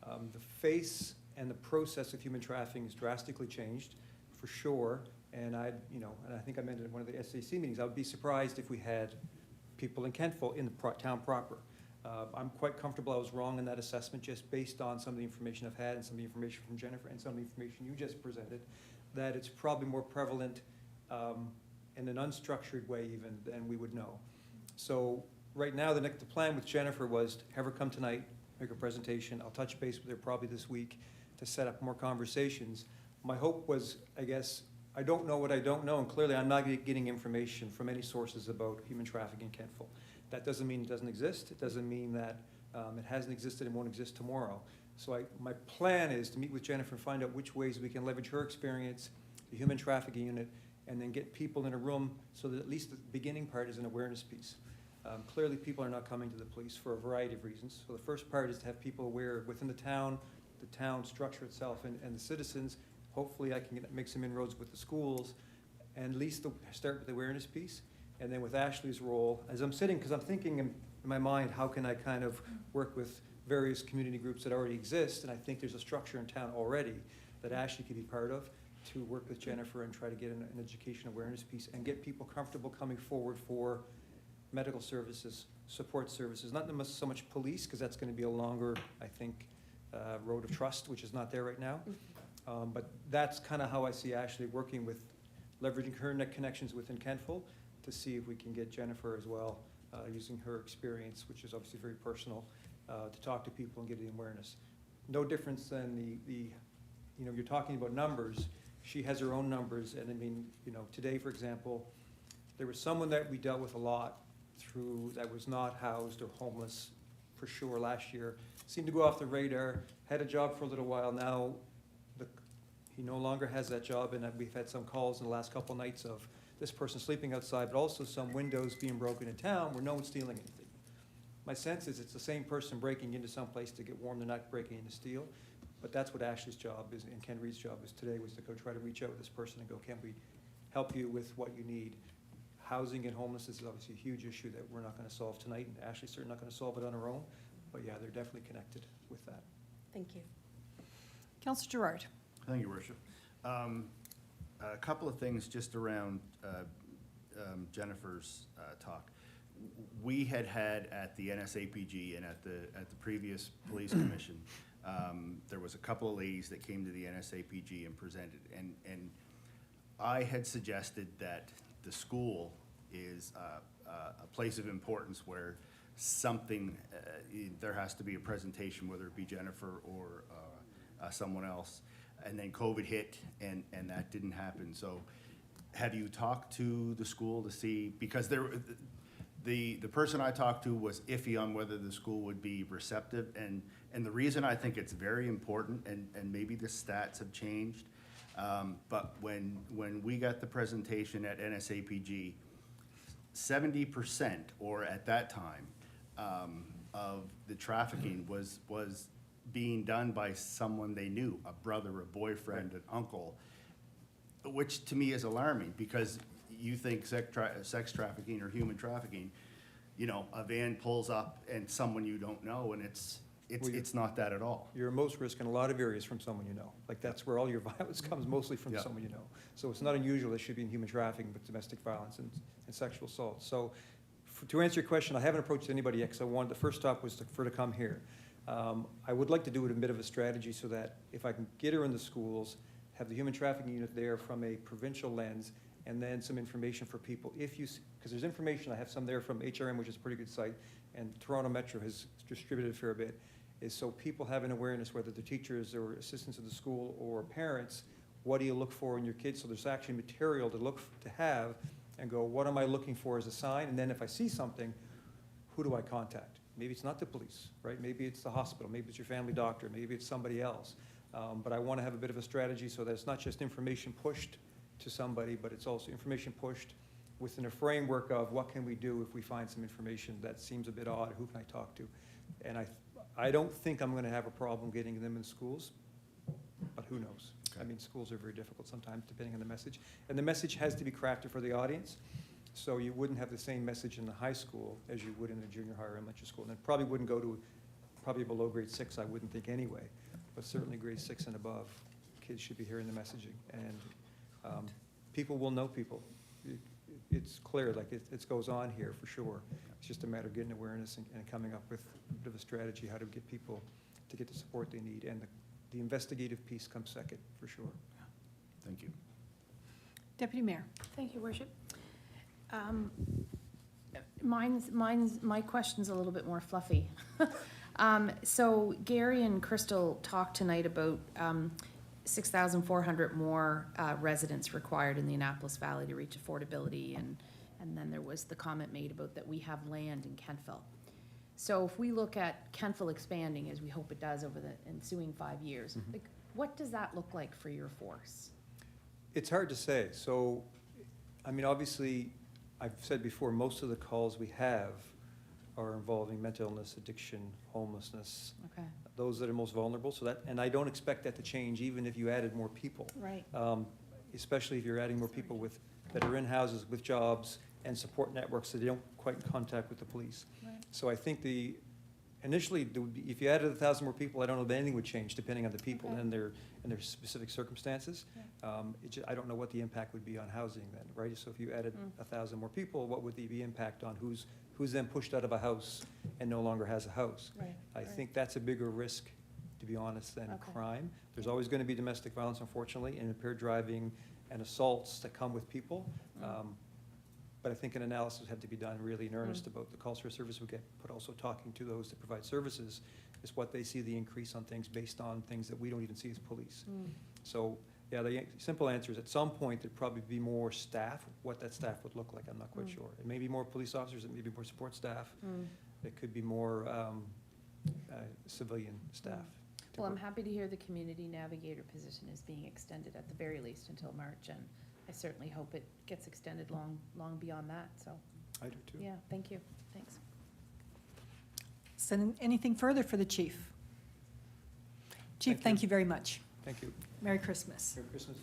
O: The face and the process of human trafficking has drastically changed, for sure, and and I think I mentioned in one of the SAC meetings, I would be surprised if we had people in Kentville in the town proper. I'm quite comfortable I was wrong in that assessment, just based on some of the information I've had and some of the information from Jennifer and some of the information you just presented, that it's probably more prevalent in an unstructured way even than we would know. So right now, the plan with Jennifer was to have her come tonight, make a presentation. I'll touch base with her probably this week to set up more conversations. My hope was, I guess, I don't know what I don't know, and clearly I'm not getting information from any sources about human trafficking in Kentville. That doesn't mean it doesn't exist. It doesn't mean that it hasn't existed and won't exist tomorrow. So my plan is to meet with Jennifer and find out which ways we can leverage her experience, the human trafficking unit, and then get people in a room so that at least the beginning part is an awareness piece. Clearly, people are not coming to the police for a variety of reasons. So the first part is to have people aware within the town structure itself, and the citizens. Hopefully, I can make some inroads with the schools, and at least start with the awareness piece. And then with Ashley's role, as I'm sitting, because I'm thinking in my mind, how can I kind of work with various community groups that already exist? And I think there's a structure in town already that Ashley could be part of, to work with Jennifer and try to get an education awareness piece and get people comfortable coming forward for medical services, support services, not so much police, because that's going to be a longer, I think, road of trust, which is not there right now. But that's kind of how I see Ashley working with, leveraging her connections within Kentville to see if we can get Jennifer as well, using her experience, which is obviously very personal, to talk to people and get the awareness. No difference than you're talking about numbers. She has her own numbers, and I mean, today, for example, there was someone that we dealt with a lot through that was not housed or homeless, for sure, last year. Seemed to go off the radar, had a job for a little while. Now, he no longer has that job, and we've had some calls in the last couple nights of this person sleeping outside, but also some windows being broken in town where no one's stealing anything. My sense is it's the same person breaking into some place to get warm, they're not breaking in to steal. But that's what Ashley's job is, and Ken Reed's job is today, was to go try to reach out with this person and go, can we help you with what you need? Housing and homelessness is obviously a huge issue that we're not going to solve tonight, and Ashley's certainly not going to solve it on her own. But yeah, they're definitely connected with that.
M: Thank you.
A: Councillor Gerard.
E: Thank you, Worship. A couple of things just around Jennifer's talk. We had at the NSAPG and at the previous police commission, there was a couple of ladies that came to the NSAPG and presented, and I had suggested that the school is a place of importance where something, there has to be a presentation, whether it be Jennifer or someone else. And then COVID hit, and that didn't happen. So have you talked to the school to see, because the person I talked to was iffy on whether the school would be receptive, and the reason I think it's very important, and maybe the stats have changed, but when we got the presentation at NSAPG, 70%, or at that time, of the trafficking was being done by someone they knew, a brother, a boyfriend, an uncle, which to me is alarming, because you think sex trafficking or human trafficking, you know, a van pulls up and someone you don't know, and it's not that at all.
O: You're most risk in a lot of areas from someone you know. Like, that's where all your violence comes, mostly from
E: Yeah.
O: someone you know. So it's not unusual that should be in human trafficking, but domestic violence and sexual assault. So to answer your question, I haven't approached anybody yet, because I wanted, the first stop was for her to come here. I would like to do it a bit of a strategy, so that if I can get her in the schools, have the human trafficking unit there from a provincial lens, and then some information for people. Because there's information, I have some there from HRM, which is a pretty good site, and Toronto Metro has distributed a fair bit, is so people have an awareness, whether they're teachers or assistants at the school or parents, what do you look for in your kids? So there's actually material to have, and go, what am I looking for as a sign? And then if I see something, who do I contact? Maybe it's not the police, right? Maybe it's the hospital, maybe it's your family doctor, maybe it's somebody else. But I want to have a bit of a strategy, so that it's not just information pushed to somebody, but it's also information pushed within a framework of what can we do if we find some information that seems a bit odd, who can I talk to? And I don't think I'm going to have a problem getting them in schools, but who knows? I mean, schools are very difficult sometimes, depending on the message. And the message has to be crafted for the audience. So you wouldn't have the same message in the high school as you would in the junior high or elementary school. And it probably wouldn't go to, probably below grade 6, I wouldn't think anyway. But certainly grade 6 and above, kids should be hearing the messaging. And people will know people. It's clear, like it goes on here for sure. It's just a matter of getting awareness and coming up with a bit of a strategy how to get people to get the support they need. And the investigative piece comes second, for sure.
E: Thank you.
A: Deputy Mayor.
D: Thank you, Worship. My question's a little bit more fluffy. So Gary and Crystal talked tonight about 6,400 more residents required in the Annapolis Valley to reach affordability, and then there was the comment made about that we have land in Kentville. So if we look at Kentville expanding, as we hope it does over the ensuing 5 years, like, what does that look like for your force?
O: It's hard to say. So, I mean, obviously, I've said before, most of the calls we have are involving mental illness, addiction, homelessness.
D: Okay.
O: Those that are most vulnerable. So that, and I don't expect that to change even if you added more people.
D: Right.
O: Especially if you're adding more people that are in houses with jobs and support networks, so they don't quite in contact with the police.
D: Right.
O: So I think initially, if you added 1,000 more people, I don't know if anything would change depending on the people
D: Okay.
O: and their specific circumstances. I don't know what the impact would be on housing then, right? So if you added 1,000 more people, what would the impact on who's then pushed out of a house and no longer has a house?
D: Right,
O: I think that's a bigger risk, to be honest, than
D: Okay.
O: crime. There's always going to be domestic violence, unfortunately, and impaired driving and assaults that come with people. But I think an analysis had to be done really in earnest about the calls for service we get, but also talking to those that provide services, is what they see the increase on things based on things that we don't even see as police. So, yeah, the simple answer is at some point there'd probably be more staff. What that staff would look like, I'm not quite sure. It may be more police officers, it may be more support staff. It could be more civilian staff.
D: Well, I'm happy to hear the community navigator position is being extended at the very least until March, and I certainly hope it gets extended long beyond that, so.
O: I do too.
D: Yeah, thank you, thanks.
A: So anything further for the chief? Chief, thank you very much.
O: Thank you.
A: Merry Christmas.
O: Merry Christmas.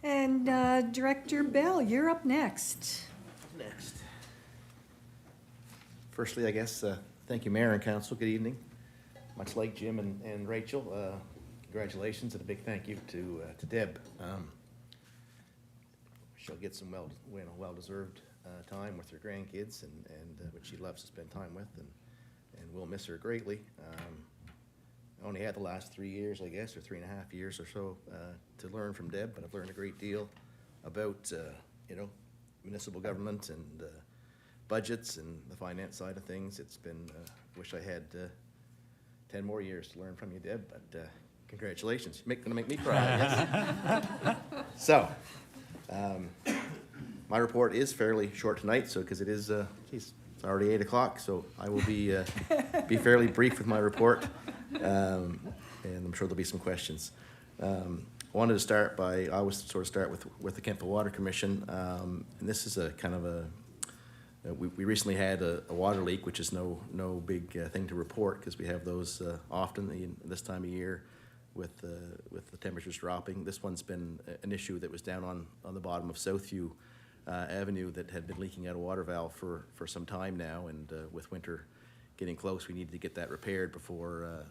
A: And Director Bell, you're up next.
H: Next. Firstly, I guess, thank you, Mayor and Council. Good evening. Much like Jim and Rachel, congratulations and a big thank you to Deb. She'll get some well-deserved time with her grandkids and which she loves to spend time with, and we'll miss her greatly. I only had the last 3 years, I guess, or 3.5 years or so to learn from Deb, but I've learned a great deal about, municipal government and budgets and the finance side of things. It's been, wish I had 10 more years to learn from you, Deb, but congratulations. Gonna make me cry, I guess. So, my report is fairly short tonight, so, because it is, geez, it's already 8 o'clock, so I will be fairly brief with my report, and I'm sure there'll be some questions. Wanted to start by, I always sort of start with the Kemptville Water Commission, and this is a kind of a, we recently had a water leak, which is no big thing to report, because we have those often this time of year with the temperatures dropping. This one's been an issue that was down on the bottom of Southview Avenue that had been leaking out a water valve for some time now, and with winter getting close, we needed to get that repaired before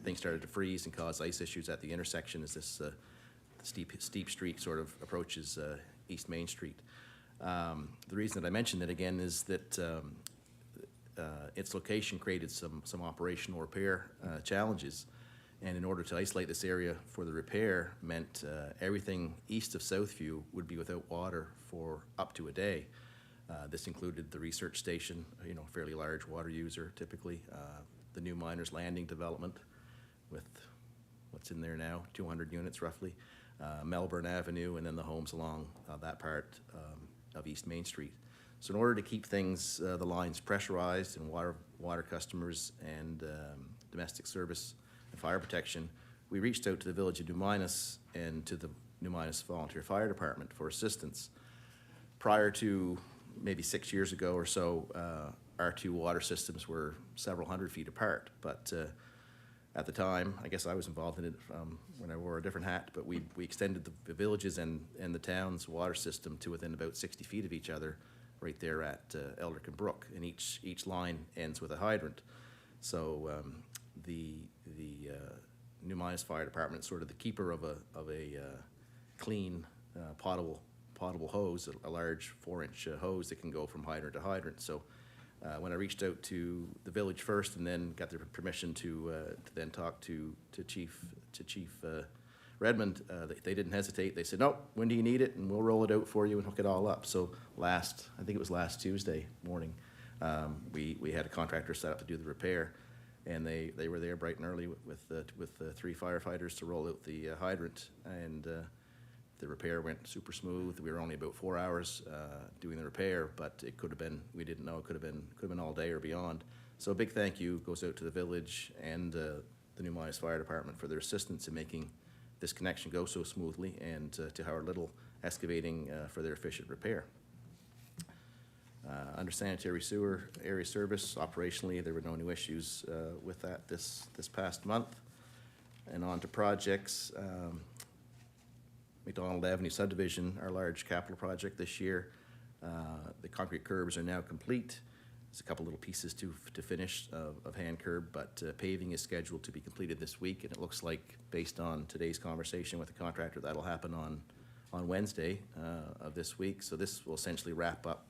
H: things started to freeze and cause ice issues at the intersection as this steep street sort of approaches East Main Street. The reason that I mention it again is that its location created some operational repair challenges, and in order to isolate this area for the repair meant everything east of Southview would be without water for up to a day. This included the research station, a fairly large water user typically, the new Miners Landing development with what's in there now, 200 units roughly, Melbourne Avenue, and then the homes along that part of East Main Street. So in order to keep things, the lines pressurized and water customers and domestic service and fire protection, we reached out to the Village of New Minas and to the New Minas Volunteer Fire Department for assistance. Prior to maybe 6 years ago or so, our two water systems were several hundred feet apart, but at the time, I guess I was involved in it when I wore a different hat, but we extended the villages and the town's water system to within about 60 feet of each other, right there at Elderkin Brook, and each line ends with a hydrant. So the New Minas Fire Department is sort of the keeper of a clean potable hose, a large 4-inch hose that can go from hydrant to hydrant. So when I reached out to the village first and then got their permission to then talk to Chief Redmond, they didn't hesitate. They said, "No, when do you need it? And we'll roll it out for you and hook it all up." So I think it was last Tuesday morning, we had a contractor set up to do the repair, and they were there bright and early with the 3 firefighters to roll out the hydrant, and the repair went super smooth. We were only about 4 hours doing the repair, but it could have been, we didn't know, it could have been all day or beyond. So a big thank you goes out to the village and the New Minas Fire Department for their assistance in making this connection go so smoothly, and to Howard Little Excavating for their efficient repair. Under sanitary sewer area service, operationally, there were no new issues with that this past month. And on to projects. McDonald Avenue subdivision, our large capital project this year. The concrete curbs are now complete. There's a couple little pieces to finish of hand curb, but paving is scheduled to be completed this week, and it looks like, based on today's conversation with the contractor, that'll happen on Wednesday of this week. So this will essentially wrap up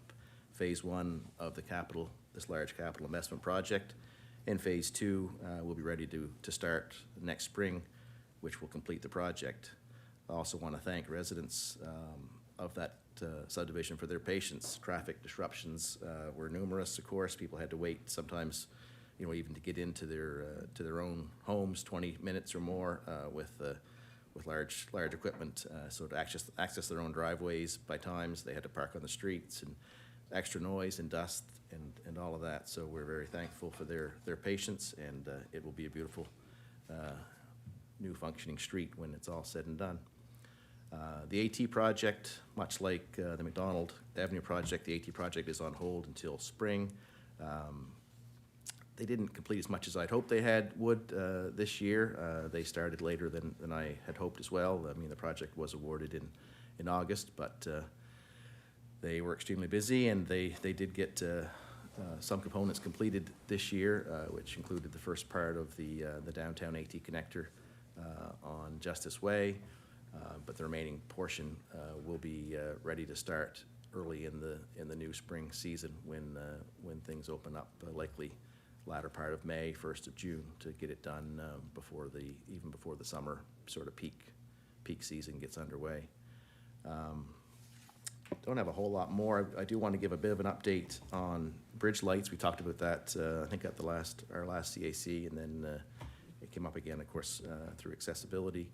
H: phase 1 of this large capital investment project. And phase 2 will be ready to start next spring, which will complete the project. I also want to thank residents of that subdivision for their patience. Traffic disruptions were numerous, of course. People had to wait sometimes, even to get into their own homes, 20 minutes or more with large equipment. So to access their own driveways, by times they had to park on the streets, and extra noise and dust and all of that. So we're very thankful for their patience, and it will be a beautiful new functioning street when it's all said and done. The AT project, much like the McDonald Avenue project, the AT project is on hold until spring. They didn't complete as much as I'd hoped they would this year. They started later than I had hoped as well. I mean, the project was awarded in August, but they were extremely busy, and they did get some components completed this year, which included the first part of the downtown AT connector on Justice Way. But the remaining portion will be ready to start early in the new spring season when things open up, likely latter part of May, 1st of June, to get it done even before the summer sort of peak season gets underway. don't have a whole lot more. I do want to give a bit of an update on bridge lights. We talked about that, I think at our last CAC, and then it came up again, of course, through accessibility.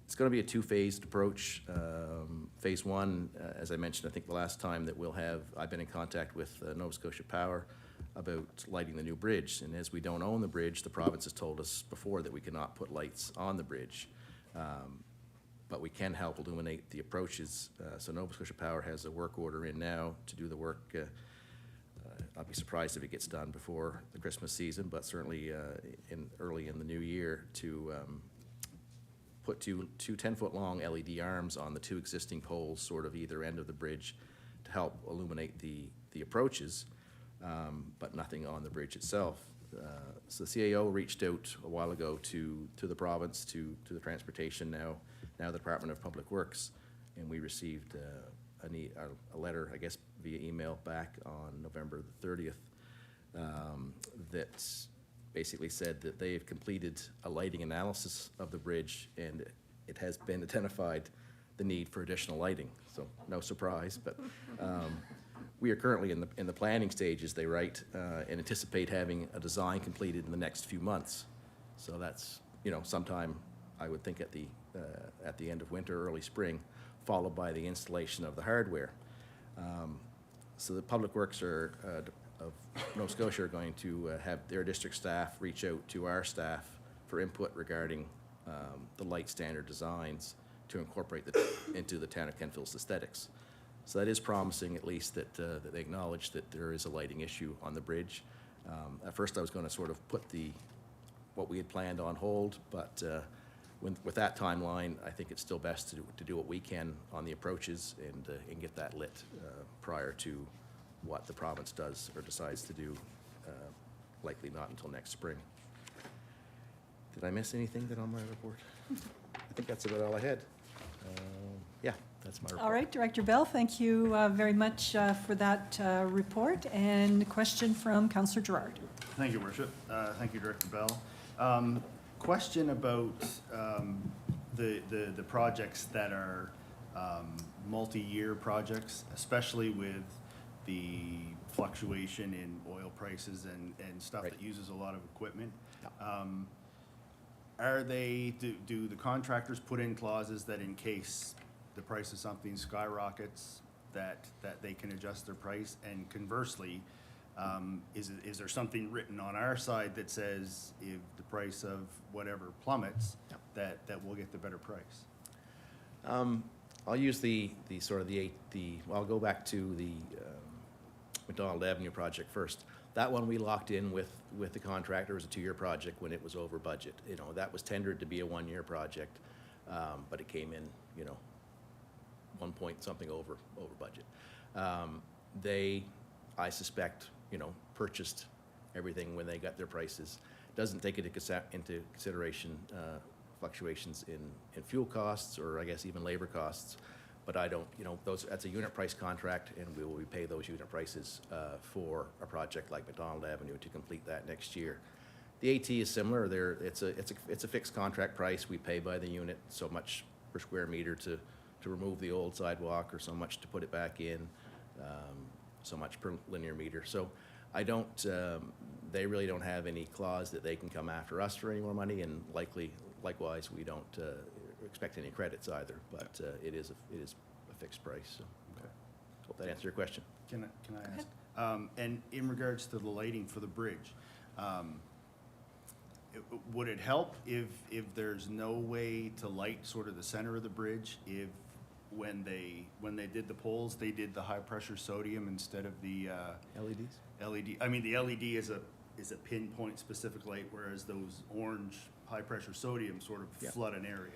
H: It's going to be a two-phased approach. Phase one, as I mentioned, I think the last time that I've been in contact with Nova Scotia Power about lighting the new bridge. And as we don't own the bridge, the province has told us before that we cannot put lights on the bridge. But we can help illuminate the approaches. So Nova Scotia Power has a work order in now to do the work. I'll be surprised if it gets done before the Christmas season, but certainly early in the new year to put two 10-foot-long LED arms on the two existing poles, sort of either end of the bridge, to help illuminate the approaches, but nothing on the bridge itself. So the CAO reached out a while ago to the province, to the transportation now the Department of Public Works, and we received a letter, I guess via email, back on November the 30th that basically said that they have completed a lighting analysis of the bridge, and it has been identified the need for additional lighting. So no surprise, but we are currently in the planning stages, they write, and anticipate having a design completed in the next few months. So that's, sometime I would think at the end of winter, early spring, followed by the installation of the hardware. So the Public Works of Nova Scotia are going to have their district staff reach out to our staff for input regarding the light standard designs to incorporate into the town of Kentfield's aesthetics. So that is promising, at least, that they acknowledge that there is a lighting issue on the bridge. At first I was going to sort of put what we had planned on hold, but with that timeline, I think it's still best to do what we can on the approaches and get that lit prior to what the province does or decides to do, likely not until next spring. Did I miss anything on my report? I think that's about all I had. Yeah, that's my report.
A: All right, Director Bell, thank you very much for that report. And a question from Councillor Gerard.
E: Thank you, Worship. Thank you, Director Bell. Question about the projects that are multi-year projects, especially with the fluctuation in oil prices and stuff that uses a lot of equipment. Do the contractors put in clauses that in case the price of something skyrockets, that they can adjust their price? And conversely, is there something written on our side that says if the price of whatever plummets, that we'll get the better price?
H: I'll use I'll go back to the McDonald Avenue project first. That one we locked in with the contractor. It was a 2-year project when it was over budget. That was tendered to be a 1-year project, but it came in, 1 point something over budget. They, I suspect, purchased everything when they got their prices. Doesn't take into consideration fluctuations in fuel costs, or I guess even labor costs. But I don't, that's a unit price contract, and we will pay those unit prices for a project like McDonald Avenue to complete that next year. The AT is similar. It's a fixed contract price. We pay by the unit, so much per square meter to remove the old sidewalk, or so much to put it back in, so much per linear meter. So I don't, they really don't have any clause that they can come after us for any more money, and likewise, we don't expect any credits either, but it is a fixed price. So
E: Okay.
H: Hope that answered your question.
E: Can I ask? And in regards to the lighting for the bridge, would it help if there's no way to light sort of the center of the bridge, if when they did the poles, they did the high pressure sodium instead of the
H: LEDs?
E: LED. I mean, the LED is a pinpoint specific light, whereas those orange high pressure sodium sort of flood an area.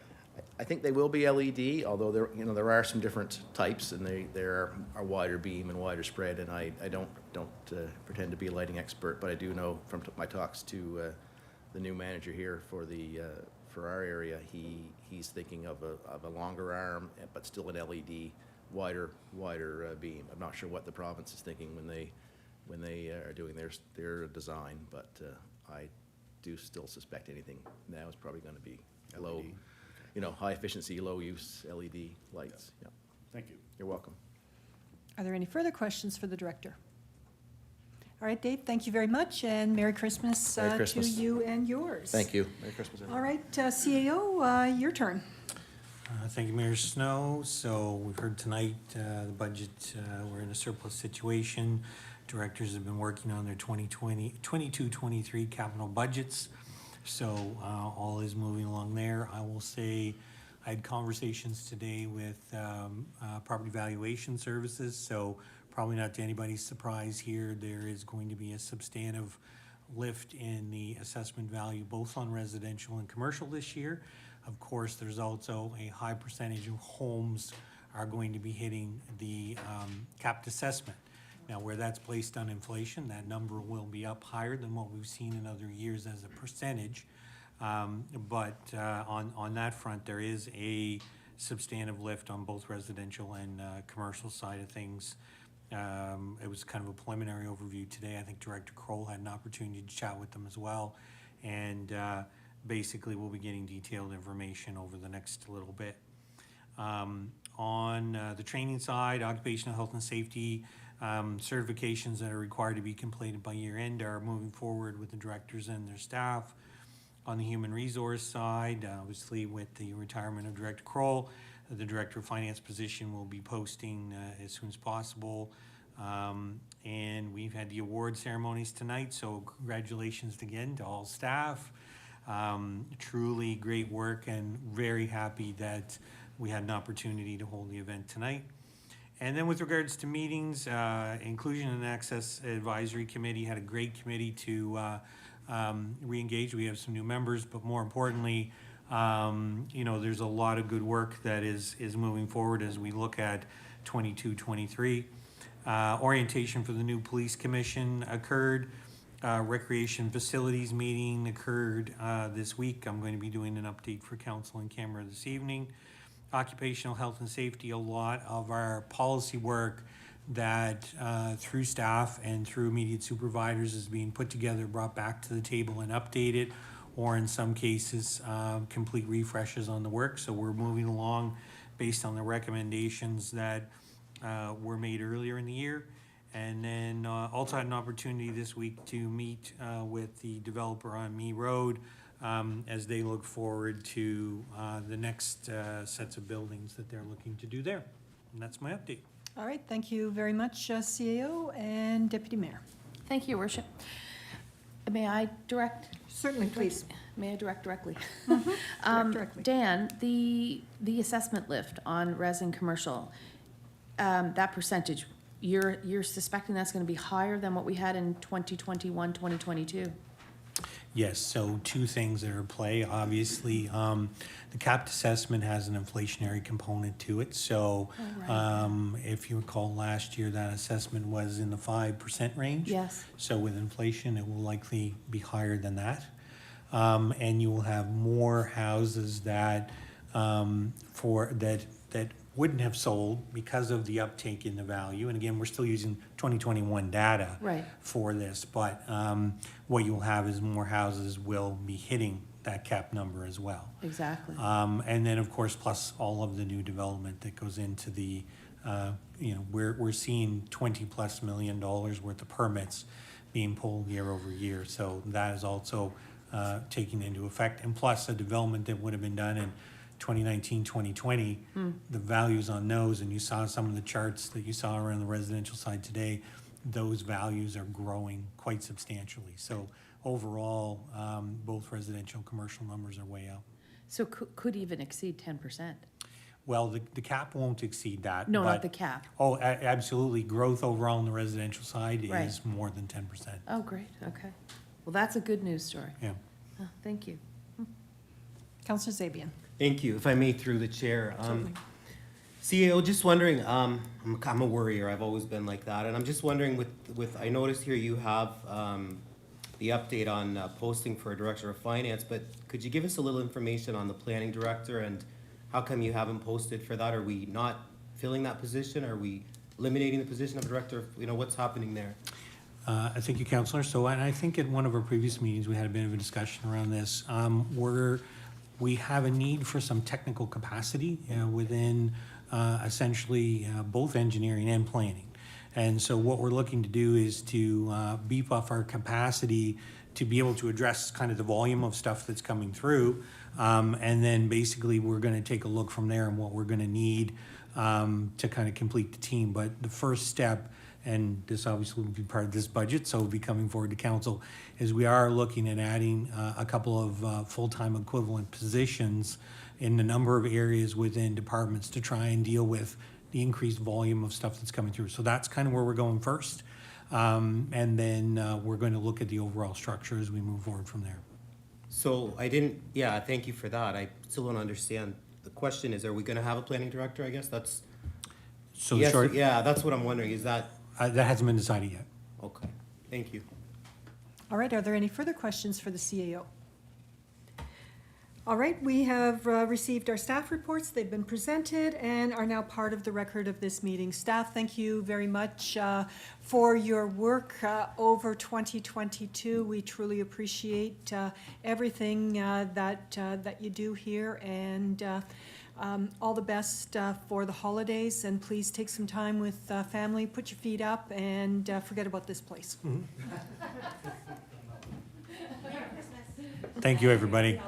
H: I think they will be LED, although there are some different types, and they are wider beam and wider spread. And I don't pretend to be a lighting expert, but I do know from my talks to the new manager here for our area, he's thinking of a longer arm, but still an LED, wider beam. I'm not sure what the province is thinking when they are doing their design, but I do still suspect anything now is probably going to be low, high efficiency, low use LED lights. Yeah.
E: Thank you.
H: You're welcome.
A: Are there any further questions for the director? All right, Dave, thank you very much, and Merry Christmas,
H: Merry
A: to
H: Christmas.
A: you and yours.
H: Thank you. Merry Christmas, everyone.
A: All right, CAO, your turn.
B: Thank you, Mayor Snow. So we've heard tonight, the budget, we're in a surplus situation. Directors have been working on their 22-23 capital budgets. So all is moving along there. I will say I had conversations today with Property Valuation Services. So probably not to anybody's surprise here, there is going to be a substantive lift in the assessment value, both on residential and commercial this year. Of course, there's also a high percentage of homes are going to be hitting the capped assessment. Now, where that's based on inflation, that number will be up higher than what we've seen in other years as a percentage. But on that front, there is a substantive lift on both residential and commercial side of things. It was kind of a preliminary overview today. I think Director Kroll had an opportunity to chat with them as well. And basically, we'll be getting detailed information over the next little bit. On the training side, occupational health and safety certifications that are required to be completed by year end are moving forward with the directors and their staff. On the human resource side, obviously with the retirement of Director Kroll, the Director of Finance position will be posting as soon as possible. And we've had the award ceremonies tonight, so congratulations again to all staff. Truly great work, and very happy that we had an opportunity to hold the event tonight. And then with regards to meetings, Inclusion and Access Advisory Committee had a great committee to re-engage. We have some new members, but more importantly, you know, there's a lot of good work that is moving forward as we look at 22-23. Orientation for the new police commission occurred. Recreation facilities meeting occurred this week. I'm going to be doing an update for council and camera this evening. Occupational health and safety, a lot of our policy work that through staff and through immediate supervisors is being put together, brought back to the table and updated, or in some cases, complete refreshes on the work. So we're moving along based on the recommendations that were made earlier in the year. And then also had an opportunity this week to meet with the developer on Mee Road as they look forward to the next sets of buildings that they're looking to do there. And that's my update.
A: All right, thank you very much, CAO and Deputy Mayor.
D: Thank you, Your Worship. May I direct?
A: Certainly, please.
D: May I direct directly?
A: Direct directly.
D: Dan, the assessment lift on res and commercial, that percentage, you're suspecting that's going to be higher than what we had in 2021, 2022?
B: Yes, so two things that are at play. Obviously, the capped assessment has an inflationary component to it. So if you recall last year, that assessment was in the 5% range.
D: Yes.
B: So with inflation, it will likely be higher than that. And you will have more houses that that wouldn't have sold because of the uptake in the value. And again, we're still using 2021 data
D: Right.
B: for this, but what you'll have is more houses will be hitting that cap number as well.
D: Exactly.
B: And then, of course, plus all of the new development that goes into the, you know, we're seeing $20+ million worth of permits being pulled year over year. So that is also taking into effect. And plus the development that would have been done in 2019, 2020, the values on those, and you saw some of the charts that you saw around the residential side today, those values are growing quite substantially. So overall, both residential and commercial numbers are way up.
D: So could even exceed 10%?
B: Well, the cap won't exceed that.
D: No,
B: but-
D: not the cap.
B: Oh, absolutely. Growth overall on the residential side
D: Right.
B: is more than 10%.
D: Oh, great, okay. Well, that's a good news story.
B: Yeah.
D: Oh, thank you.
A: Councillor Zabian.
C: Thank you. If I may, through the chair.
A: Certainly.
C: CEO, just wondering, I'm a worrier, I've always been like that, and I'm just wondering with I noticed here you have the update on posting for a director of finance, but could you give us a little information on the planning director, and how come you haven't posted for that? Are we not filling that position? Are we eliminating the position of director? You know, what's happening there?
B: Thank you, Councillor. So, and I think at one of our previous meetings, we had a bit of a discussion around this. we have a need for some technical capacity within essentially both engineering and planning. And so what we're looking to do is to beef up our capacity to be able to address kind of the volume of stuff that's coming through. And then basically we're going to take a look from there and what we're going to need to kind of complete the team. But the first step, and this obviously will be part of this budget, so we'll be coming forward to council, is we are looking at adding a couple of full-time equivalent positions in a number of areas within departments to try and deal with the increased volume of stuff that's coming through. So that's kind of where we're going first. And then we're going to look at the overall structure as we move forward from there.
C: So yeah, thank you for that. I still don't understand. The question is, are we gonna have a planning director, I guess? That's,
B: So the
C: yes,
B: short,
C: yeah, that's what I'm wondering. Is that,
B: that hasn't been decided yet.
C: okay, thank you.
A: All right, are there any further questions for the CAO? All right, we have received our staff reports. They've been presented and are now part of the record of this meeting. Staff, thank you very much for your work over 2022. We truly appreciate everything that you do here, and all the best for the holidays. And please take some time with family, put your feet up, and forget about this place.
B: Thank you, everybody.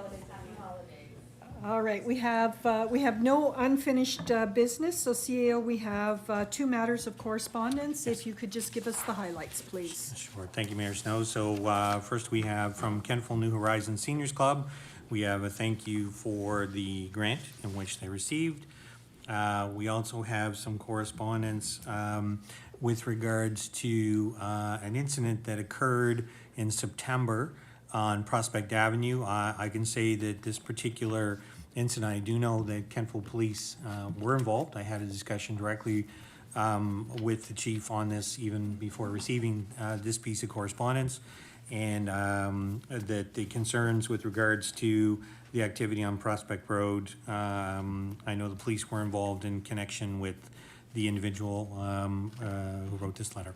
A: All right, we have no unfinished business, so CAO, we have 2 matters of correspondence. If you could just give us the highlights, please.
B: Sure, thank you, Mayor Snow. So first we have from Kentville New Horizons Seniors Club, we have a thank you for the grant in which they received. We also have some correspondence with regards to an incident that occurred in September on Prospect Avenue. I can say that this particular incident, I do know that Kentville Police were involved. I had a discussion directly with the chief on this even before receiving this piece of correspondence, and that the concerns with regards to the activity on Prospect Road, I know the police were involved in connection with the individual who wrote this letter.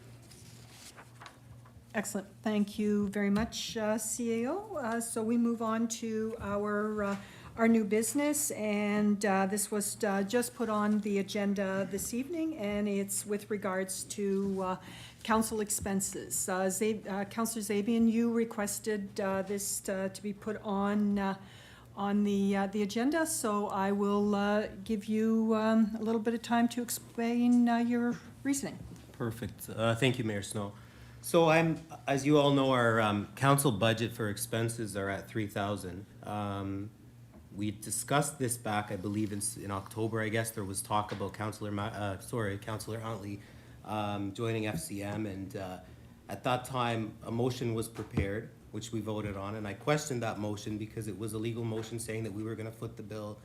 A: Excellent. Thank you very much, CAO. So we move on to our new business, and this was just put on the agenda this evening, and it's with regards to council expenses. Councillor Zabian, you requested this to be put on the agenda, so I will give you a little bit of time to explain your reasoning.
C: Perfect. Thank you, Mayor Snow. So as you all know, our council budget for expenses are at 3,000. We discussed this back, I believe in October, I guess. There was talk about Councillor Huntley joining FCM, and at that time, a motion was prepared, which we voted on, and I questioned that motion because it was a legal motion saying that we were gonna foot the bill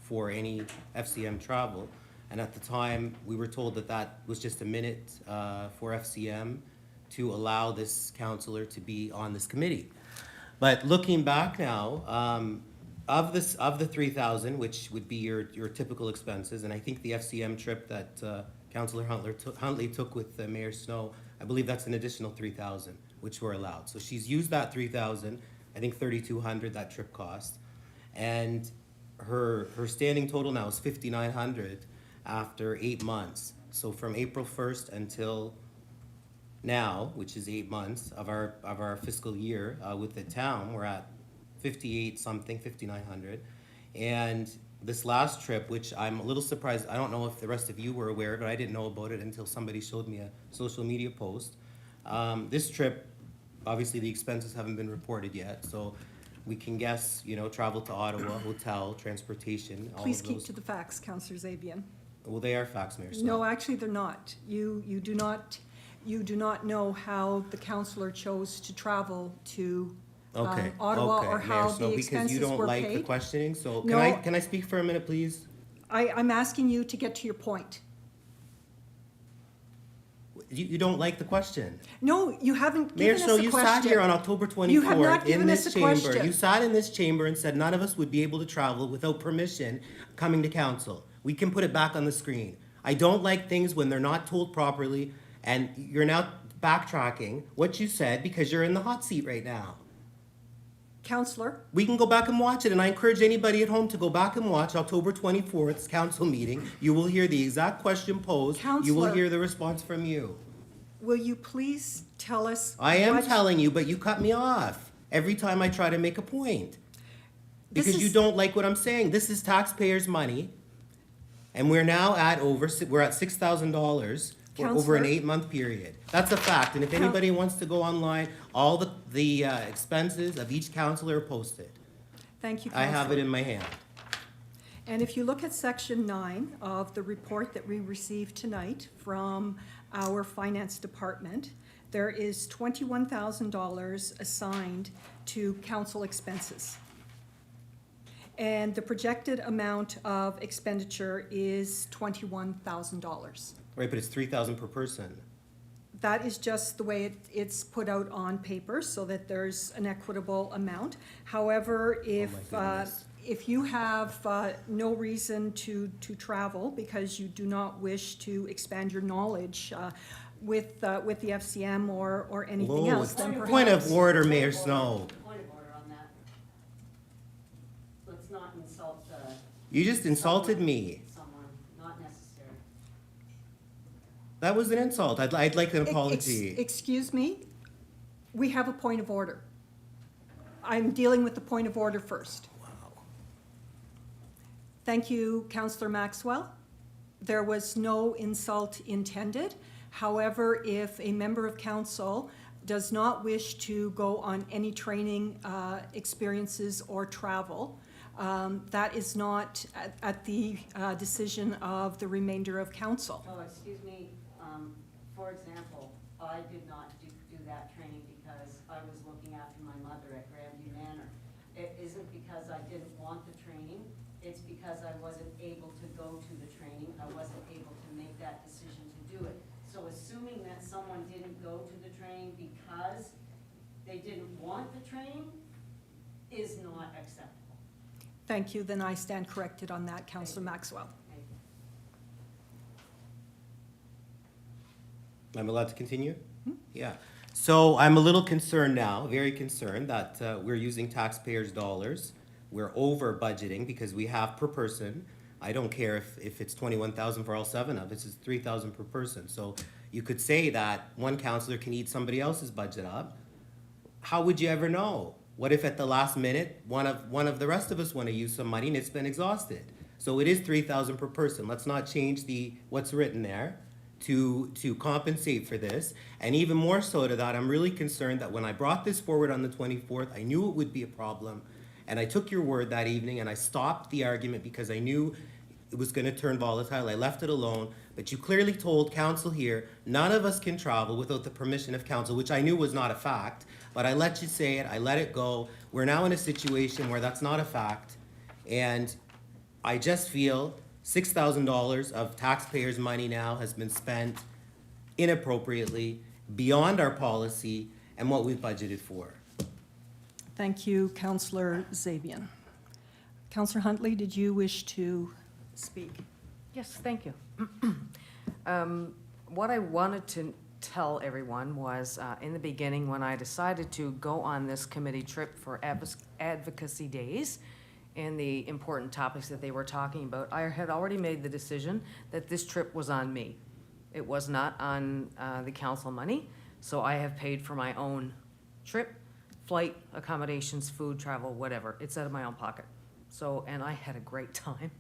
C: for any FCM travel. And at the time, we were told that that was just a minute for FCM to allow this councillor to be on this committee. But looking back now, of the 3,000, which would be your typical expenses, and I think the FCM trip that Councillor Huntley took with Mayor Snow, I believe that's an additional 3,000, which were allowed. So she's used that 3,000, I think 3,200 that trip cost, and her standing total now is 5,900 after 8 months. So from April 1st until now, which is 8 months of our fiscal year with the town, we're at 58 something, 5,900. And this last trip, which I'm a little surprised, I don't know if the rest of you were aware, but I didn't know about it until somebody showed me a social media post. This trip, obviously the expenses haven't been reported yet, so we can guess, travel to Ottawa, hotel, transportation, all
A: Please
C: of
A: keep
C: those.
A: to the facts, Councillor Zabian.
C: Well, they are facts, Mayor Snow.
A: No, actually, they're not. You do not know how the councillor chose to travel to
C: Okay,
A: Ottawa,
C: okay,
A: or how
C: Mayor Snow,
A: the
C: because you
A: expenses
C: don't
A: were
C: like the
A: paid.
C: questioning, so
A: No.
C: can I speak for a minute, please?
A: I'm asking you to get to your point.
C: You don't like the question.
A: No, you haven't
C: Mayor
A: given us
C: Snow,
A: a
C: you
A: question.
C: sat here on October
A: You have not
C: 24th in
A: given us
C: this
A: a
C: chamber.
A: question.
C: You sat in this chamber and said none of us would be able to travel without permission coming to council. We can put it back on the screen. I don't like things when they're not told properly, and you're now backtracking what you said because you're in the hot seat right now.
A: Counselor,
C: We can go back and watch it, and I encourage anybody at home to go back and watch October 24th's council meeting. You will hear the exact question posed. You will
A: Counselor.
C: hear the response from you.
A: will you please tell us?
C: I am
A: what-
C: telling you, but you cut me off every time I try to make a point.
A: This
C: Because you
A: is-
C: don't like what I'm saying. This is taxpayers' money, and we're now at we're at $6,000 for over an
A: Counselor.
C: 8-month period. That's a fact, and if anybody wants to go online, all the expenses of each counselor are posted.
A: Thank you,
C: I have it
A: Counselor.
C: in my hand.
A: And if you look at section 9 of the report that we received tonight from our finance department, there is $21,000 assigned to council expenses. And the projected amount of expenditure is $21,000.
C: Right, but it's $3,000 per person.
A: That is just the way it's put out on paper, so that there's an equitable amount. However,
C: goodness.
A: if you have no reason to travel because you do not wish to expand your knowledge with the FCM or anything
C: Whoa,
A: else, then perhaps.
C: point of order, Mayor Snow.
J: Point of order on that. Let's not insult
C: You just insulted me.
J: someone, not necessary.
C: That was an insult. I'd like an
A: Ex-
C: apology.
A: Excuse me, we have a point of order. I'm dealing with the point of order first.
C: Wow.
A: Thank you, Councillor Maxwell. There was no insult intended. However, if a member of council does not wish to go on any training experiences or travel, that is not at the decision of the remainder of council.
J: Oh, excuse me, for example, I did not do that training because I was looking after my mother at Grandview Manor. It isn't because I didn't want the training, it's because I wasn't able to go to the training, I wasn't able to make that decision to do it. So assuming that someone didn't go to the training because they didn't want the training is not acceptable.
A: Thank you, then I stand corrected on that, Councillor Maxwell.
J: Thank you.
C: I'm allowed to continue? Yeah. So I'm a little concerned now, very concerned, that we're using taxpayers' dollars. We're over budgeting because we have per person. I don't care if it's 21,000 for all 7 of us, it's 3,000 per person. So you could say that one counselor can eat somebody else's budget up. How would you ever know? What if at the last minute, one of the rest of us want to use some money and it's been exhausted? So it is 3,000 per person. Let's not change what's written there to compensate for this. And even more so to that, I'm really concerned that when I brought this forward on the 24th, I knew it would be a problem. And I took your word that evening and I stopped the argument because I knew it was going to turn volatile. I left it alone. But you clearly told council here, none of us can travel without the permission of council, which I knew was not a fact. But I let you say it. I let it go. We're now in a situation where that's not a fact. And I just feel $6,000 of taxpayers' money now has been spent inappropriately, beyond our policy and what we've budgeted for.
A: Thank you, Councillor Zabian. Councillor Huntley, did you wish to speak?
J: Yes, thank you. What I wanted to tell everyone was, in the beginning, when I decided to go on this committee trip for advocacy days and the important topics that they were talking about, I had already made the decision that this trip was on me. It was not on the council money, so I have paid for my own trip, flight, accommodations, food, travel, whatever. It's out of my own pocket. So, and I had a great time.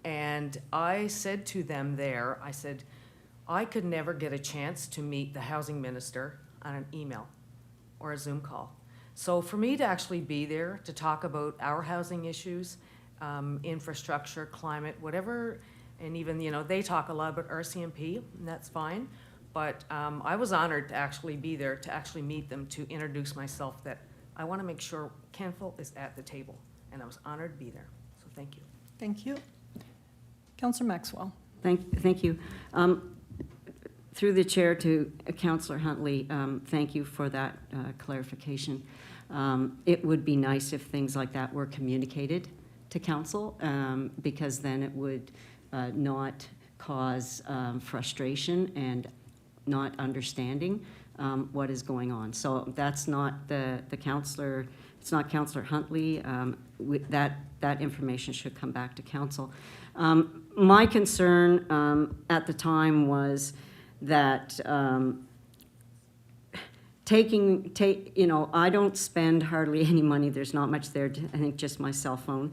J: And I said to them there, I said, I could never get a chance to meet the housing minister on an email or a Zoom call. So for me to actually be there to talk about our housing issues, infrastructure, climate, whatever, and even, you know, they talk a lot about RCMP, and that's fine. But I was honored to actually be there, to actually meet them, to introduce myself, that I want to make sure Canfield is at the table. And I was honored to be there. So thank you.
A: Thank you. Councillor Maxwell.
P: Thank you. Through the chair to Councillor Huntley, thank you for that clarification. It would be nice if things like that were communicated to council, because then it would not cause frustration and not understanding what is going on. So that's not the counselor, it's not Counselor Huntley. That information should come back to council. My concern at the time was that I don't spend hardly any money. There's not much there, I think just my cell phone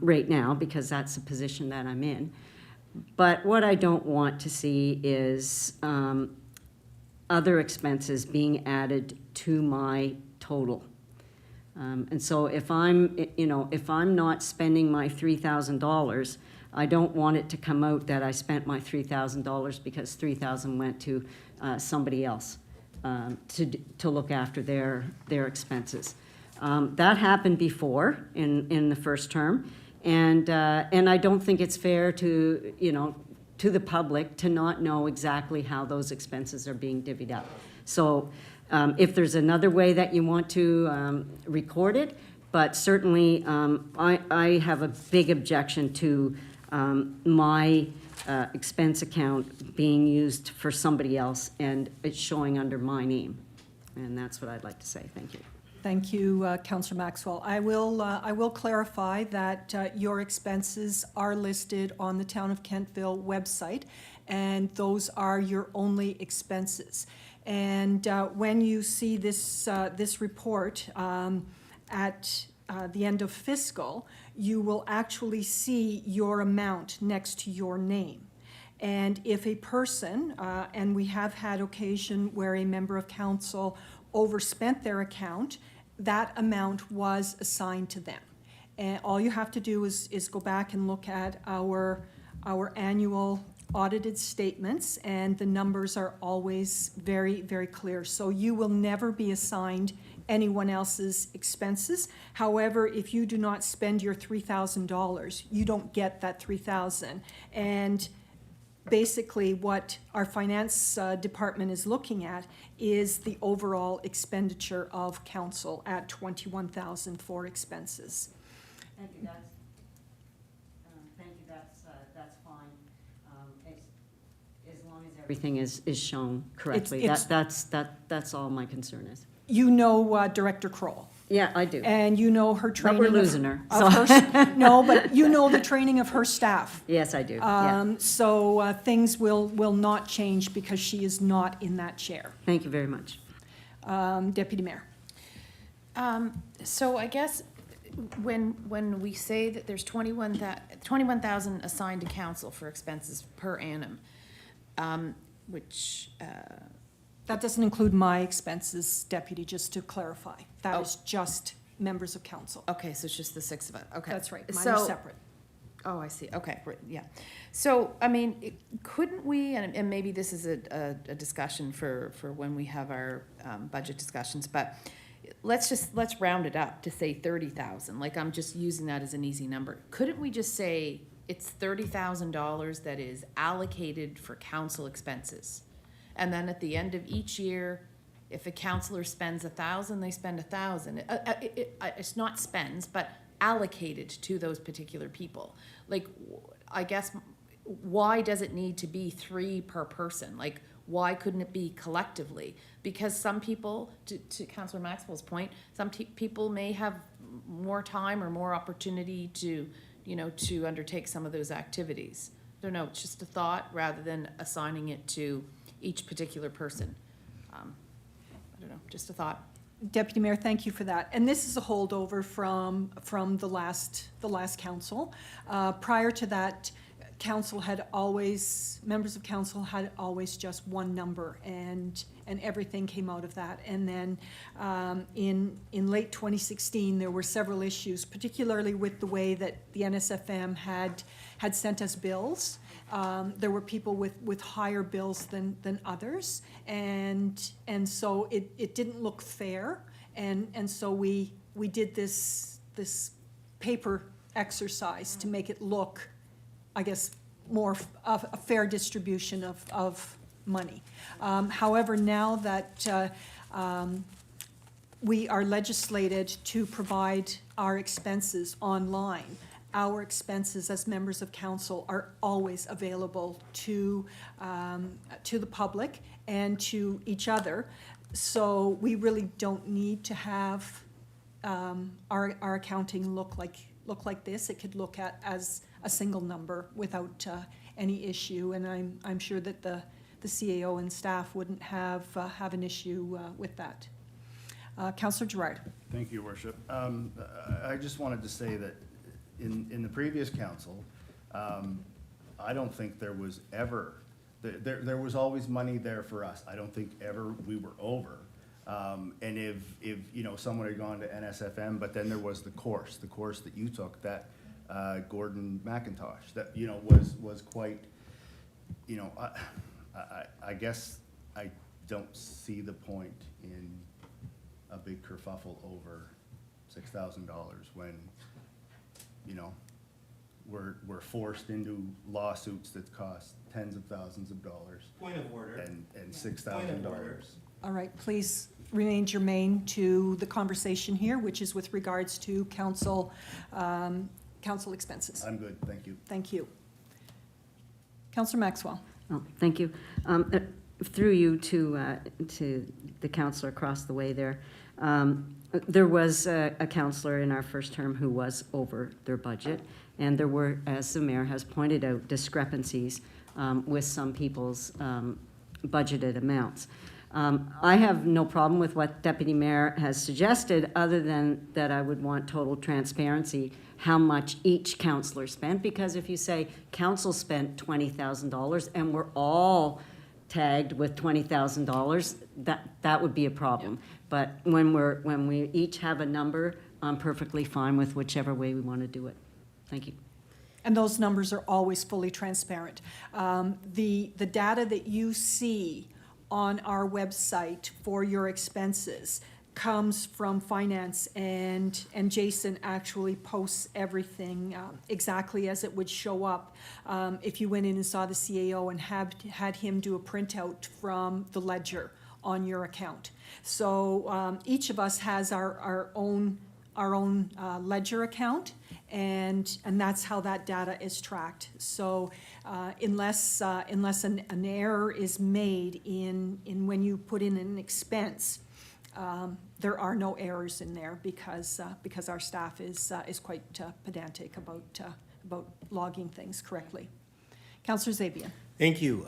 P: right now, because that's the position that I'm in. But what I don't want to see is other expenses being added to my total. And so if I'm not spending my $3,000, I don't want it to come out that I spent my $3,000 because $3,000 went to somebody else to look after their expenses. That happened before in the first term, and I don't think it's fair to the public to not know exactly how those expenses are being divvied up. So if there's another way that you want to record it, but certainly I have a big objection to my expense account being used for somebody else and it's showing under my name. And that's what I'd like to say. Thank you.
A: Thank you, Councillor Maxwell. I will clarify that your expenses are listed on the Town of Kentville website, and those are your only expenses. And when you see this report at the end of fiscal, you will actually see your amount next to your name. And if a person, and we have had occasion where a member of council overspent their account, that amount was assigned to them. And all you have to do is go back and look at our annual audited statements, and the numbers are always very, very clear. So you will never be assigned anyone else's expenses. However, if you do not spend your $3,000, you don't get that $3,000. And basically what our finance department is looking at is the overall expenditure of council at $21,000 for expenses.
P: Thank you, that's fine. As long as everything is shown correctly. That's all my concern is.
A: You know Director Kroll.
P: Yeah, I do.
A: And you know her training.
P: But we're losing her.
A: No, but you know the training of her staff.
P: Yes, I do, yeah.
A: So things will not change because she is not in that chair.
P: Thank you very much.
A: Deputy Mayor.
D: So I guess when we say that there's 21,000 assigned to council for expenses per annum, which
A: That doesn't include my expenses, Deputy, just to clarify. That is just members of council.
D: okay, so it's just the six of it. Okay,
A: That's right, mine are
D: So-
A: separate.
D: Oh, I see. Okay, right, yeah. So, I mean, couldn't we, and maybe this is a discussion for when we have our budget discussions, but let's round it up to say 30,000. Like, I'm just using that as an easy number. Couldn't we just say it's $30,000 that is allocated for council expenses? And then at the end of each year, if a councillor spends 1,000, they spend 1,000. It's not spends, but allocated to those particular people. Like, I guess, why does it need to be 3 per person? Like, why couldn't it be collectively? Because some people, to Councillor Maxwell's point, some people may have more time or more opportunity to undertake some of those activities. I don't know, it's just a thought rather than assigning it to each particular person. I don't know, just a thought.
A: Deputy Mayor, thank you for that. And this is a holdover from the last council. Prior to that, members of council had always just one number, and everything came out of that. And then in late 2016, there were several issues, particularly with the way that the NSFM had sent us bills. There were people with higher bills than others, and so it didn't look fair, and so we did this paper exercise to make it look, I guess, more of a fair distribution of money. However, now that we are legislated to provide our expenses online, our expenses as members of council are always available to the public and to each other. So we really don't need to have our accounting look like this. It could look at as a single number without any issue, and I'm sure that the CAO and staff wouldn't have an issue with that. Councillor Gerard.
E: Thank you, Worship. I just wanted to say that in the previous council, I don't think there was ever, there was always money there for us. I don't think ever we were over. And if you know, someone had gone to NSFM, but then there was the course that you took, that Gordon McIntosh, that, you know, was quite, you know, I guess I don't see the point in a big kerfuffle over $6,000 when, you know, we're forced into lawsuits that cost tens of thousands of dollars.
C: Point of order.
E: And $6,000.
A: All right, please remain germane to the conversation here, which is with regards to council expenses.
E: I'm good, thank you.
A: Thank you. Councillor Maxwell.
P: Oh, thank you. Through you to the councillor across the way there. There was a councillor in our first term who was over their budget, and there were, as the mayor has pointed out, discrepancies with some people's budgeted amounts. I have no problem with what Deputy Mayor has suggested, other than that I would want total transparency how much each councillor spent, because if you say council spent $20,000 and we're all tagged with $20,000, that would be a problem. But when we each have a number, I'm perfectly fine with whichever way we want to do it. Thank you.
A: And those numbers are always fully transparent. The data that you see on our website for your expenses comes from finance, and Jason actually posts everything exactly as it would show up if you went in and saw the CAO and had him do a printout from the ledger on your account. So each of us has our own ledger account, and that's how that data is tracked. So unless an error is made in when you put in an expense, there are no errors in there because our staff is quite pedantic about logging things correctly. Councillor Zabian.
C: Thank you.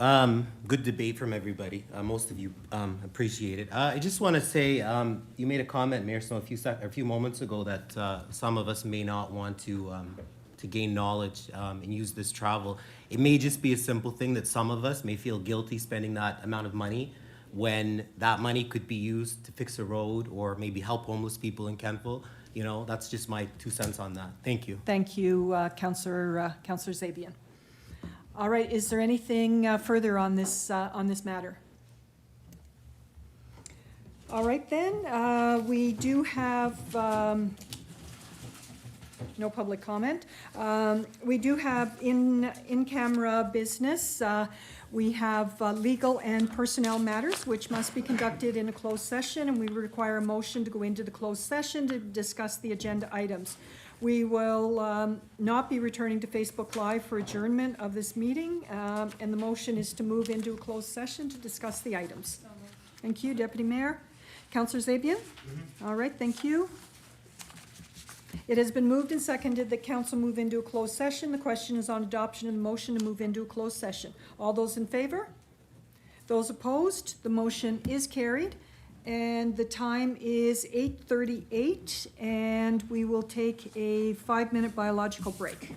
C: Good debate from everybody. Most of you appreciate it. I just want to say, you made a comment, Mayor Snow, a few moments ago that some of us may not want to gain knowledge and use this travel. It may just be a simple thing that some of us may feel guilty spending that amount of money when that money could be used to fix a road or maybe help homeless people in Kentville. You know, that's just my 2 cents on that. Thank you.
A: Thank you, Councillor Zabian. All right, is there anything further on this matter? All right then, we do have no public comment. We do have in-camera business. We have legal and personnel matters which must be conducted in a closed session, and we require a motion to go into the closed session to discuss the agenda items. We will not be returning to Facebook Live for adjournment of this meeting, and the motion is to move into a closed session to discuss the items. Thank you, Deputy Mayor. Councillor Zabian? All right, thank you. It has been moved and seconded that council move into a closed session. The question is on adoption of the motion to move into a closed session. All those in favor? Those opposed? The motion is carried. And the time is 8:38, and we will take a 5-minute biological break.